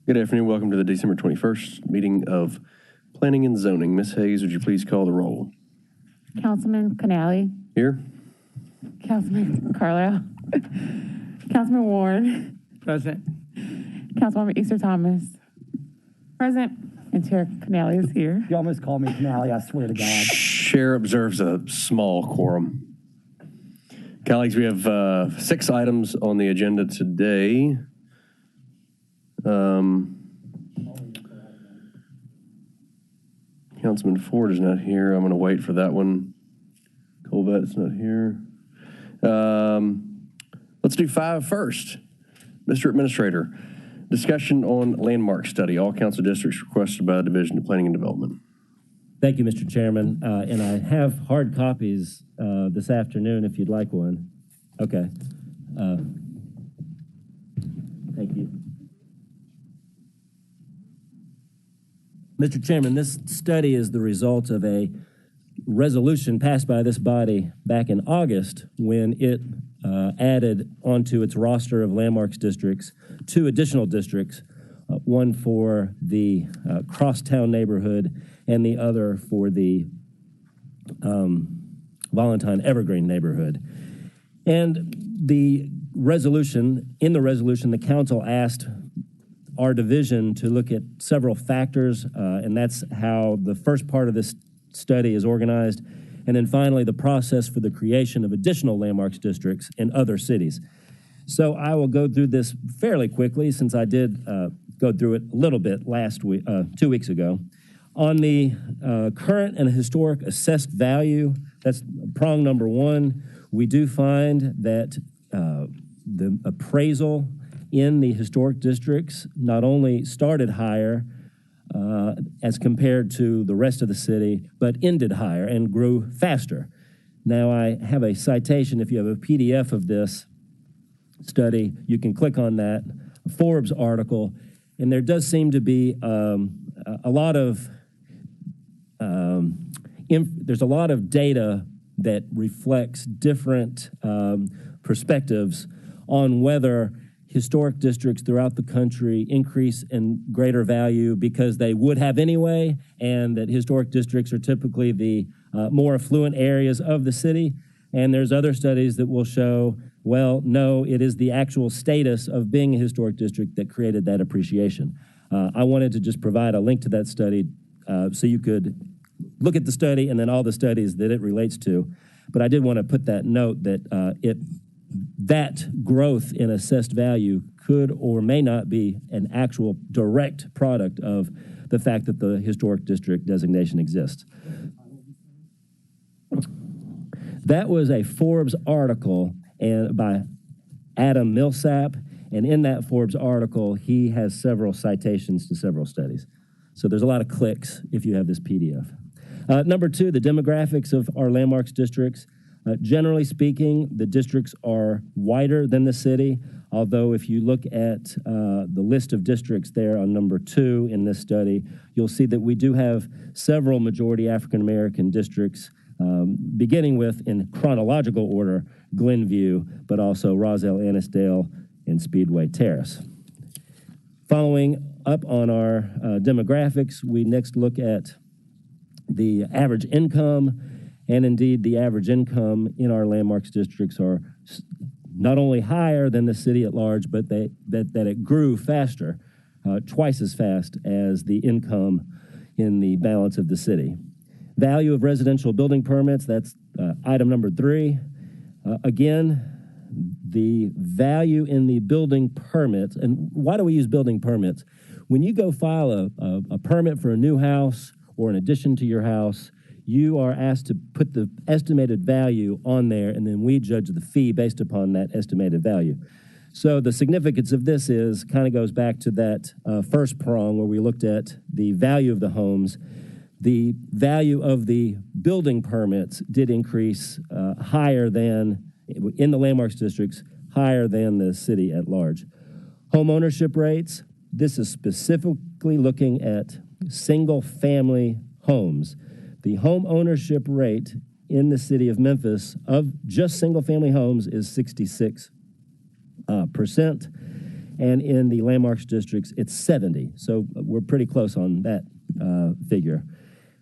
Good afternoon. Welcome to the December 21st meeting of Planning and Zoning. Ms. Hayes, would you please call the roll? Councilman Canali, Here. Councilman Carlisle, Councilman Warren, Present. Councilwoman Easter Thomas, present, and Chair Canali is here. You almost called me Canali, I swear to God. Chair observes a small quorum. Colleagues, we have 6 items on the agenda today. Councilman Ford is not here. I'm going to wait for that one. Colvette's not here. Let's do 5 first. Mr. Administrator, discussion on landmark study. All council districts requested by the Division of Planning and Development. Thank you, Mr. Chairman. And I have hard copies this afternoon if you'd like one. Okay. Thank you. Mr. Chairman, this study is the result of a resolution passed by this body back in August when it added onto its roster of landmarks districts 2 additional districts, one for the Crosstown neighborhood and the other for the Valentine Evergreen neighborhood. And the resolution, the council asked our division to look at several factors, and that's how the first part of this study is organized, and then finally the process for the creation of additional landmarks districts in other cities. So I will go through this fairly quickly since I did go through it a little bit last week, 2 weeks ago. On the current and historic assessed value, that's prong number 1, we do find that the appraisal in the historic districts not only started higher as compared to the rest of the city, but ended higher and grew faster. Now, I have a citation. If you have a PDF of this study, you can click on that Forbes article, and there does seem to be a lot of there's a lot of data that reflects different perspectives on whether historic districts throughout the country increase in greater value because they would have anyway, and that historic districts are typically the more affluent areas of the city. And there's other studies that will show, well, no, it is the actual status of being a historic district that created that appreciation. I wanted to just provide a link to that study so you could look at the study and then all the studies that it relates to. But I did want to put that note that that growth in assessed value could or may not be an actual direct product of the fact that the historic district designation exists. That was a Forbes article by Adam Millsap, and in that Forbes article, he has several citations to several studies. So there's a lot of clicks if you have this PDF. Number 2, the demographics of our landmarks districts. Generally speaking, the districts are wider than the city, although if you look at the list of districts there on number 2 in this study, you'll see that we do have several majority African-American districts, beginning with, in chronological order, Glenview, but also Roselle, Annisdale, and Speedway Terrace. Following up on our demographics, we next look at the average income. And indeed, the average income in our landmarks districts are not only higher than the city at large, but that it grew faster, twice as fast as the income in the balance of the city. Value of residential building permits, that's item number 3. Again, the value in the building permits, and why do we use building permits? When you go file a permit for a new house or an addition to your house, you are asked to put the estimated value on there, and then we judge the fee based upon that estimated value. So the significance of this is kind of goes back to that first prong where we looked at the value of the homes. The value of the building permits did increase higher than, in the landmarks districts, higher than the city at large. Home ownership rates, this is specifically looking at single-family homes. The home ownership rate in the city of Memphis of just single-family homes is 66%. and in the landmarks districts, it's 70. So we're pretty close on that figure.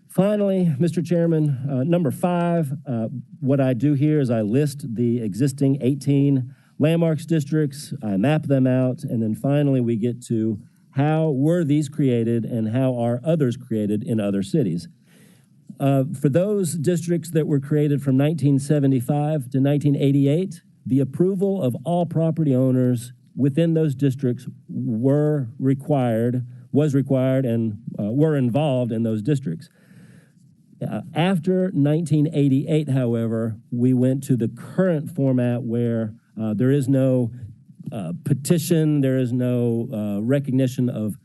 Finally, Mr. Chairman, number 5, what I do here is I list the existing 18 landmarks districts, I map them out, and then finally we get to how were these created and how are others created in other cities. For those districts that were created from 1975 to 1988, the approval of all property owners within those districts was required, and were involved in those districts. After 1988, however, we went to the current format where there is no petition, there is no recognition of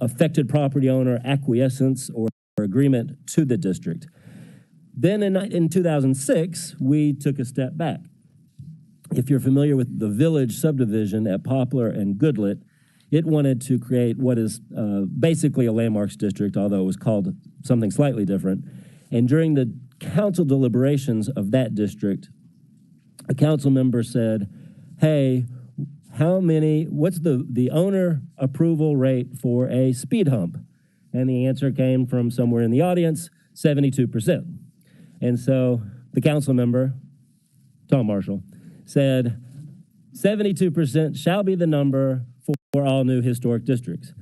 affected property owner acquiescence or agreement to the district. Then in 2006, we took a step back. If you're familiar with the Village subdivision at Poplar and Goodlet, it wanted to create what is basically a landmarks district, although it was called something slightly different. And during the council deliberations of that district, a council member said, hey, what's the owner approval rate for a speed hump? And the answer came from somewhere in the audience, 72%. And so the council member, Tom Marshall, said 72% shall be the number for all new historic districts.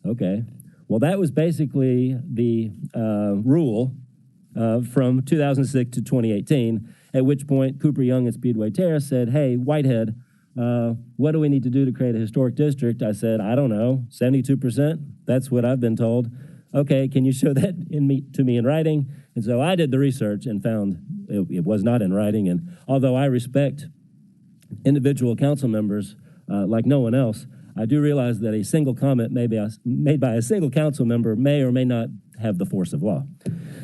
Okay, well that was basically the rule from 2006 to 2018, at which point Cooper Young and Speedway Terrace said, hey, Whitehead, what do we need to do to create a historic district? I said, I don't know, 72%, that's what I've been told. Okay, can you show that to me in writing? And so I did the research and found it was not in writing, and although I respect individual council members like no one else, I do realize that a single comment made by a single council member may or may not have the force of law.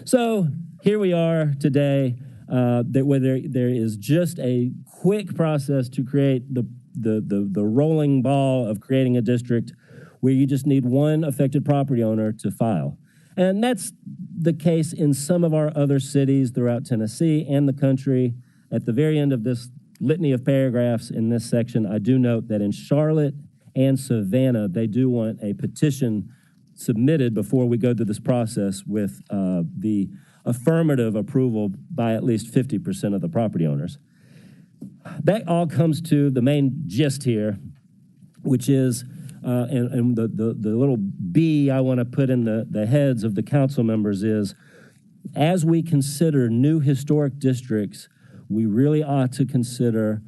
So here we are today, where there is just a quick process to create the rolling ball of creating a district where you just need one affected property owner to file. And that's the case in some of our other cities throughout Tennessee and the country. At the very end of this litany of paragraphs in this section, I do note that in Charlotte and Savannah, they do want a petition submitted before we go through this process with the affirmative approval by at least 50% of the property owners. That all comes to the main gist here, which is, and the little B I want to put in the heads of the council members is, as we consider new historic districts, we really ought to consider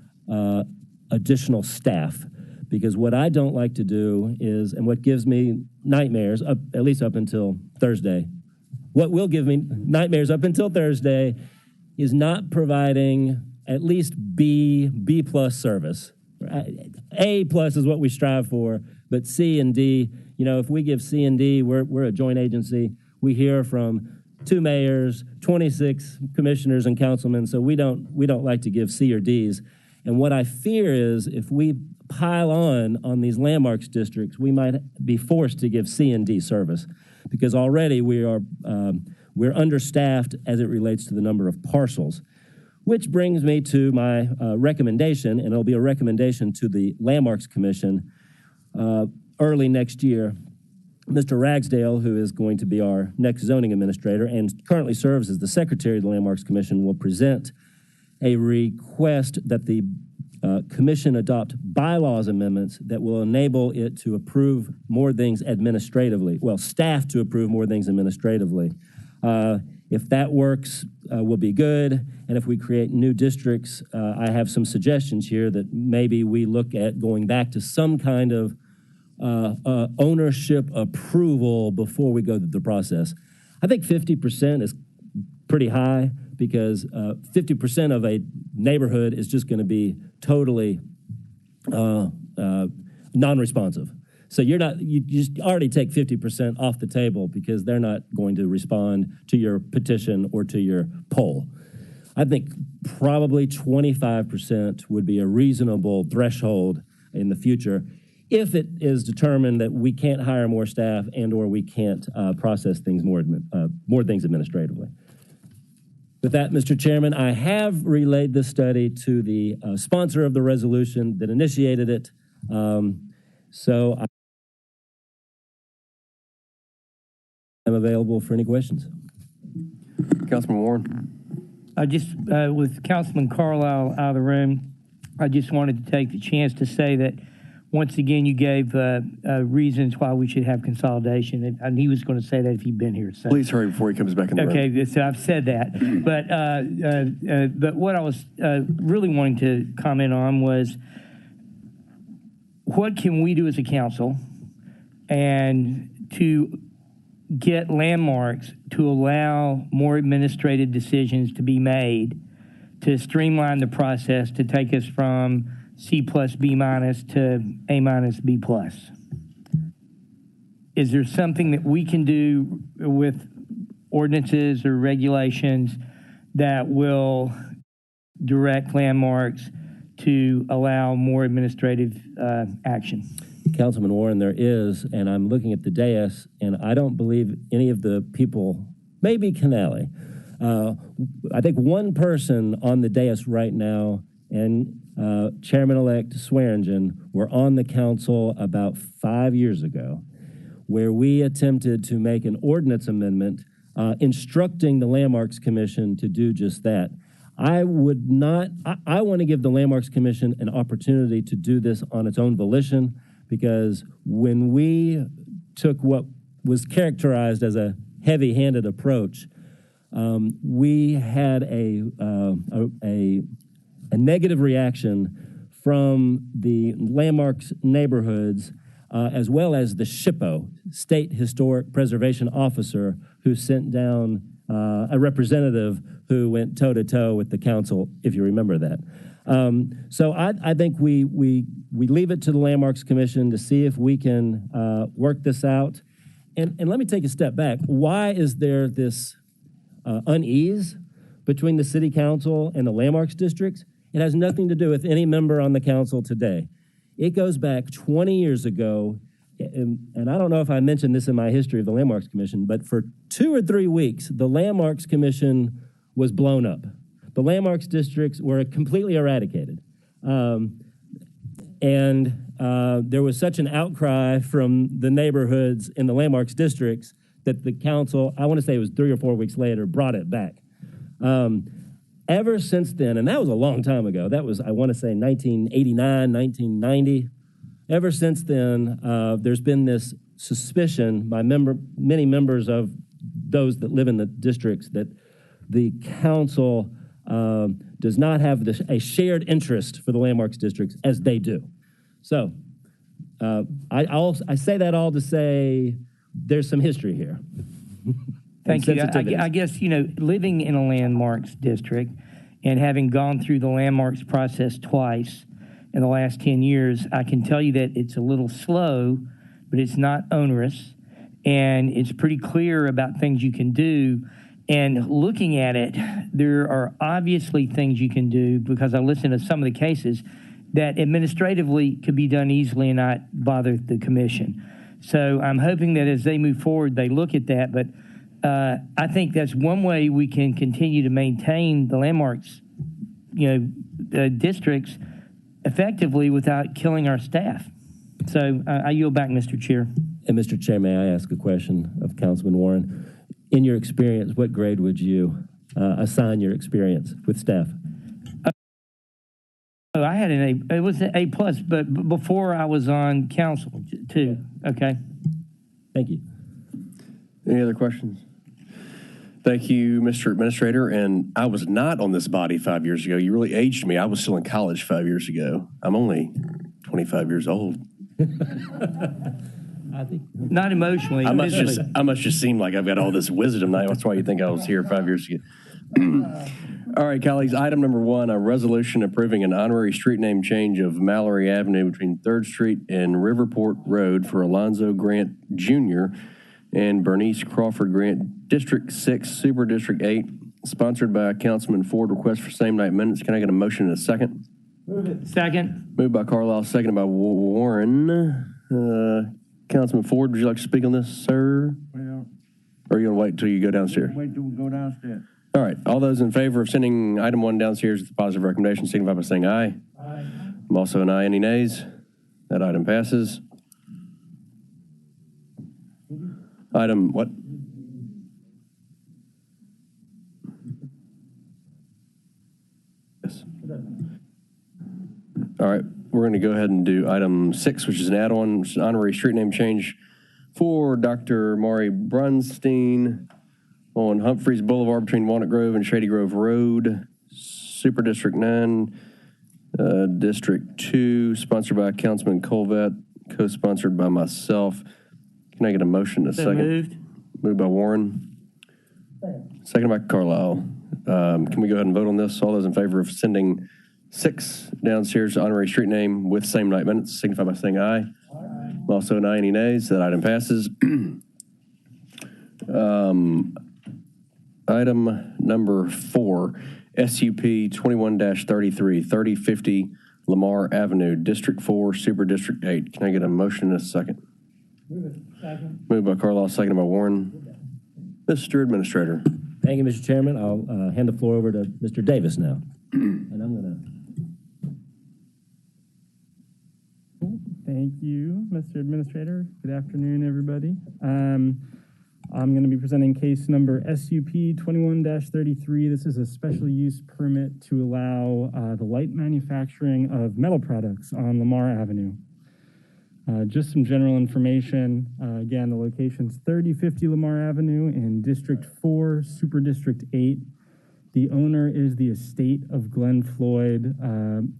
additional staff, because what I don't like to do is, and what gives me nightmares, at least up until Thursday, what will give me nightmares up until Thursday is not providing at least B plus service. A plus is what we strive for, but C and D, if we give C and D, we're a joint agency. We hear from 2 mayors, 26 commissioners and councilmen, so we don't like to give C or Ds. And what I fear is if we pile on these landmarks districts, we might be forced to give C and D service, because already we're understaffed as it relates to the number of parcels. Which brings me to my recommendation, and it'll be a recommendation to the Landmarks Commission early next year. Mr. Ragsdale, who is going to be our next zoning administrator and currently serves as the secretary of the Landmarks Commission, will present a request that the commission adopt bylaws amendments that will enable it to approve more things administratively. Well, staff to approve more things administratively. If that works, we'll be good. And if we create new districts, I have some suggestions here that maybe we look at going back to some kind of ownership approval before we go through the process. I think 50% is pretty high, because 50% of a neighborhood is just going to be totally non-responsive. So you just already take 50% off the table because they're not going to respond to your petition or to your poll. I think probably 25% would be a reasonable threshold in the future if it is determined that we can't hire more staff and or we can't process things more things administratively. With that, Mr. Chairman, I have relayed this study to the sponsor of the resolution that initiated it. So I'm available for any questions. Councilman Warren. I just, with Councilman Carlisle out of the room, I just wanted to take the chance to say that, once again, you gave reasons why we should have consolidation, and he was going to say that if he'd been here. So. Please hurry before he comes back in the room. Okay, so I've said that. But what I was really wanting to comment on was, what can we do as a council and to get landmarks to allow more administrative decisions to be made, to streamline the process, to take us from C plus B minus to A minus B plus? Is there something that we can do with ordinances or regulations that will direct landmarks to allow more administrative action? Councilman Warren, there is, and I'm looking at the dais, and I don't believe any of the people, maybe Canale. I think one person on the dais right now, and Chairman-elect Swearingen, were on the council about 5 years ago, where we attempted to make an ordinance amendment instructing the Landmarks Commission to do just that. I want to give the Landmarks Commission an opportunity to do this on its own volition, because when we took what was characterized as a heavy-handed approach, we had a negative reaction from the Landmarks neighborhoods, as well as the SHPO, State Historic Preservation Officer, who sent down a representative who went toe-to-toe with the council, if you remember that. So I think we leave it to the Landmarks Commission to see if we can work this out. And let me take a step back. Why is there this unease between the city council and the Landmarks districts? It has nothing to do with any member on the council today. It goes back 20 years ago, and I don't know if I mentioned this in my history of the Landmarks Commission, but for 2 or 3 weeks, the Landmarks Commission was blown up. The Landmarks districts were completely eradicated. There was such an outcry from the neighborhoods in the Landmarks districts that the council, I want to say it was 3 or 4 weeks later, brought it back. Ever since then, and that was a long time ago, that was, I want to say, 1989, 1990. Ever since then, there's been this suspicion by many members of those that live in the districts that the council does not have a shared interest for the Landmarks districts as they do. So I say that all to say there's some history here. Thank you. I guess, living in a landmarks district and having gone through the landmarks process twice in the last 10 years, I can tell you that it's a little slow, but it's not onerous, and it's pretty clear about things you can do. And looking at it, there are obviously things you can do, because I listened to some of the cases that administratively could be done easily and not bother the commission. So I'm hoping that as they move forward, they look at that. But I think that's one way we can continue to maintain the landmarks, districts effectively without killing our staff. So I yield back, Mr. Chair. And Mr. Chair, may I ask a question of Councilman Warren? In your experience, what grade would you assign your experience with staff? I had it was an A+, but before I was on council too. Okay. Thank you. Any other questions? Thank you, Mr. Administrator. And I was not on this body 5 years ago. You really aged me. I was still in college 5 years ago. I'm only 25 years old. I think not emotionally. I must just seem like I've got all this wisdom now. That's why you think I was here 5 years ago. All right, colleagues, item number 1, a resolution approving an honorary street name change of Mallory Avenue between 3rd Street and Riverport Road for Alonzo Grant Jr. and Bernice Crawford Grant, District 6, Super District 8, sponsored by Councilman Ford. Request for same night minutes. Can I get a motion and a second? Move it. Second. Moved by Carlisle, seconded by Warren. Councilman Ford, would you like to speak on this, sir? Well, or are you going to wait until you go downstairs? Wait till we go downstairs. All right. All those in favor of sending item 1 downstairs with a positive recommendation, signify by saying aye. Aye. I'm also an aye. Any nays? That item passes. Item what? Yes. All right, we're going to go ahead and do item 6, which is an add-on, which is an honorary street name change for Dr. Maury Brunstein on Humphreys Boulevard between Walnut Grove and Shady Grove Road, Super District 9, District 2, sponsored by Councilman Colvett, co-sponsored by myself. Can I get a motion in a second? Moved. Moved by Warren. Second by Carlisle. Can we go ahead and vote on this? All those in favor of sending 6 downstairs honorary street name with same night minutes, signify by saying aye. Aye. Also, an aye, any nays? That item passes. Item number 4, SUP 21-33, 3050 Lamar Avenue, District 4, Super District 8. Can I get a motion in a second? Move it. Second. Moved by Carlisle, seconded by Warren. Mr. Administrator. Thank you, Mr. Chairman. I'll hand the floor over to Mr. Davis now. And I'm going to. Thank you, Mr. Administrator. Good afternoon, everybody. I'm going to be presenting case number SUP 21-33. This is a special use permit to allow the light manufacturing of metal products on Lamar Avenue. Just some general information. Again, the location's 3050 Lamar Avenue in District 4, Super District 8. The owner is the estate of Glenn Floyd.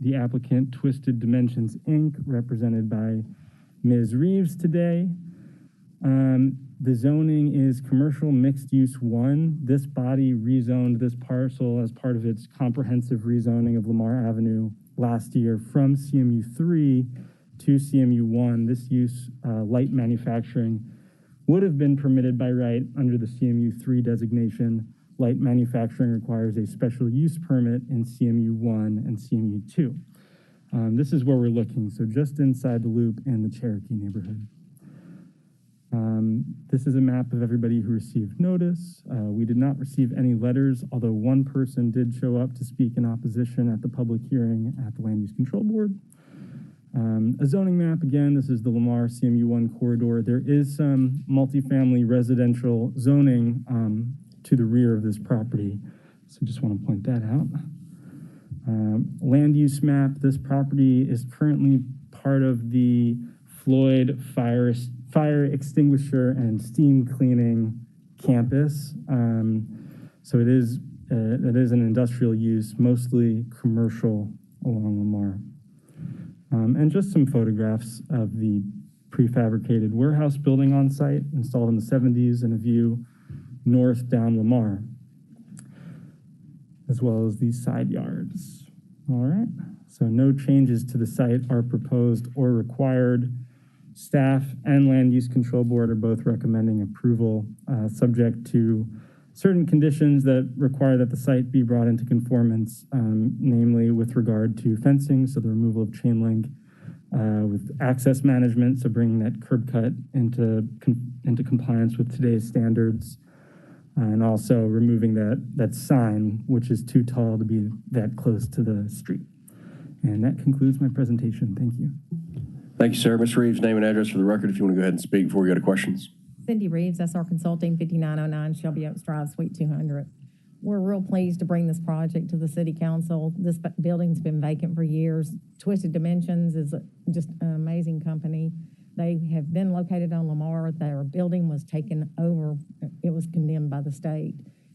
The applicant, Twisted Dimensions, Inc., represented by Ms. Reeves today. The zoning is commercial mixed use 1. This body rezoned this parcel as part of its comprehensive rezoning of Lamar Avenue last year from CMU 3 to CMU 1. This use, light manufacturing, would have been permitted by right under the CMU 3 designation. Light manufacturing requires a special use permit in CMU 1 and CMU 2. This is where we're looking, so just inside the loop in the Cherokee neighborhood. This is a map of everybody who received notice. We did not receive any letters, although one person did show up to speak in opposition at the public hearing at the Land Use Control Board. A zoning map, again, this is the Lamar CMU1 corridor. There is some multifamily residential zoning to the rear of this property, so just want to point that out. Land use map, this property is currently part of the Floyd Fire Extinguisher and Steam Cleaning Campus. So it is an industrial use, mostly commercial along Lamar. And just some photographs of the prefabricated warehouse building on site, installed in the 70s, and a view north down Lamar, as well as these side yards. All right, so no changes to the site are proposed or required. Staff and Land Use Control Board are both recommending approval, subject to certain conditions that require that the site be brought into conformance, namely with regard to fencing, so the removal of chain link, with access management, so bringing that curb cut into compliance with today's standards, and also removing that sign, which is too tall to be that close to the street. And that concludes my presentation. Thank you. Thank you, sir. Ms. Reeves, name and address for the record if you want to go ahead and speak before we go to questions. Cindy Reeves, SR Consulting, 5909 Shelby Oaks Drive, Suite 200. We're real pleased to bring this project to the City Council. This building's been vacant for years. Twisted Dimensions is just an amazing company. They have been located on Lamar. Their building was taken over. It was condemned by the state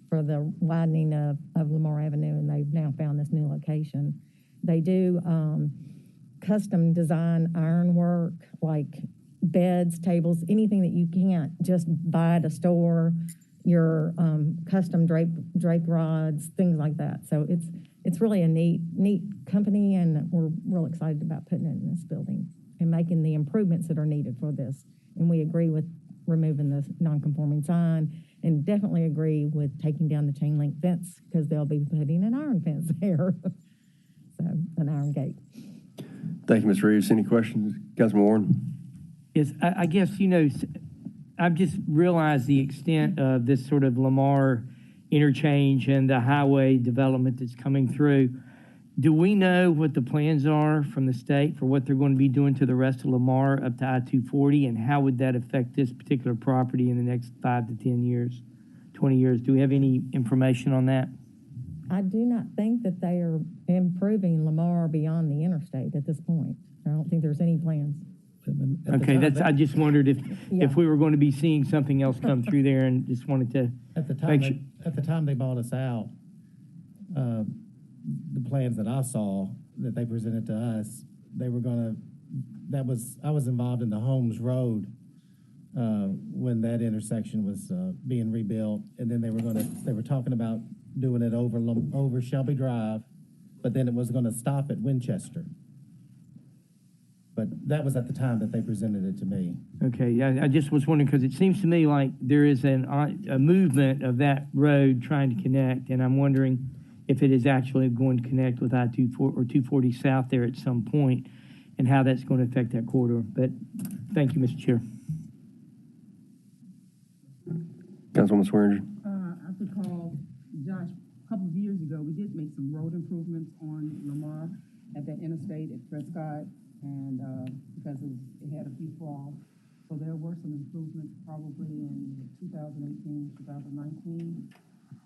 for the widening of Lamar Avenue, and they've now found this new location. They do custom design ironwork, like beds, tables, anything that you can't just buy at a store, your custom drape rods, things like that. So it's really a neat company, and we're real excited about putting it in this building and making the improvements that are needed for this. And we agree with removing the non-conforming sign, and definitely agree with taking down the chain link fence, because they'll be putting an iron fence there. So, an iron gate. Thank you, Ms. Reeves. Any questions? Councilman Warren? Yes, I guess, I've just realized the extent of this sort of Lamar interchange and the highway development that's coming through. Do we know what the plans are from the state for what they're going to be doing to the rest of Lamar up to I-240, and how would that affect this particular property in the next 5 to 10 years, 20 years? Do we have any information on that? I do not think that they are improving Lamar beyond the interstate at this point. I don't think there's any plans. Okay, I just wondered if we were going to be seeing something else come through there, and just wanted to At the time they bought us out, the plans that I saw that they presented to us, they were gonna, I was involved in the Holmes Road when that intersection was being rebuilt, and then they were talking about doing it over Shelby Drive, but then it was gonna stop at Winchester. But that was at the time that they presented it to me. Okay, yeah, I just was wondering, because it seems to me like there is a movement of that road trying to connect, and I'm wondering if it is actually going to connect with I-24 or 240 South there at some point, and how that's going to affect that corridor. But thank you, Mr. Chair. Councilwoman Swearinger. I recall, Josh, a couple of years ago, we did make some road improvements on Lamar at that interstate at Prescott, and because it had a few flaws. So there were some improvements probably in 2018, 2019.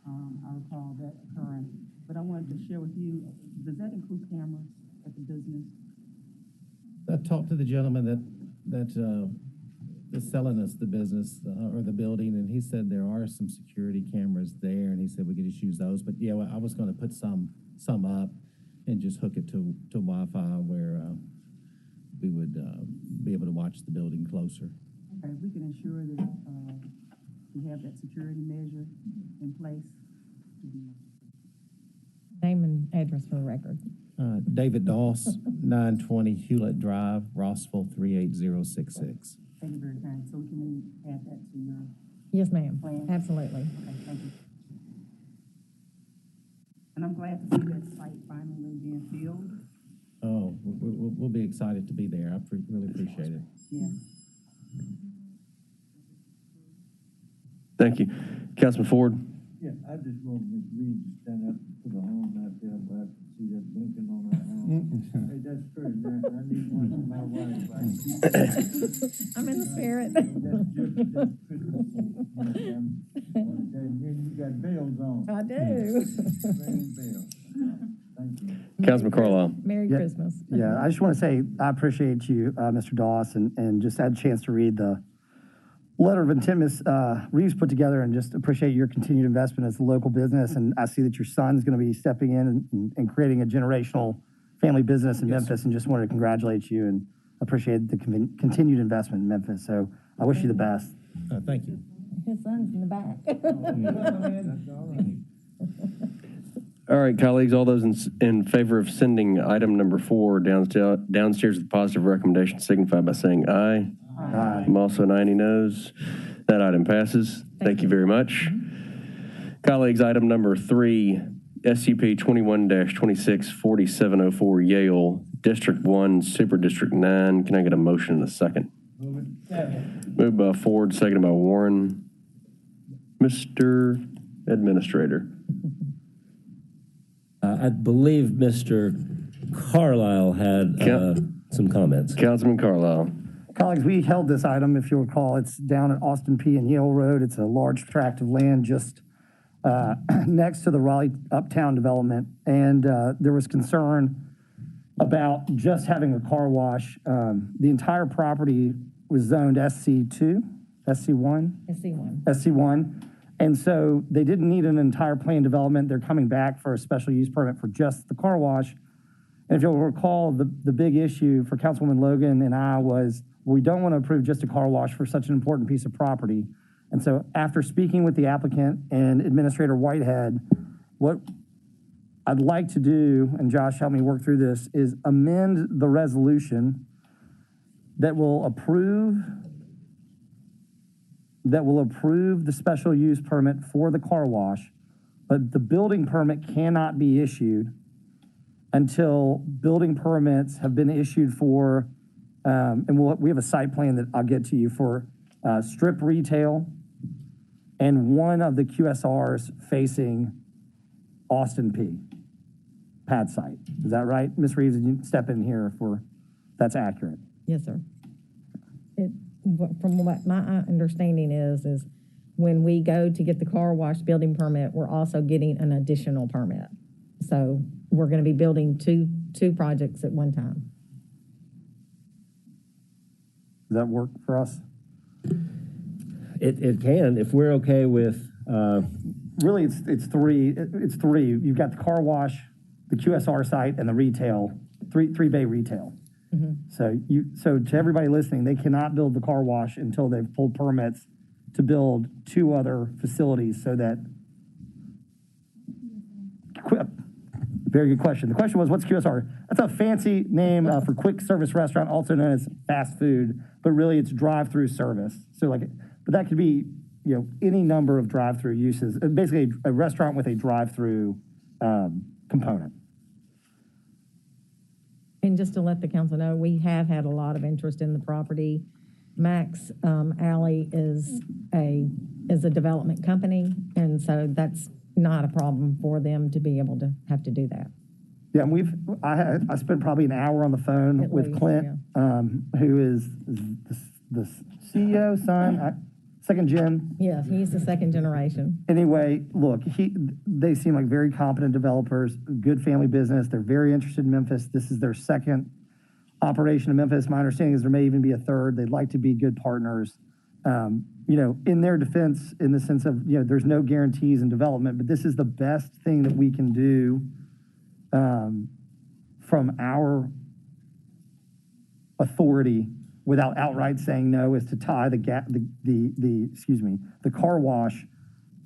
I recall that occurring. But I wanted to share with you, does that include cameras at the business? I talked to the gentleman that is selling us the business or the building, and he said there are some security cameras there, and he said we could just use those. But yeah, I was going to put some up and just hook it to Wi-Fi where we would be able to watch the building closer. Okay, if we can ensure that we have that security measure in place. Name and address for the record. David Doss, 920 Hewlett Drive, Rossville 38066. Thank you very kind. So can we add that to your Yes, ma'am. plan? Absolutely. Okay, thank you. And I'm glad to see that site finally being filled. Oh, we'll be excited to be there. I really appreciate it. Yeah. Thank you. Councilman Ford. Yeah, I just want Ms. Reed to stand up to the home out there, but I can see that blinking on her home. Hey, that's true, man. I need one for my wife. I'm in the spirit. That's Christmas. You got bells on. I do. Bells. Thank you. Councilman Carlisle. Merry Christmas. Yeah, I just want to say I appreciate you, Mr. Doss, and just had a chance to read the letter of intent Ms. Reeves put together, and just appreciate your continued investment as a local business. And I see that your son's going to be stepping in and creating a generational family business in Memphis, and just wanted to congratulate you and appreciate the continued investment in Memphis. So I wish you the best. Thank you. His son's in the back. All right, colleagues, all those in favor of sending item number 4 downstairs with positive recommendation signify by saying aye. Aye. I'm also 90 noes. That item passes. Thank you very much. Colleagues, item number 3, SUP 21-26-4704 Yale, District 1, Super District 9. Can I get a motion in a second? Moved by Ford, seconded by Warren. Mr. Administrator. I believe Mr. Carlisle had some comments. Councilman Carlisle. Colleagues, we held this item, if you'll recall. It's down at Austin P. and Yale Road. It's a large tract of land just next to the Raleigh Uptown development. And there was concern about just having a car wash. The entire property was zoned SC2, SC1? SC1. SC1. And so they didn't need an entire plan development. They're coming back for a special use permit for just the car wash. And if you'll recall, the big issue for Councilwoman Logan and I was, we don't want to approve just a car wash for such an important piece of property. And so after speaking with the applicant and Administrator Whitehead, what I'd like to do, and Josh help me work through this, is amend the resolution that will approve the special use permit for the car wash, but the building permit cannot be issued until building permits have been issued for, and we have a site plan that I'll get to you for strip retail and one of the QSRs facing Austin P. pad site. Is that right? Ms. Reeves, you step in here if that's accurate. Yes, sir. From what my understanding is when we go to get the car wash building permit, we're also getting an additional permit. So we're going to be building two projects at one time. Does that work for us? It can, if we're okay with. Really, it's three. It's three. You've got the car wash, the QSR site, and the retail, three bay retail. Mm-hmm. So to everybody listening, they cannot build the car wash until they've pulled permits to build two other facilities. So that. Very good question. The question was, what's QSR? That's a fancy name for quick service restaurant, also known as fast food, but really it's drive-through service. So but that could be, any number of drive-through uses. Basically, a restaurant with a drive-through component. And just to let the council know, we have had a lot of interest in the property. Max Alley is a development company, and so that's not a problem for them to be able to have to do that. Yeah, and I spent probably an hour on the phone with Clint, who is the CEO, son, second gen. Yes, he's the second generation. Anyway, look, they seem like very competent developers, good family business. They're very interested in Memphis. This is their second operation in Memphis. My understanding is there may even be a third. They'd like to be good partners. In their defense, in the sense of, there's no guarantees in development, but this is the best thing that we can do from our authority without outright saying no, is to tie the car wash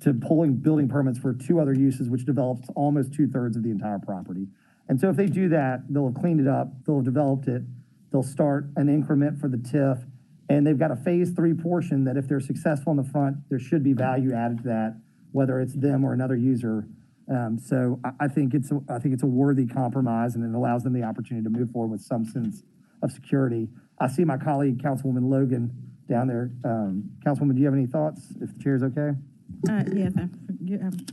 to building permits for two other uses, which develops almost 2/3 of the entire property. And so if they do that, they'll have cleaned it up, they'll have developed it, they'll start an increment for the TIF, and they've got a phase 3 portion that if they're successful in the front, there should be value added to that, whether it's them or another user. So I think it's a worthy compromise, and it allows them the opportunity to move forward with some sense of security. I see my colleague, Councilwoman Logan, down there. Councilwoman, do you have any thoughts, if the chair's okay? Yes, I'm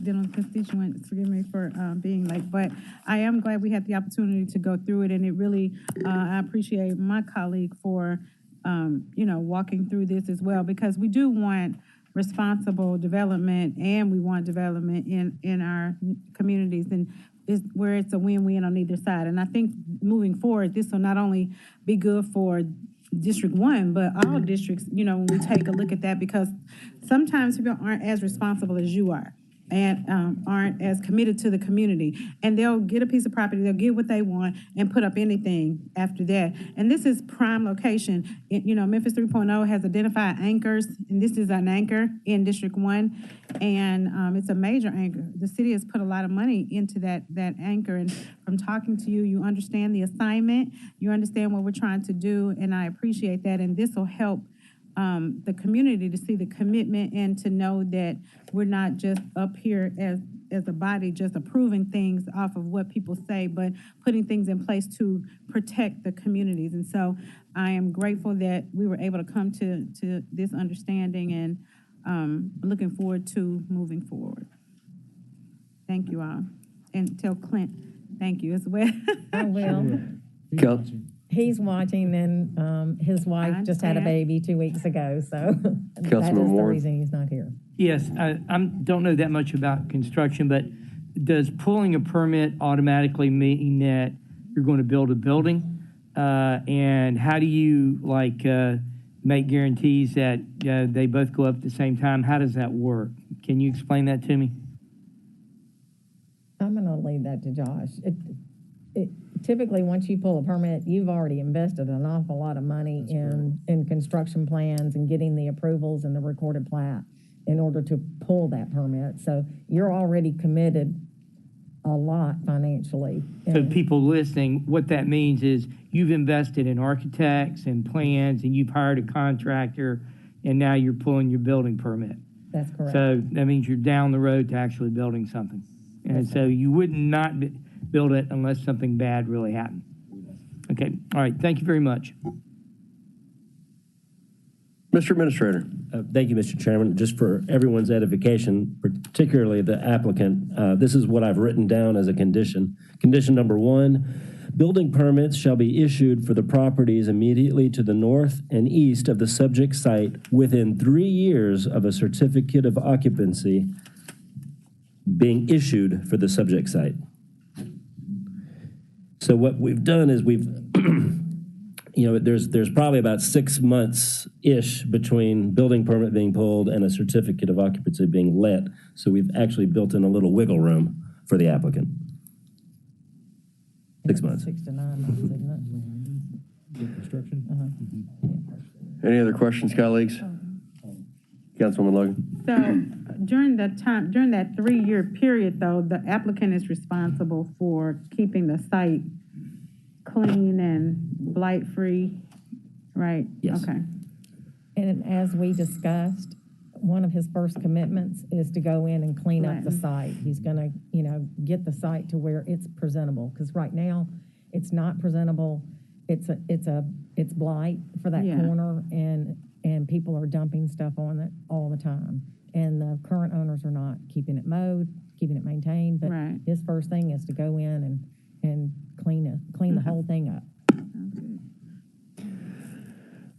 dealing with constituents. Forgive me for being late, but I am glad we had the opportunity to go through it, and it really, I appreciate my colleague for, walking through this as well, because we do want responsible development, and we want development in our communities, and where it's a win-win on either side. And I think moving forward, this will not only be good for District 1, but all districts, when we take a look at that, because sometimes people aren't as responsible as you are, and aren't as committed to the community. And they'll get a piece of property, they'll get what they want, and put up anything after that. And this is prime location. Memphis 3.0 has identified anchors, and this is an anchor in District 1, and it's a major anchor. The city has put a lot of money into that anchor, and from talking to you, you understand the assignment, you understand what we're trying to do, and I appreciate that, and this will help the community to see the commitment and to know that we're not just up here as a body just approving things off of what people say, but putting things in place to protect the communities. And so I am grateful that we were able to come to this understanding, and looking forward to moving forward. Thank you all. And tell Clint, thank you as well. I will. He's watching, and his wife just had a baby 2 weeks ago, so that is the reason he's not here. Yes, I don't know that much about construction, but does pulling a permit automatically mean that you're going to build a building? And how do you make guarantees that they both go up at the same time? How does that work? Can you explain that to me? I'm going to leave that to Josh. Typically, once you pull a permit, you've already invested an awful lot of money in construction plans and getting the approvals and the recorded plat in order to pull that permit. So you're already committed a lot financially. So people listening, what that means is you've invested in architects and plans, and you've hired a contractor, and now you're pulling your building permit. That's correct. So that means you're down the road to actually building something. And so you would not build it unless something bad really happened. Okay, all right, thank you very much. Mr. Administrator. Thank you, Mr. Chairman. Just for everyone's edification, particularly the applicant, this is what I've written down as a condition. Condition number 1, building permits shall be issued for the properties immediately to the north and east of the subject site within 3 years of a certificate of occupancy being issued for the subject site. So what we've done is we've there's probably about 6 months-ish between building permit being pulled and a certificate of occupancy being let. So we've actually built in a little wiggle room for the applicant. 6 months. 6 to 9 months, isn't it? Construction. Any other questions, colleagues? Councilwoman Logan. So during that 3-year period, though, the applicant is responsible for keeping the site clean and blight-free, right? Yes. Okay. And as we discussed, one of his first commitments is to go in and clean up the site. He's gonna, get the site to where it's presentable, because right now, it's not presentable. It's blight for that corner, and people are dumping stuff on it all the time. And the current owners are not keeping it mowed, keeping it maintained, but his first thing is to go in and clean the whole thing up.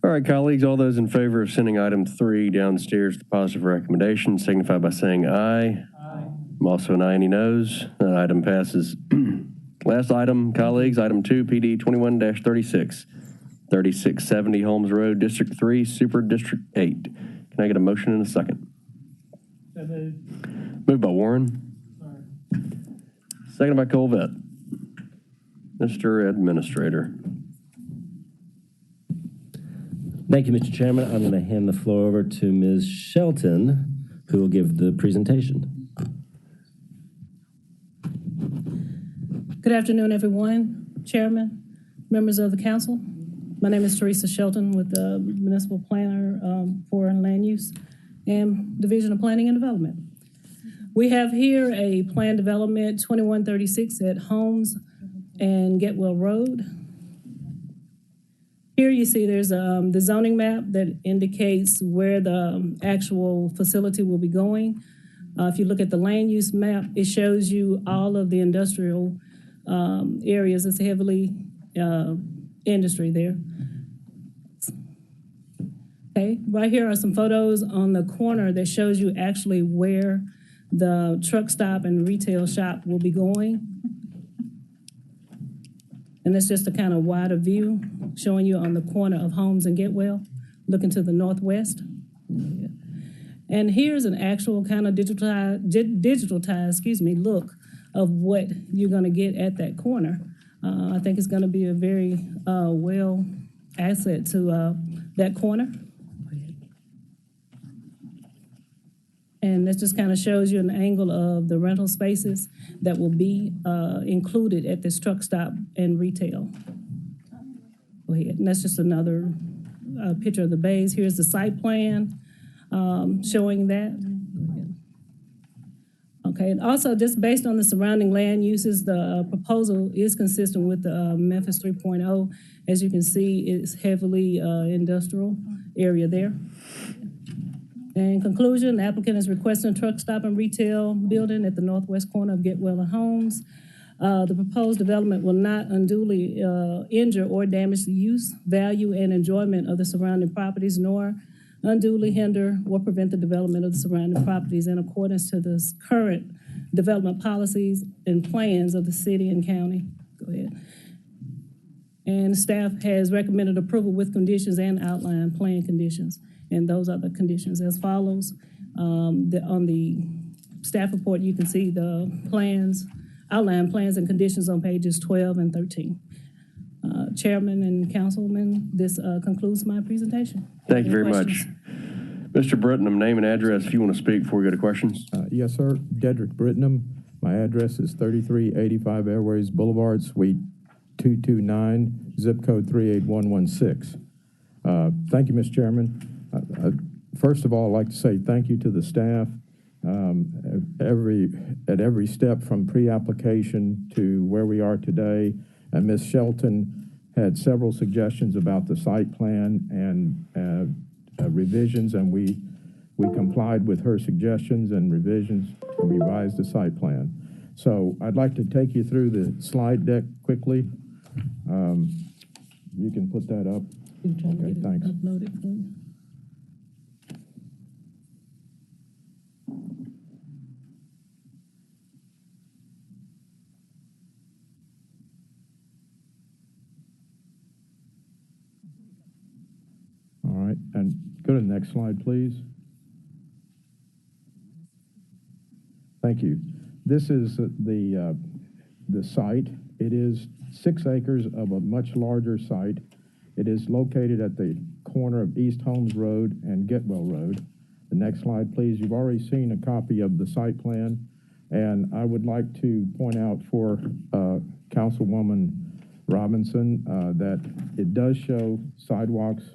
All right, colleagues, all those in favor of sending item 3 downstairs to positive recommendation signify by saying aye. Aye. I'm also an aye. Any noes? That item passes. Last item, colleagues, item 2, PD 21-36, 3670 Holmes Road, District 3, Super District 8. Can I get a motion in a second? Moved by Warren. Seconded by Colvette. Mr. Administrator. Thank you, Mr. Chairman. I'm going to hand the floor over to Ms. Shelton, who will give the presentation. Good afternoon, everyone. Chairman, members of the council. My name is Teresa Shelton with the Municipal Planner for Land Use and Division of Planning and Development. We have here a plan development 2136 at Holmes and Getwell Road. Here you see there's the zoning map that indicates where the actual facility will be going. If you look at the land use map, it shows you all of the industrial areas. It's heavily industry there. Okay, right here are some photos on the corner that shows you actually where the truck stop and retail shop will be going. And it's just a kind of wider view showing you on the corner of Holmes and Getwell, looking to the northwest. And here's an actual kind of digitalized, look of what you're gonna get at that corner. I think it's gonna be a very well asset to that corner. And this just kind of shows you an angle of the rental spaces that will be included at this truck stop and retail. Go ahead. And that's just another picture of the bays. Here's the site plan showing that. Okay, and also just based on the surrounding land uses, the proposal is consistent with the Memphis 3.0. As you can see, it's heavily industrial area there. In conclusion, the applicant is requesting a truck stop and retail building at the northwest corner of Getwell and Holmes. The proposed development will not unduly injure or damage the use, value, and enjoyment of the surrounding properties, nor unduly hinder or prevent the development of the surrounding properties in accordance to the current development policies and plans of the city and county. Go ahead. And staff has recommended approval with conditions and outline plan conditions. And those are the conditions as follows. On the staff report, you can see the plans, outline plans and conditions on pages 12 and 13. Chairman and Councilman, this concludes my presentation. Thank you very much. Mr. Brittenham, name and address if you want to speak before we go to questions. Yes, sir. Dedrick Brittenham. My address is 3385 Airways Boulevard, Suite 229, zip code 38116. Thank you, Mr. Chairman. First of all, I'd like to say thank you to the staff. At every step from pre-application to where we are today, and Ms. Shelton had several suggestions about the site plan, and revisions, and we complied with her suggestions and revisions and revised the site plan. So I'd like to take you through the slide deck quickly. You can put that up. Okay, thanks. Uploaded for you. All right, and go to the next slide, please. Thank you. This is the site. It is 6 acres of a much larger site. It is located at the corner of East Holmes Road and Getwell Road. The next slide, please. You've already seen a copy of the site plan, and I would like to point out for Councilwoman Robinson that it does show sidewalks,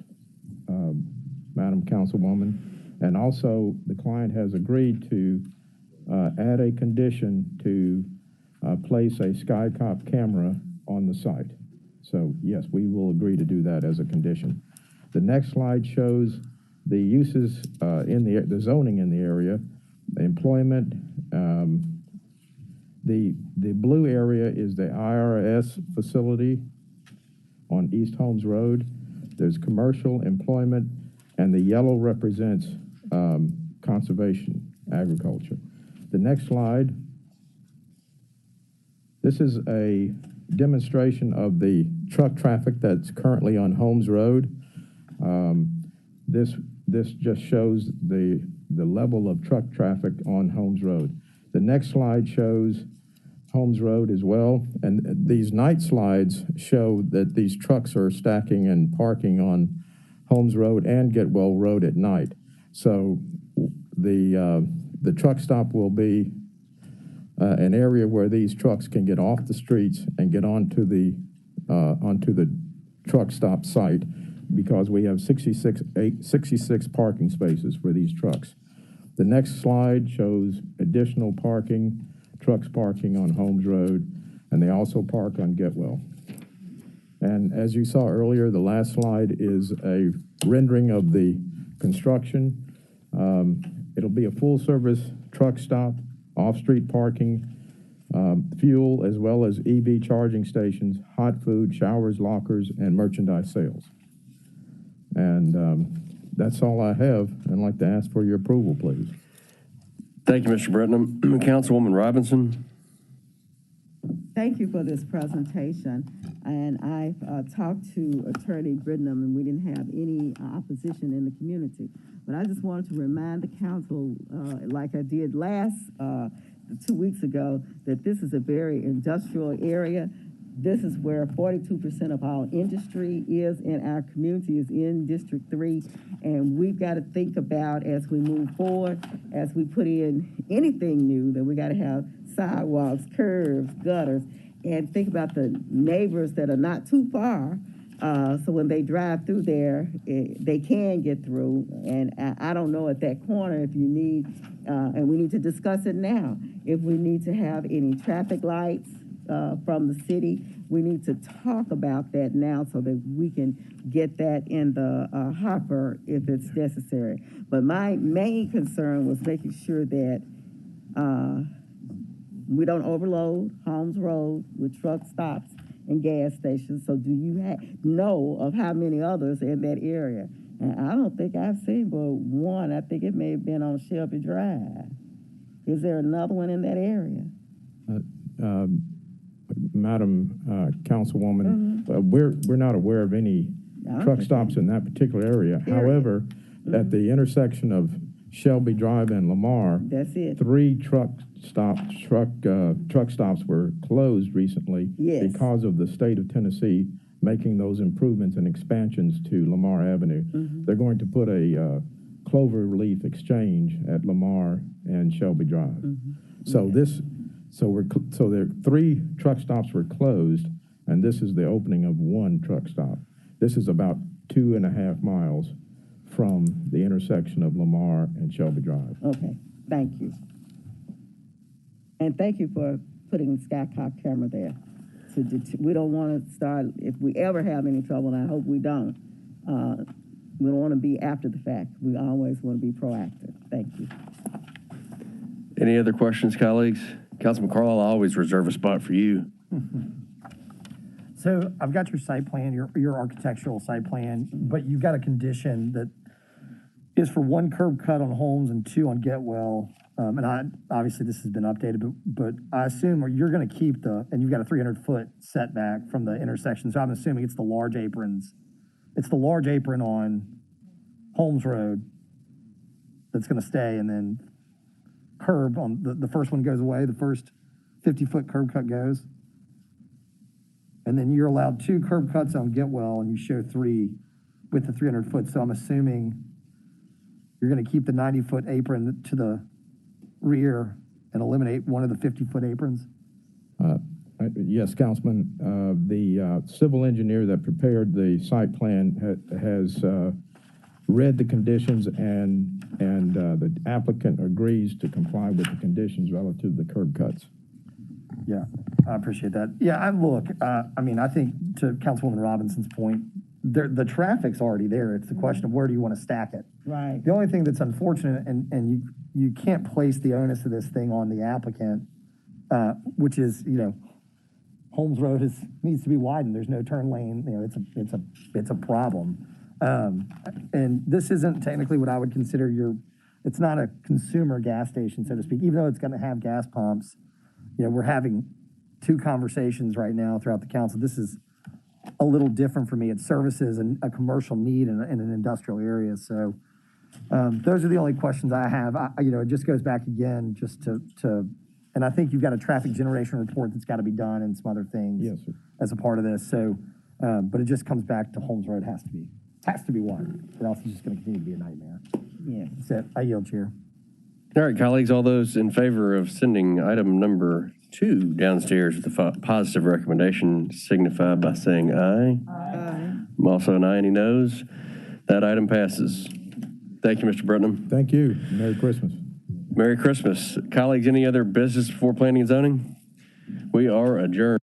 Madam Councilwoman, and also the client has agreed to add a condition to place a SkyCop camera on the site. So yes, we will agree to do that as a condition. The next slide shows the uses in the zoning in the area, employment. The blue area is the IRS facility on East Holmes Road. There's commercial, employment, and the yellow represents conservation, agriculture. The next slide. This is a demonstration of the truck traffic that's currently on Holmes Road. This just shows the level of truck traffic on Holmes Road. The next slide shows Holmes Road as well, and these night slides show that these trucks are stacking and parking on Holmes Road and Getwell Road at night. So the truck stop will be an area where these trucks can get off the streets and get onto the truck stop site, because we have 66 parking spaces for these trucks. The next slide shows additional parking, trucks parking on Holmes Road, and they also park on Getwell. And as you saw earlier, the last slide is a rendering of the construction. It'll be a full-service truck stop, off-street parking, fuel, as well as EV charging stations, hot food, showers, lockers, and merchandise sales. And that's all I have. I'd like to ask for your approval, please. Thank you, Mr. Britnum. Councilwoman Robinson. Thank you for this presentation. And I've talked to Attorney Britnum, and we didn't have any opposition in the community. But I just wanted to remind the council, like I did 2 weeks ago, that this is a very industrial area. This is where 42% of our industry is in our community, is in District 3. And we've got to think about, as we move forward, as we put in anything new, that we got to have sidewalks, curbs, gutters, and think about the neighbors that are not too far. So when they drive through there, they can get through. And I don't know at that corner if you need, and we need to discuss it now, if we need to have any traffic lights from the city. We need to talk about that now so that we can get that in the hopper if it's necessary. But my main concern was making sure that we don't overload Holmes Road with truck stops and gas stations. So do you know of how many others in that area? And I don't think I've seen but one. I think it may have been on Shelby Drive. Is there another one in that area? Madam Councilwoman, we're not aware of any truck stops in that particular area. However, at the intersection of Shelby Drive and Lamar, that's it. 3 truck stops were closed recently because of the state of Tennessee making those improvements and expansions to Lamar Avenue. They're going to put a clover leaf exchange at Lamar and Shelby Drive. So there 3 truck stops were closed, and this is the opening of 1 truck stop. This is about 2.5 miles from the intersection of Lamar and Shelby Drive. Okay, thank you. And thank you for putting the SkyCop camera there. We don't want to start, if we ever have any trouble, and I hope we don't, We don't want to be after the fact. We always want to be proactive. Thank you. Any other questions, colleagues? Councilman Carlisle, I always reserve a spot for you. So I've got your site plan, your architectural site plan, but you've got a condition that is for 1 curb cut on Holmes and 2 on Getwell. Obviously this has been updated, but I assume you're going to keep and you've got a 300-foot setback from the intersection. So I'm assuming it's the large aprons. It's the large apron on Holmes Road that's going to stay, and then curb on the first one goes away. The first 50-foot curb cut goes. And then you're allowed 2 curb cuts on Getwell, and you show 3 with the 300 foot. So I'm assuming you're going to keep the 90-foot apron to the rear and eliminate one of the 50-foot aprons? Yes, Councilman. The civil engineer that prepared the site plan has read the conditions, and the applicant agrees to comply with the conditions relative to the curb cuts. Yeah, I appreciate that. Yeah, I think to Councilwoman Robinson's point, the traffic's already there. It's the question of where do you want to stack it? Right. The only thing that's unfortunate, and you can't place the onus of this thing on the applicant, which is, Holmes Road needs to be widened. There's no turn lane. It's a problem. And this isn't technically what I would consider it's not a consumer gas station, so to speak, even though it's going to have gas pumps. We're having 2 conversations right now throughout the council. This is a little different for me. It services a commercial need in an industrial area. So those are the only questions I have. It just goes back again just to and I think you've got a traffic generation report that's got to be done and some other things as a part of this. So, but it just comes back to Holmes Road has to be widened, or else it's just going to continue to be a nightmare. Yeah. So I yield, Chair. All right, colleagues, all those in favor of sending item number 2 downstairs with a positive recommendation signify by saying aye. Aye. I'm also an aye. Any noes? That item passes. Thank you, Mr. Britnam. Thank you. Merry Christmas. Merry Christmas. Colleagues, any other business before planning and zoning? We are adjourned.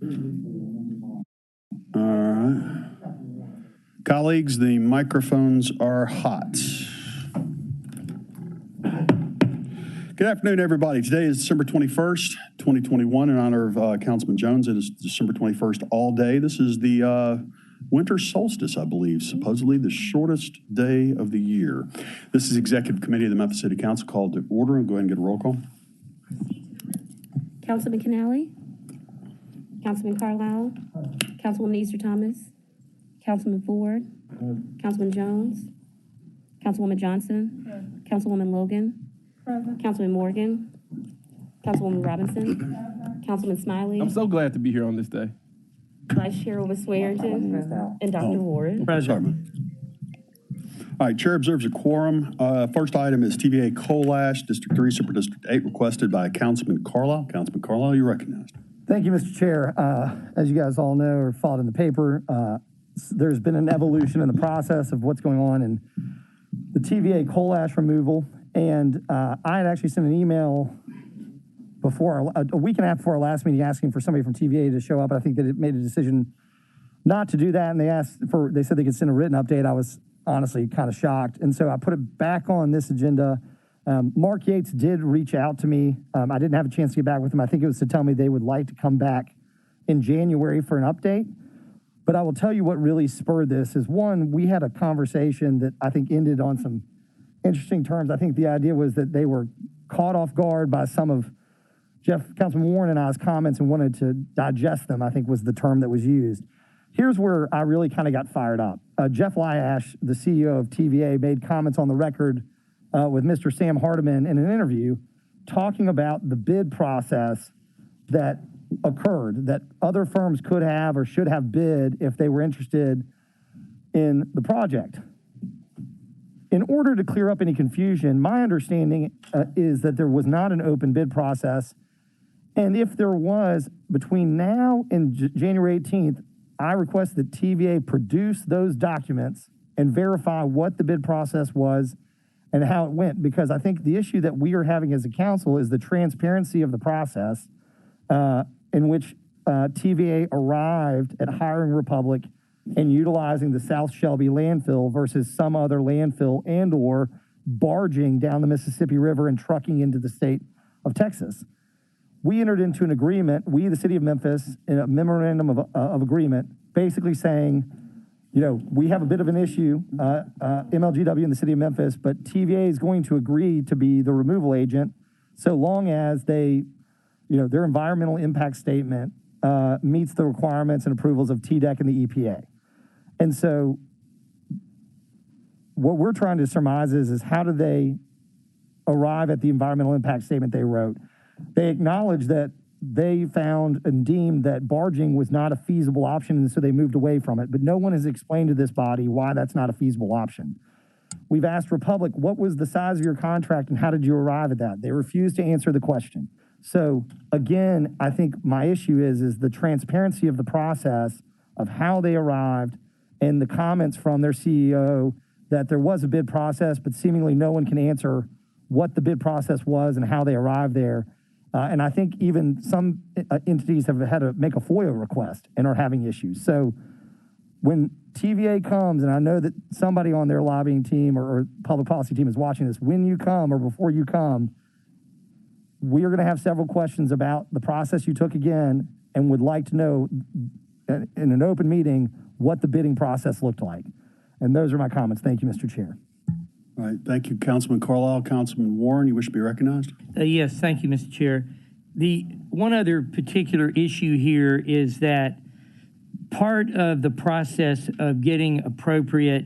All right. Colleagues, the microphones are hot. Good afternoon, everybody. Today is December 21st, 2021. In honor of Councilman Jones, it is December 21st all day. This is the winter solstice, I believe, supposedly the shortest day of the year. This is Executive Committee of the Memphis City Council called to order. And go ahead and get a roll call. Councilman Canale, Councilman Carlisle, Councilwoman Easter Thomas, Councilman Ford, Councilman Jones, Councilwoman Johnson, Councilwoman Logan, Councilman Morgan, Councilwoman Robinson, Councilman Smiley, I'm so glad to be here on this day. Vice Chairwoman Swearingen, and Dr. Ward. Sorry. All right, Chair observes a quorum. First item is TVA Coal Ash, District 3, Super District 8, requested by Councilman Carlisle. Councilman Carlisle, you're recognized. Thank you, Mr. Chair. As you guys all know or followed in the paper, there's been an evolution in the process of what's going on in the TVA coal ash removal. And I had actually sent an email before, a week and a half before our last meeting, asking for somebody from TVA to show up. I think that it made a decision not to do that. And they said they could send a written update. I was honestly kind of shocked. And so I put it back on this agenda. Mark Yates did reach out to me. I didn't have a chance to get back with him. I think it was to tell me they would like to come back in January for an update. But I will tell you what really spurred this is, one, we had a conversation that I think ended on some interesting terms. I think the idea was that they were caught off guard by some of Councilman Warren and I's comments and wanted to digest them, I think was the term that was used. Here's where I really kind of got fired up. Jeff Lyash, the CEO of TVA, made comments on the record with Mr. Sam Hardiman in an interview talking about the bid process that occurred, that other firms could have or should have bid if they were interested in the project. In order to clear up any confusion, my understanding is that there was not an open bid process. And if there was, between now and January 18th, I request that TVA produce those documents and verify what the bid process was and how it went. Because I think the issue that we are having as a council is the transparency of the process in which TVA arrived at hiring Republic and utilizing the South Shelby landfill versus some other landfill and or barging down the Mississippi River and trucking into the state of Texas. We entered into an agreement, we, the city of Memphis, in a memorandum of agreement, basically saying, you know, we have a bit of an issue, MLGW in the city of Memphis, but TVA is going to agree to be the removal agent so long as they, you know, their environmental impact statement meets the requirements and approvals of TDEC and the EPA. And so what we're trying to surmise is how do they arrive at the environmental impact statement they wrote? They acknowledged that they found and deemed that barging was not a feasible option, and so they moved away from it. But no one has explained to this body why that's not a feasible option. We've asked Republic, what was the size of your contract and how did you arrive at that? They refused to answer the question. So again, I think my issue is the transparency of the process of how they arrived and the comments from their CEO that there was a bid process, but seemingly no one can answer what the bid process was and how they arrived there. And I think even some entities have had to make a FOIA request and are having issues. So when TVA comes, and I know that somebody on their lobbying team or public policy team is watching this, when you come or before you come, we are going to have several questions about the process you took again and would like to know in an open meeting what the bidding process looked like. And those are my comments. Thank you, Mr. Chair. All right, thank you, Councilman Carlisle. Councilman Warren, you wish to be recognized? Yes, thank you, Mr. Chair. The one other particular issue here is that part of the process of getting appropriate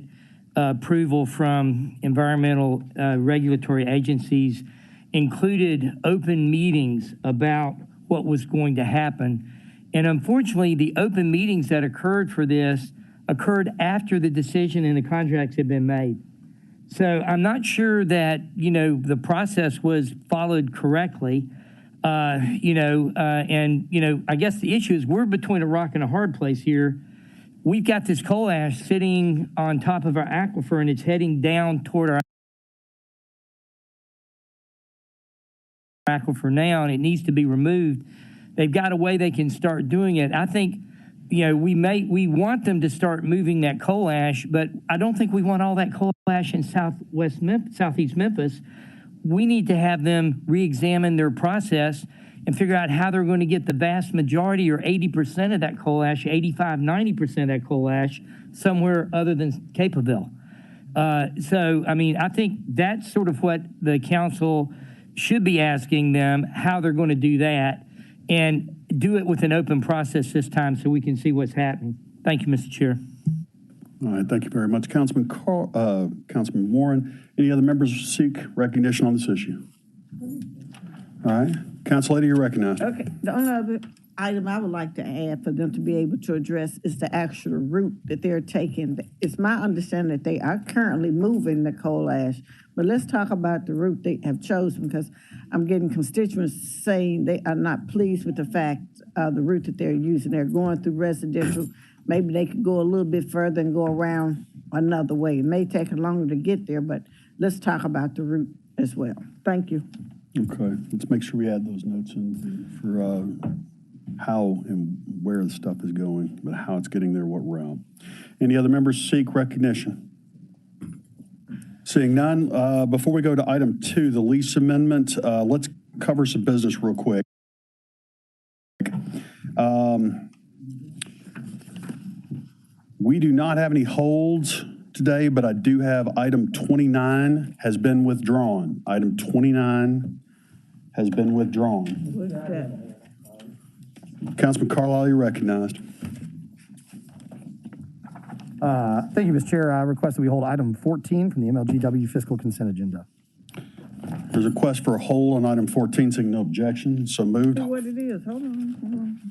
approval from environmental regulatory agencies included open meetings about what was going to happen. And unfortunately, the open meetings that occurred for this occurred after the decision and the contracts had been made. So I'm not sure that, you know, the process was followed correctly, and, you know, I guess the issue is we're between a rock and a hard place here. We've got this coal ash sitting on top of our aquifer and it's heading down toward our aquifer now, and it needs to be removed. they've got a way they can start doing it. I think, we want them to start moving that coal ash, but I don't think we want all that coal ash in southeast Memphis. We need to have them re-examine their process and figure out how they're going to get the vast majority or 80% of that coal ash, 85, 90% of that coal ash somewhere other than Capeville. I think that's sort of what the council should be asking them, how they're going to do that, and do it with an open process this time so we can see what's happening. Thank you, Mr. Chair. All right, thank you very much. Councilman Warren, any other members seek recognition on this issue? All right, Council Lady, you're recognized. Okay, the only other item I would like to add for them to be able to address is the actual route that they're taking. It's my understanding that they are currently moving the coal ash, but let's talk about the route they have chosen, because I'm getting constituents saying they are not pleased with the fact of the route that they're using. They're going through residential. Maybe they could go a little bit further and go around another way. It may take longer to get there, but let's talk about the route as well. Thank you. Okay, let's make sure we add those notes in for how and where the stuff is going, but how it's getting there, what route. Any other members seek recognition? Seeing none, before we go to item 2, the lease amendment, let's cover some business real quick. We do not have any holds today, but I do have item 29 has been withdrawn. Item 29 has been withdrawn. What's that? Councilman Carlisle, you're recognized. Thank you, Mr. Chair. I request that we hold item 14 from the MLGW fiscal consent agenda. There's a request for a hold on item 14, seeing no objection. So moved. See what it is. Hold on.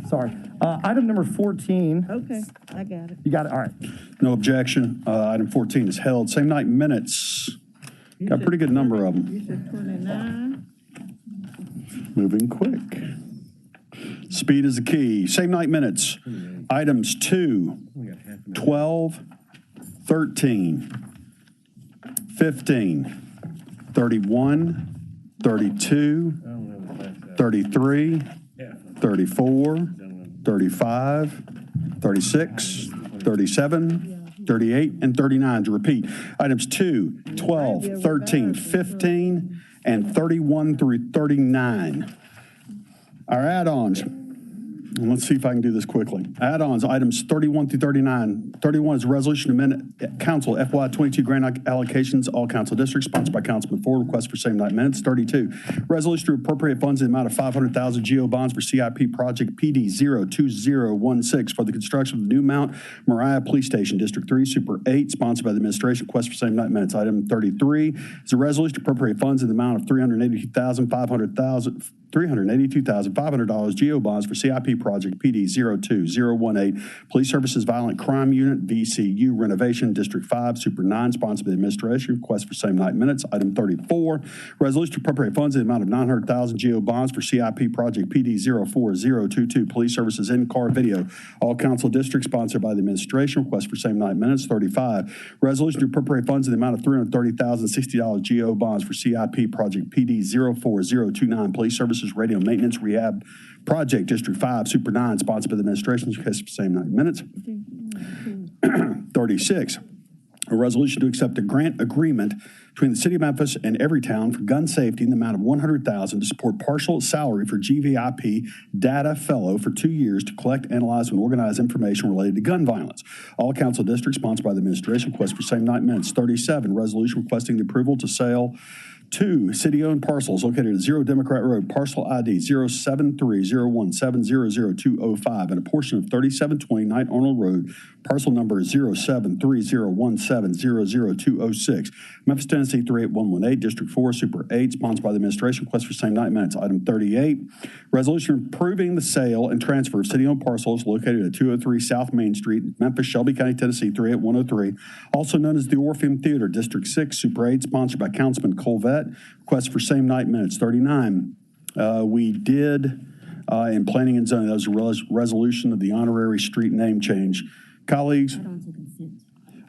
Sorry. Item number 14. Okay, I got it. You got it? All right. No objection. Item 14 is held. Same night minutes. Got a pretty good number of them. You said 29. Moving quick. Speed is the key. Same night minutes. Items 2, 12, 13, 15, 31, 32, 33, 34, 35, 36, 37, 38, and 39. To repeat, items 2, 12, 13, 15, and 31 through 39. Our add-ons. And let's see if I can do this quickly. Add-ons, items 31 through 39. 31 is a resolution to amend council FY22 grant allocations, all council districts, sponsored by Councilman Ford. Request for same night minutes. 32, resolution to appropriate funds in the amount of 500,000 GO bonds for CIP project PD 02016 for the construction of the new Mount Moriah Police Station, District 3, Super 8, sponsored by the administration. Request for same night minutes. Item 33 is a resolution to appropriate funds in the amount of $382,500 GO bonds for CIP project PD 02018, Police Services Violent Crime Unit, VCU renovation, District 5, Super 9, sponsored by the administration. Request for same night minutes. Item 34, resolution to appropriate funds in the amount of $900,000 GO bonds for CIP project PD 04022, Police Services in-car video, all council districts, sponsored by the administration. Request for same night minutes. 35, resolution to appropriate funds in the amount of $330,060 GO bonds for CIP project PD 04029, Police Services Radio Maintenance Rehab Project, District 5, Super 9, sponsored by the administration. Request for same night minutes. 36, a resolution to accept a grant agreement between the City of Memphis and Everytown for gun safety in the amount of $100,000 to support partial salary for GVIP data fellow for 2 years to collect, analyze, and organize information related to gun violence. All council districts, sponsored by the administration. Request for same night minutes. 37, resolution requesting the approval to sell 2 city-owned parcels located at 0 Democrat Road, parcel ID 07301700205, and a portion of 3720 Knight Arnold Road, parcel number 07301700206, Memphis, Tennessee 38118, District 4, Super 8, sponsored by the administration. Request for same night minutes. Item 38, resolution approving the sale and transfer of city-owned parcels located at 203 South Main Street, Memphis, Shelby County, Tennessee 38103, also known as the Orpheum Theater, District 6, Super 8, sponsored by Councilman Colvette. Request for same night minutes. 39, we did in planning and zoning, that was a resolution of the honorary street name change. Colleagues,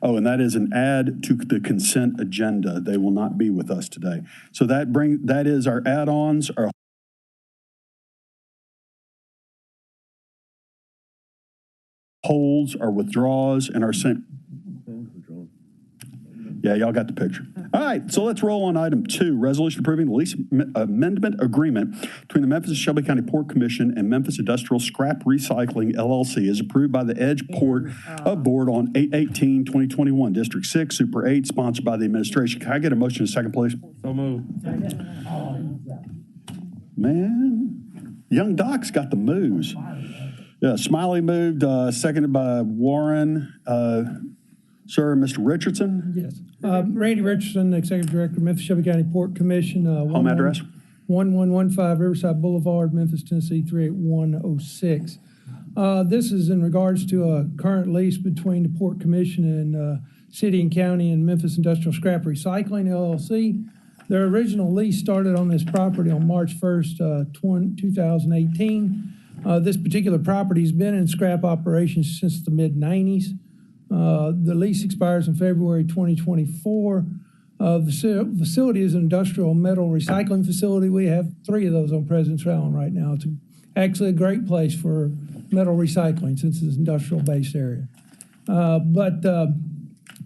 Oh, and that is an add to the consent agenda. They will not be with us today. So that is our add-ons, our holds, our withdraws, and our yeah, y'all got the picture. All right, so let's roll on item 2, resolution approving the lease amendment agreement between the Memphis and Shelby County Port Commission and Memphis Industrial Scrap Recycling LLC is approved by the Edge Port of Board on 8/18/2021, District 6, Super 8, sponsored by the administration. Can I get a motion in a second, please? So move. Man, young Doc's got the moves. Yeah, Smiley moved, seconded by Warren. Sir, Mr. Richardson? Yes. Randy Richardson, Executive Director, Memphis Shelby County Port Commission. Home address? 1115 Riverside Boulevard, Memphis, Tennessee, 38106. This is in regards to a current lease between the Port Commission and City and County and Memphis Industrial Scrap Recycling, LLC. Their original lease started on this property on March 1st, 2018. This particular property has been in scrap operations since the mid-90s. The lease expires in February 2024. The facility is an industrial metal recycling facility. We have 3 of those on President's Island right now. It's actually a great place for metal recycling since it's an industrial-based area. But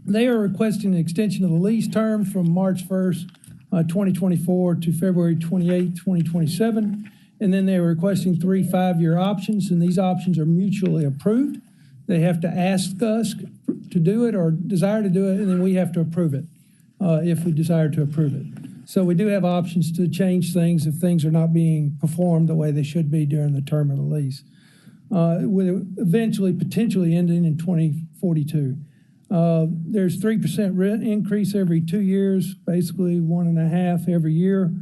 they are requesting an extension of the lease term from March 1st, 2024 to February 28th, 2027. And then they're requesting 3 5-year options, and these options are mutually approved. They have to ask us to do it or desire to do it, and then we have to approve it if we desire to approve it. So we do have options to change things if things are not being performed the way they should be during the term of the lease. With eventually potentially ending in 2042. There's 3% rent increase every 2 years, basically 1.5 every year.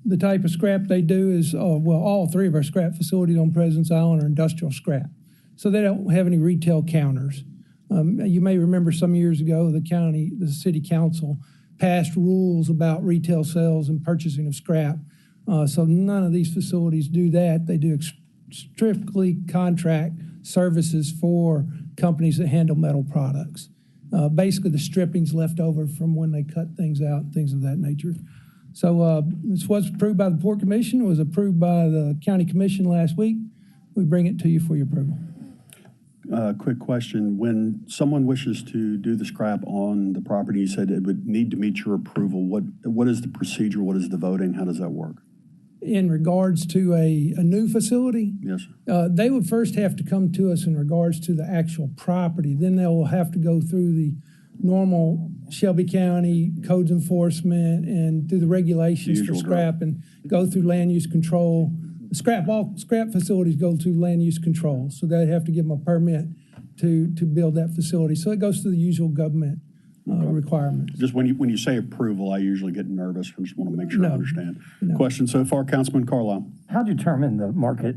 The type of scrap they do is, all 3 of our scrap facilities on President's Island are industrial scrap. So they don't have any retail counters. You may remember some years ago, the city council passed rules about retail sales and purchasing of scrap. So none of these facilities do that. They do strictly contract services for companies that handle metal products. Basically, the strippings left over from when they cut things out, things of that nature. So this was approved by the Port Commission. It was approved by the County Commission last week. We bring it to you for your approval. Quick question. When someone wishes to do the scrap on the property, you said it would need to meet your approval. What is the procedure? What is the voting? How does that work? In regards to a new facility? Yes. They would first have to come to us in regards to the actual property. Then they will have to go through the normal Shelby County codes enforcement and do the regulations for scrap and go through land use control. All scrap facilities go through land use control, so they have to give them a permit to build that facility. So it goes through the usual government requirements. Just when you say approval, I usually get nervous. I just want to make sure I understand. Question so far, Councilman Carlisle. How'd you determine the market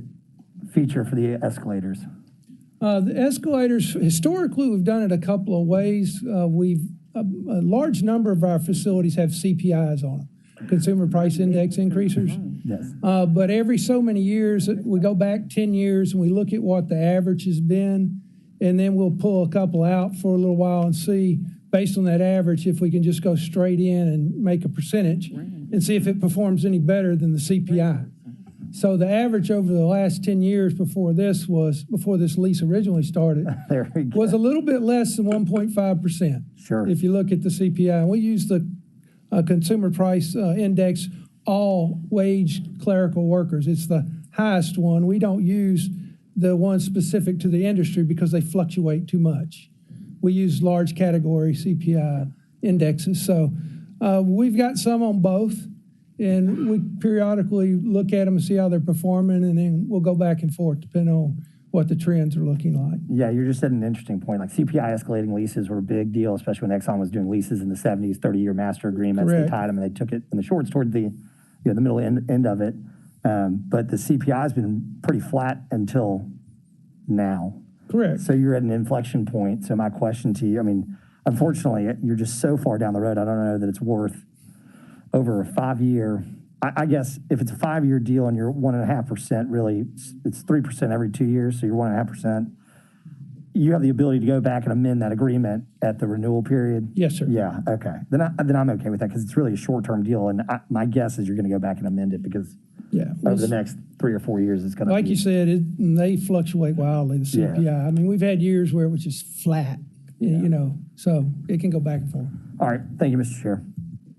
feature for the escalators? The escalators, historically, we've done it a couple of ways. A large number of our facilities have CPIs on them. Consumer Price Index increasers. Yes. But every so many years, we go back 10 years and we look at what the average has been, and then we'll pull a couple out for a little while and see, based on that average, if we can just go straight in and make a percentage and see if it performs any better than the CPI. So the average over the last 10 years before this lease originally started, was a little bit less than 1.5%. Sure. If you look at the CPI. And we use the Consumer Price Index, all wage clerical workers. It's the highest one. We don't use the one specific to the industry because they fluctuate too much. We use large category CPI indexes. So we've got some on both, and we periodically look at them and see how they're performing, and then we'll go back and forth depending on what the trends are looking like. Yeah, you're just at an interesting point. Like CPI escalating leases were a big deal, especially when Exxon was doing leases in the 70s, 30-year master agreements. Correct. They tied them and they took it in the shorts toward the middle end of it. But the CPI has been pretty flat until now. Correct. So you're at an inflection point. So my question to you, I mean, unfortunately, you're just so far down the road. I don't know that it's worth over a 5-year. I guess if it's a 5-year deal and you're 1.5%, really, it's 3% every 2 years, so you're 1.5%. you have the ability to go back and amend that agreement at the renewal period? Yes, sir. Yeah, okay. Then I'm okay with that because it's really a short-term deal, and my guess is you're going to go back and amend it because over the next 3 or 4 years, it's going to like you said, they fluctuate wildly, the Yeah. CPI. I mean, we've had years where it was just flat, you know, so it can go back and forth. All right, thank you, Mr. Chair.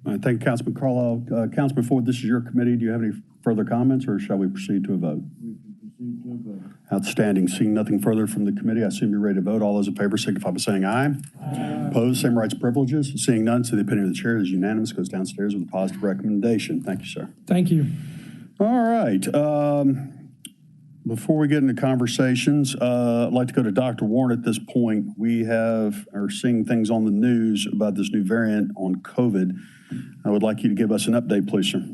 All right, thank you, Councilman Carlisle. Councilman Ford, this is your committee. Do you have any further comments, or shall we proceed to a vote? Outstanding. Seeing nothing further from the committee, I assume you're ready to vote. All those in favor signify by saying aye. Aye. Opposed, same rights, privileges. Seeing none, so the opinion of the chair is unanimous, goes downstairs with a positive recommendation. Thank you, sir. Thank you. All right. Before we get into conversations, I'd like to go to Dr. Warren at this point. We are seeing things on the news about this new variant on COVID. I would like you to give us an update, please, sir.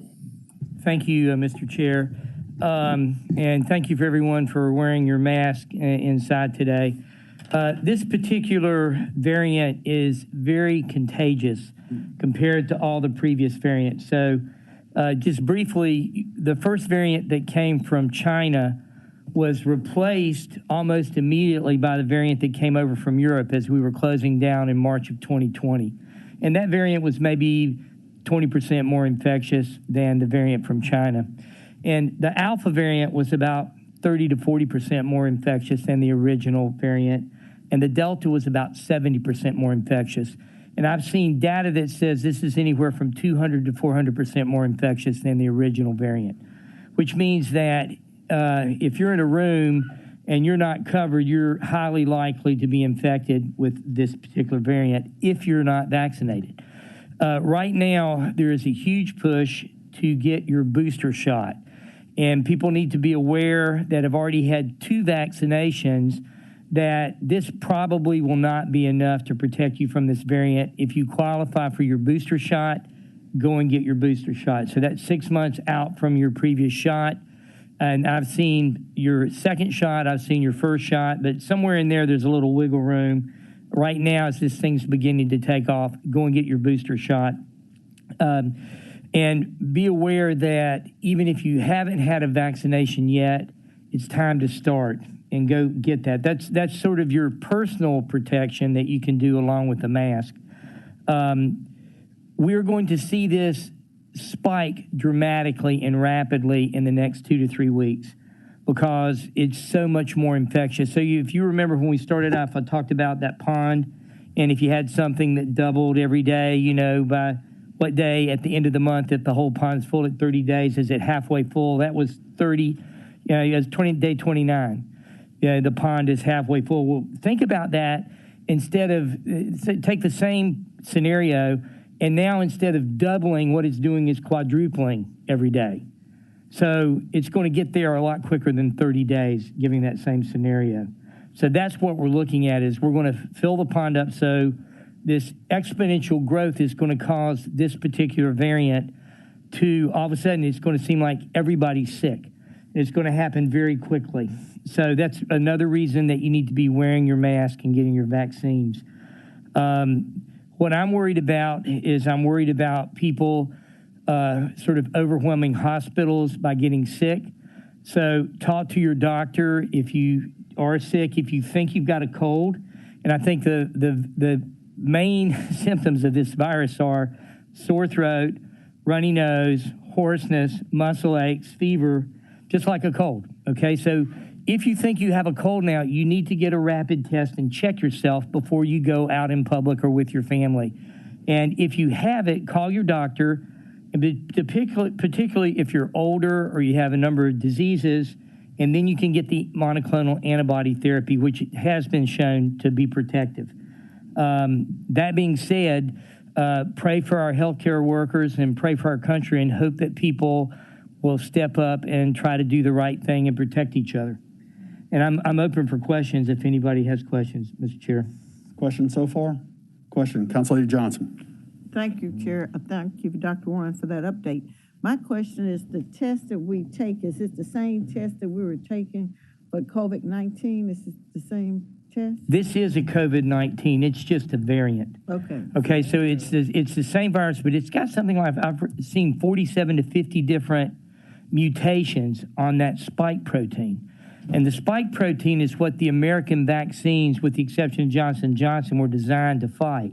Thank you, Mr. Chair. And thank you for everyone for wearing your mask inside today. This particular variant is very contagious compared to all the previous variants. So just briefly, the first variant that came from China was replaced almost immediately by the variant that came over from Europe as we were closing down in March of 2020. And that variant was maybe 20% more infectious than the variant from China. And the Alpha variant was about 30 to 40% more infectious than the original variant. And the Delta was about 70% more infectious. And I've seen data that says this is anywhere from 200 to 400% more infectious than the original variant, which means that if you're in a room and you're not covered, you're highly likely to be infected with this particular variant if you're not vaccinated. Right now, there is a huge push to get your booster shot. And people need to be aware that have already had 2 vaccinations that this probably will not be enough to protect you from this variant. If you qualify for your booster shot, go and get your booster shot. So that's 6 months out from your previous shot. And I've seen your second shot, I've seen your first shot, but somewhere in there's a little wiggle room. Right now, as this thing's beginning to take off, go and get your booster shot. And be aware that even if you haven't had a vaccination yet, it's time to start and go get that. That's sort of your personal protection that you can do along with the mask. We're going to see this spike dramatically and rapidly in the next 2 to 3 weeks because it's so much more infectious. So if you remember when we started off, I talked about that pond, and if you had something that doubled every day, you know, by what day at the end of the month, if the whole pond's full at 30 days, is it halfway full? That was 30, it was day 29. Yeah, the pond is halfway full. Well, think about that instead of, take the same scenario, and now instead of doubling, what it's doing is quadrupling every day. So it's going to get there a lot quicker than 30 days, giving that same scenario. So that's what we're looking at is we're going to fill the pond up so this exponential growth is going to cause this particular variant to, all of a sudden, it's going to seem like everybody's sick. It's going to happen very quickly. So that's another reason that you need to be wearing your mask and getting your vaccines. What I'm worried about is I'm worried about people sort of overwhelming hospitals by getting sick. So talk to your doctor if you are sick, if you think you've got a cold. And I think the main symptoms of this virus are sore throat, runny nose, hoarseness, muscle aches, fever, just like a cold, okay? So if you think you have a cold now, you need to get a rapid test and check yourself before you go out in public or with your family. And if you have it, call your doctor, particularly if you're older or you have a number of diseases, and then you can get the monoclonal antibody therapy, which has been shown to be protective. That being said, pray for our healthcare workers and pray for our country and hope that people will step up and try to do the right thing and protect each other. And I'm open for questions if anybody has questions, Mr. Chair. Questions so far? Question, Councilor Johnson. Thank you, Chair. Thank you, Dr. Warren, for that update. My question is, the test that we take, is it the same test that we were taking for COVID-19? Is it the same test? This is a COVID-19. It's just a variant. Okay. Okay, so it's the same virus, but it's got something like, I've seen 47 to 50 different mutations on that spike protein. And the spike protein is what the American vaccines, with the exception of Johnson & Johnson, were designed to fight.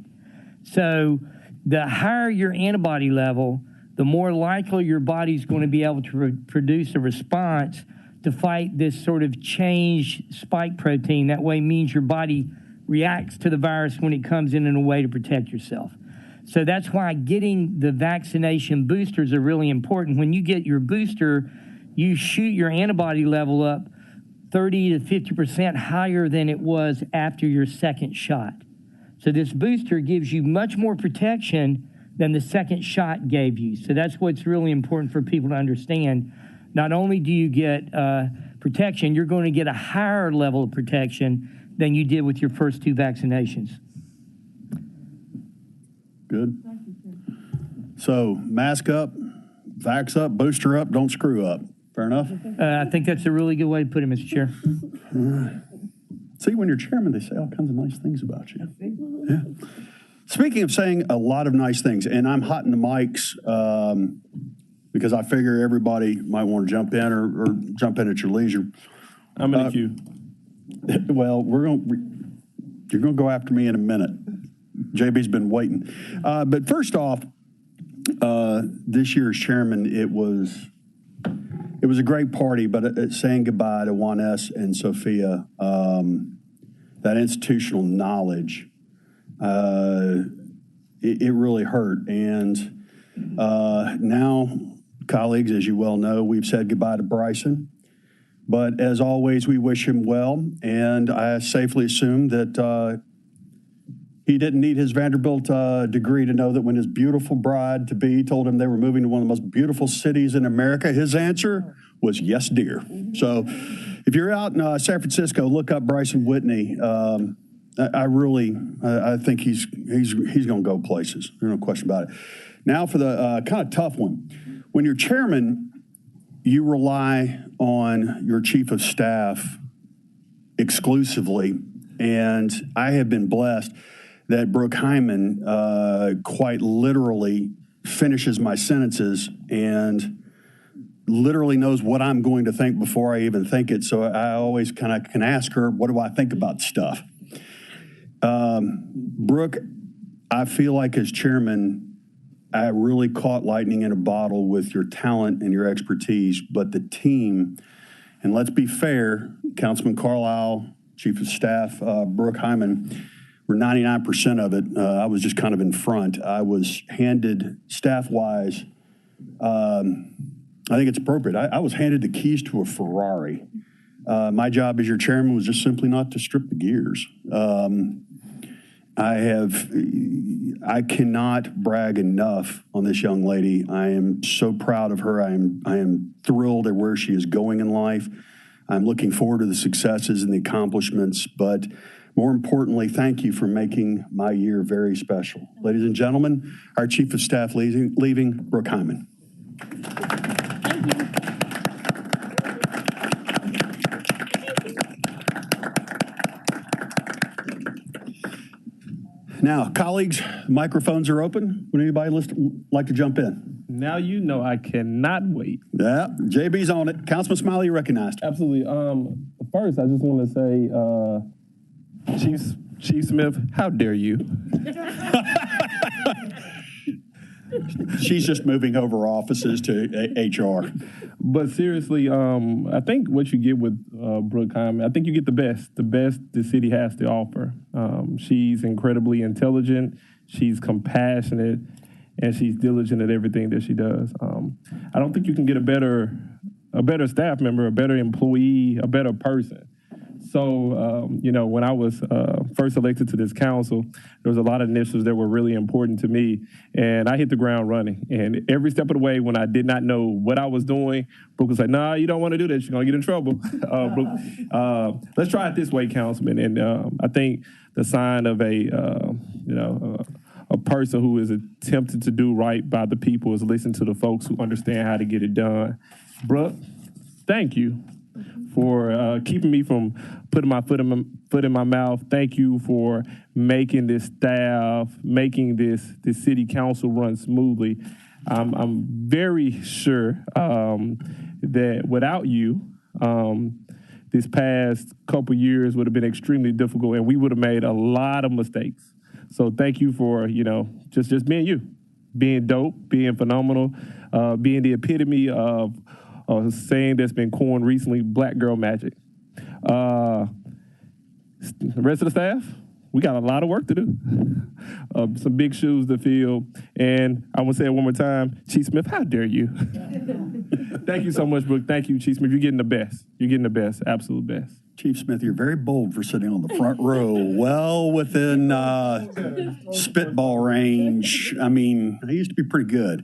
So the higher your antibody level, the more likely your body's going to be able to produce a response to fight this sort of changed spike protein. That way means your body reacts to the virus when it comes in a way to protect yourself. So that's why getting the vaccination boosters are really important. When you get your booster, you shoot your antibody level up 30 to 50% higher than it was after your second shot. So this booster gives you much more protection than the second shot gave you. So that's what's really important for people to understand. Not only do you get protection, you're going to get a higher level of protection than you did with your first two vaccinations. Good. So mask up, vax up, booster up, don't screw up. Fair enough? I think that's a really good way to put it, Mr. Chair. All right. See, when you're chairman, they say all kinds of nice things about you. Yeah. Speaking of saying a lot of nice things, and I'm hotting the mics because I figure everybody might want to jump in or jump in at your leisure. I'm in the queue. Well, you're going to go after me in a minute. JB's been waiting. But first off, this year's chairman, it was a great party, but saying goodbye to Juan S. and Sophia, that institutional knowledge, it really hurt. And now, colleagues, as you well know, we've said goodbye to Bryson. But as always, we wish him well. And I safely assume that he didn't need his Vanderbilt degree to know that when his beautiful bride-to-be told him they were moving to one of the most beautiful cities in America, his answer was yes, dear. So if you're out in San Francisco, look up Bryson Whitney. I think he's going to go places. There's no question about it. Now for the kind of tough one. When you're chairman, you rely on your chief of staff exclusively, and I have been blessed that Brooke Hyman quite literally finishes my sentences and literally knows what I'm going to think before I even think it. So I always kind of can ask her, what do I think about stuff? Brooke, I feel like as chairman, I really caught lightning in a bottle with your talent and your expertise, but the team, and let's be fair, Councilman Carlisle, Chief of Staff, Brooke Hyman, were 99% of it. I was just kind of in front. I was handed, staff-wise, I think it's appropriate. I was handed the keys to a Ferrari. My job as your chairman was just simply not to strip the gears. I cannot brag enough on this young lady. I am so proud of her. I am thrilled at where she is going in life. I'm looking forward to the successes and the accomplishments, but more importantly, thank you for making my year very special. Ladies and gentlemen, our Chief of Staff leaving, Brooke Hyman. Now, colleagues, microphones are open. Would anybody like to jump in? Now you know I cannot wait. Yeah, JB's on it. Councilman Smiley, you recognized. Absolutely. First, I just want to say, Chief Smith, how dare you? She's just moving over offices to HR. But seriously, I think what you get with Brooke Hyman, I think you get the best the city has to offer. She's incredibly intelligent, she's compassionate, and she's diligent at everything that she does. I don't think you can get a better staff member, a better employee, a better person. So, when I was first elected to this council, there was a lot of initiatives that were really important to me, and I hit the ground running. And every step of the way, when I did not know what I was doing, Brooke was like, "Nah, you don't want to do this. You're going to get in trouble." Brooke, let's try it this way, Councilman. And I think the sign of a person who is attempting to do right by the people is listen to the folks who understand how to get it done. Brooke, thank you for keeping me from putting my foot in my mouth. Thank you for making this staff, making this city council run smoothly. I'm very sure that without you, this past couple years would have been extremely difficult, and we would have made a lot of mistakes. So thank you for, just being you, being dope, being phenomenal, being the epitome of a saying that's been coined recently, black girl magic. The rest of the staff, we got a lot of work to do. Some big shoes to fill. And I want to say it one more time, Chief Smith, how dare you? Thank you so much, Brooke. Thank you, Chief Smith. You're getting the best. You're getting the best, absolute best. Chief Smith, you're very bold for sitting on the front row, well within spitball range. I mean, I used to be pretty good.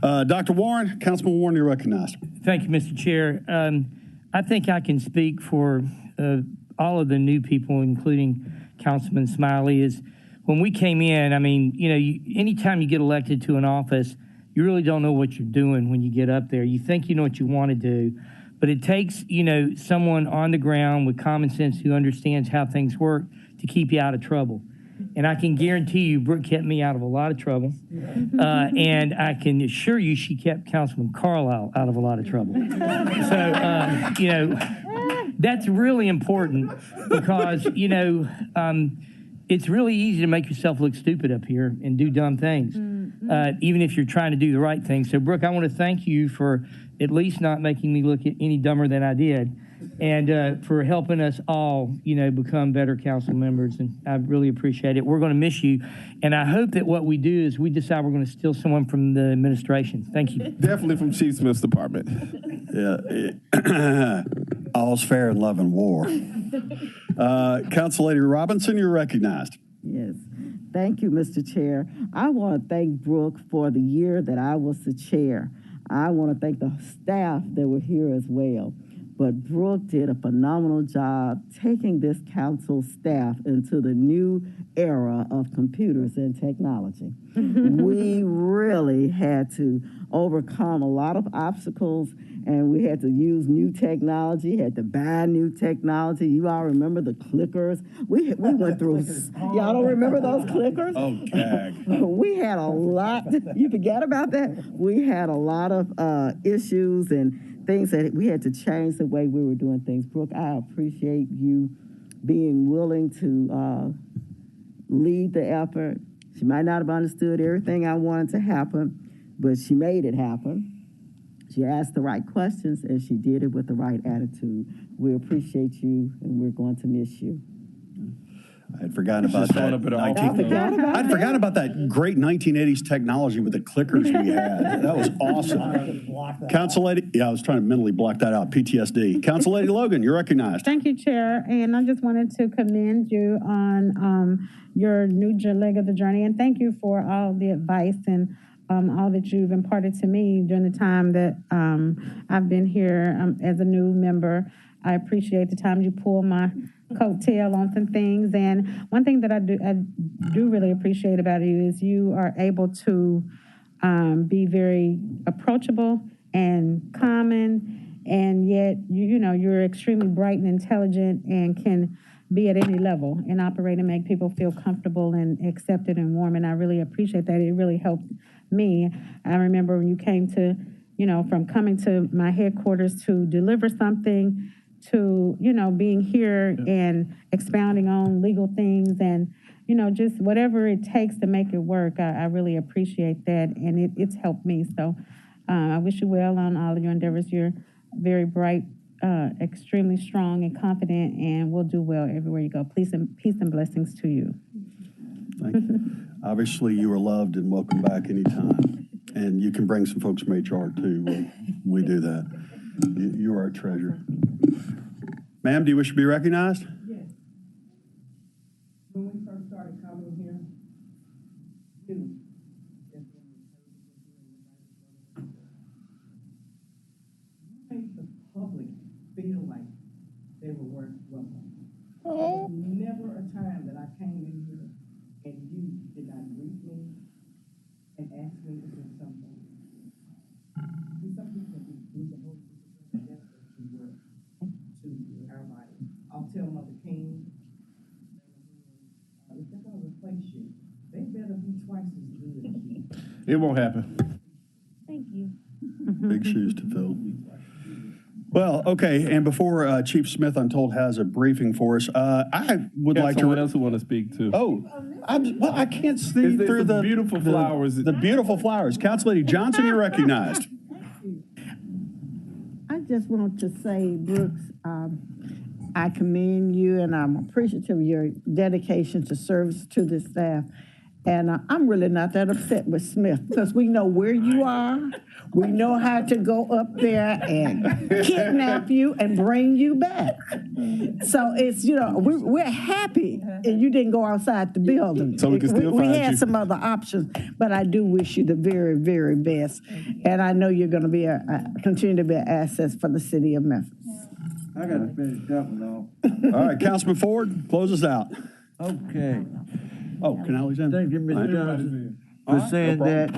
Dr. Warren, Councilman Warren, you're recognized. Thank you, Mr. Chair. I think I can speak for all of the new people, including Councilman Smiley, is when we came in, I mean, anytime you get elected to an office, you really don't know what you're doing when you get up there. You think you know what you want to do, but it takes, someone on the ground with common sense who understands how things work to keep you out of trouble. And I can guarantee you, Brooke kept me out of a lot of trouble. And I can assure you she kept Councilman Carlisle out of a lot of trouble. So, that's really important because, it's really easy to make yourself look stupid up here and do dumb things, even if you're trying to do the right thing. So, Brooke, I want to thank you for at least not making me look any dumber than I did, and for helping us all, become better council members. And I really appreciate it. We're going to miss you, and I hope that what we do is we decide we're going to steal someone from the administration. Thank you. Definitely from Chief Smith's department. Yeah, all's fair in love and war. Council Lady Robinson, you're recognized. Yes. Thank you, Mr. Chair. I want to thank Brooke for the year that I was the chair. I want to thank the staff that were here as well. But Brooke did a phenomenal job taking this council staff into the new era of computers and technology. We really had to overcome a lot of obstacles, and we had to use new technology, had to buy new technology. You all remember the clickers? We went through, y'all don't remember those clickers? Okay. We had a lot, you forget about that? We had a lot of issues and things that we had to change the way we were doing things. Brooke, I appreciate you being willing to lead the effort. She might not have understood everything I wanted to happen, but she made it happen. She asked the right questions, and she did it with the right attitude. We appreciate you, and we're going to miss you. I had forgotten about that. I'd forgotten about that great 1980s technology with the clickers we had. That was awesome. Council Lady, I was trying to mentally block that out. PTSD. Council Lady Logan, you're recognized. Thank you, Chair. And I just wanted to commend you on your new leg of the journey. And thank you for all the advice and all that you've imparted to me during the time that I've been here as a new member. I appreciate the time you pull my coattail on some things. And one thing that I do really appreciate about you is you are able to be very approachable and common, and yet you're extremely bright and intelligent and can be at any level and operate and make people feel comfortable and accepted and warm. And I really appreciate that. It really helped me. I remember when you came to, from coming to my headquarters to deliver something to, being here and expounding on legal things and, just whatever it takes to make it work. I really appreciate that, and it's helped me. So I wish you well on all of your endeavors. You're very bright, extremely strong and confident, and will do well everywhere you go. Peace and blessings to you. Thank you. Obviously, you are loved and welcome back anytime. And you can bring some folks from HR too. We do that. You are a treasure. Ma'am, do you wish to be recognized? Yes. When we first started coming here, made the public feel like they were welcome. Oh. Never a time that I came in here and you did not greet me and ask me to do something. See, some people do the whole thing, that's what you were to everybody. I'll tell Mother King, if they're going to replace you, they better be twice as good as you. It won't happen. Thank you. Big shoes to fill. Well, okay, and before Chief Smith, I'm told, has a briefing for us, I would like to. Someone else who want to speak too. Oh, I can't see through the beautiful flowers. The beautiful flowers. Council Lady Johnson, you're recognized. I just want to say, Brooks, I commend you and I'm appreciative of your dedication to service to the staff. And I'm really not that upset with Smith because we know where you are. We know how to go up there and kidnap you and bring you back. So it's, we're happy and you didn't go outside the building. So we can still find We had you. some other options, but I do wish you the very, very best. And I know you're going to be continue to be an asset for the city of Memphis. I got to finish that one off. All right, Councilman Ford, close us out. Okay. Oh, Canale's in. Thank you, Mr. All right. Johnson, for saying that.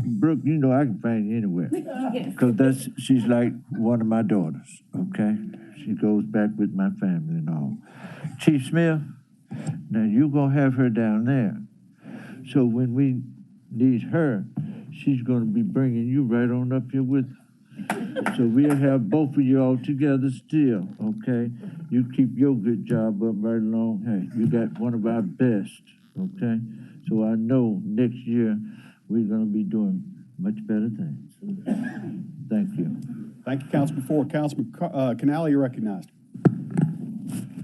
Brooke, you know I can find you anywhere. Because she's like one of my daughters, okay? She goes back with my family and all. Chief Smith, now you're going to have her down there. So when we need her, she's going to be bringing you right on up here with her. So we'll have both of you all together still, okay? You keep your good job up right along. Hey, you got one of our best, okay? So I know next year we're going to be doing much better things. Thank you. Thank you, Councilman Ford. Councilman Canale, you're recognized.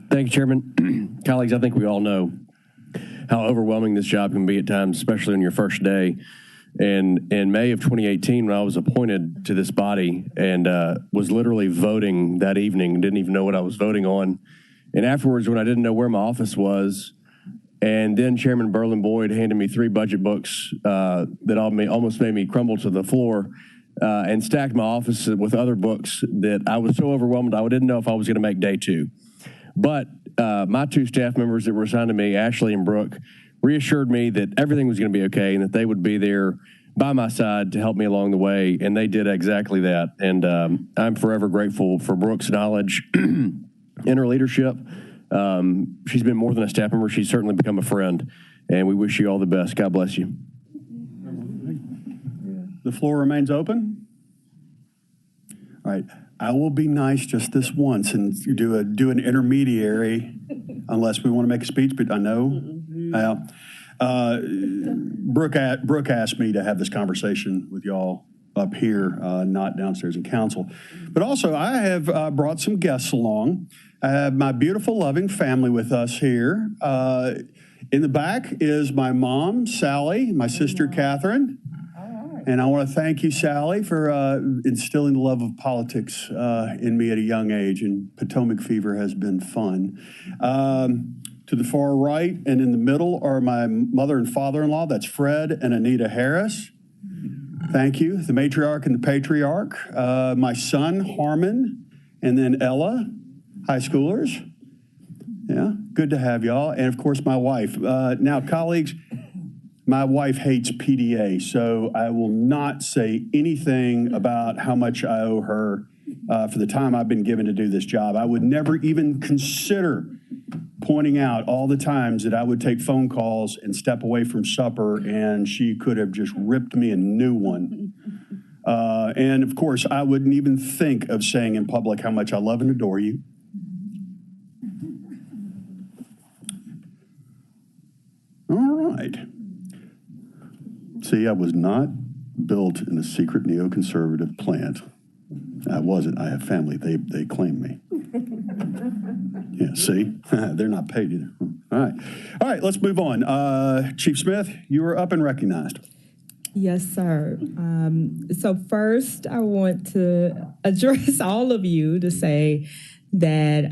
Thank you, Chairman. Colleagues, I think we all know how overwhelming this job can be at times, especially on your first day. And in May of 2018, when I was appointed to this body and was literally voting that evening, didn't even know what I was voting on. And afterwards, when I didn't know where my office was, and then Chairman Berlin Boyd handed me 3 budget books that almost made me crumble to the floor and stacked my office with other books that I was so overwhelmed I didn't know if I was going to make day 2. But my 2 staff members that were assigned to me, Ashley and Brooke, reassured me that everything was going to be okay and that they would be there by my side to help me along the way, and they did exactly that. And I'm forever grateful for Brooke's knowledge and her leadership. She's been more than a staff member. She's certainly become a friend, and we wish you all the best. God bless you. The floor remains open. All right. I will be nice just this once and do an intermediary, unless we want to make a speech, but I know. Brooke asked me to have this conversation with y'all up here, not downstairs in council. But also, I have brought some guests along. I have my beautiful, loving family with us here. In the back is my mom, Sally, my sister, Catherine. And I want to thank you, Sally, for instilling the love of politics in me at a young age. And Potomac Fever has been fun. To the far right and in the middle are my mother and father-in-law. That's Fred and Anita Harris. Thank you. The matriarch and the patriarch. My son, Harmon, and then Ella, high schoolers. Yeah, good to have y'all. And, of course, my wife. Now, colleagues, my wife hates PDA, so I will not say anything about how much I owe her for the time I've been given to do this job. I would never even consider pointing out all the times that I would take phone calls and step away from supper, and she could have just ripped me a new one. And, of course, I wouldn't even think of saying in public how much I love and adore you. All right. See, I was not built in a secret neoconservative plant. I wasn't. I have family. They claim me. Yeah, see? They're not paid either. All right, let's move on. Chief Smith, you are up and recognized. Yes, sir. So first, I want to address all of you to say that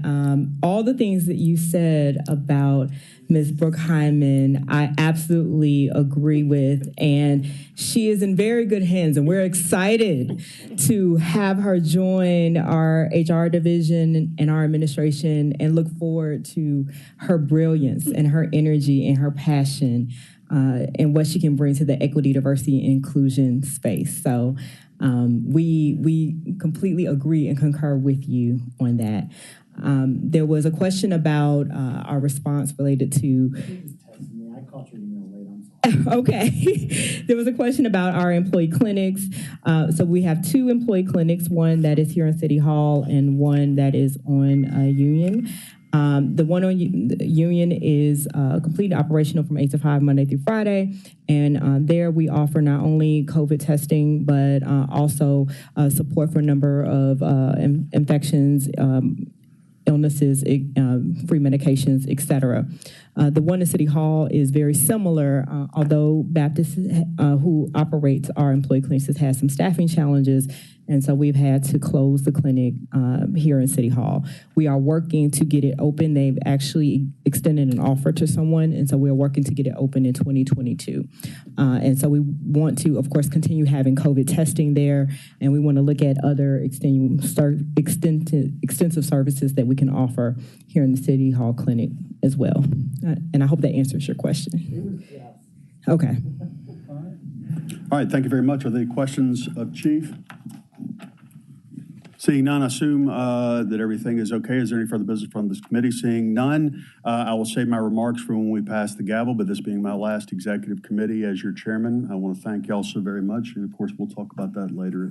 all the things that you said about Ms. Brooke Hyman, I absolutely agree with, and she is in very good hands, and we're excited to have her join our HR division and our administration and look forward to her brilliance and her energy and her passion and what she can bring to the equity, diversity, and inclusion space. So we completely agree and concur with you on that. There was a question about our response related to. I caught your email late. I'm sorry. Okay. There was a question about our employee clinics. So we have 2 employee clinics, one that is here in City Hall and one that is on Union. The one on Union is completely operational from 8 to 5, Monday through Friday. And there we offer not only COVID testing, but also support for a number of infections, illnesses, free medications, et cetera. The one in City Hall is very similar, although Baptist, who operates our employee clinics, has had some staffing challenges, and so we've had to close the clinic here in City Hall. We are working to get it open. They've actually extended an offer to someone, and so we're working to get it open in 2022. And so we want to, of course, continue having COVID testing there, and we want to look at other extensive services that we can offer here in the City Hall clinic as well. And I hope that answers your question. Okay. All right, thank you very much. Are there any questions of Chief? Seeing none, I assume that everything is okay. Is there any further business from this committee? Seeing none, I will save my remarks for when we pass the gavel, but this being my last executive committee as your chairman, I want to thank you all so very much. And of course, we'll talk about that later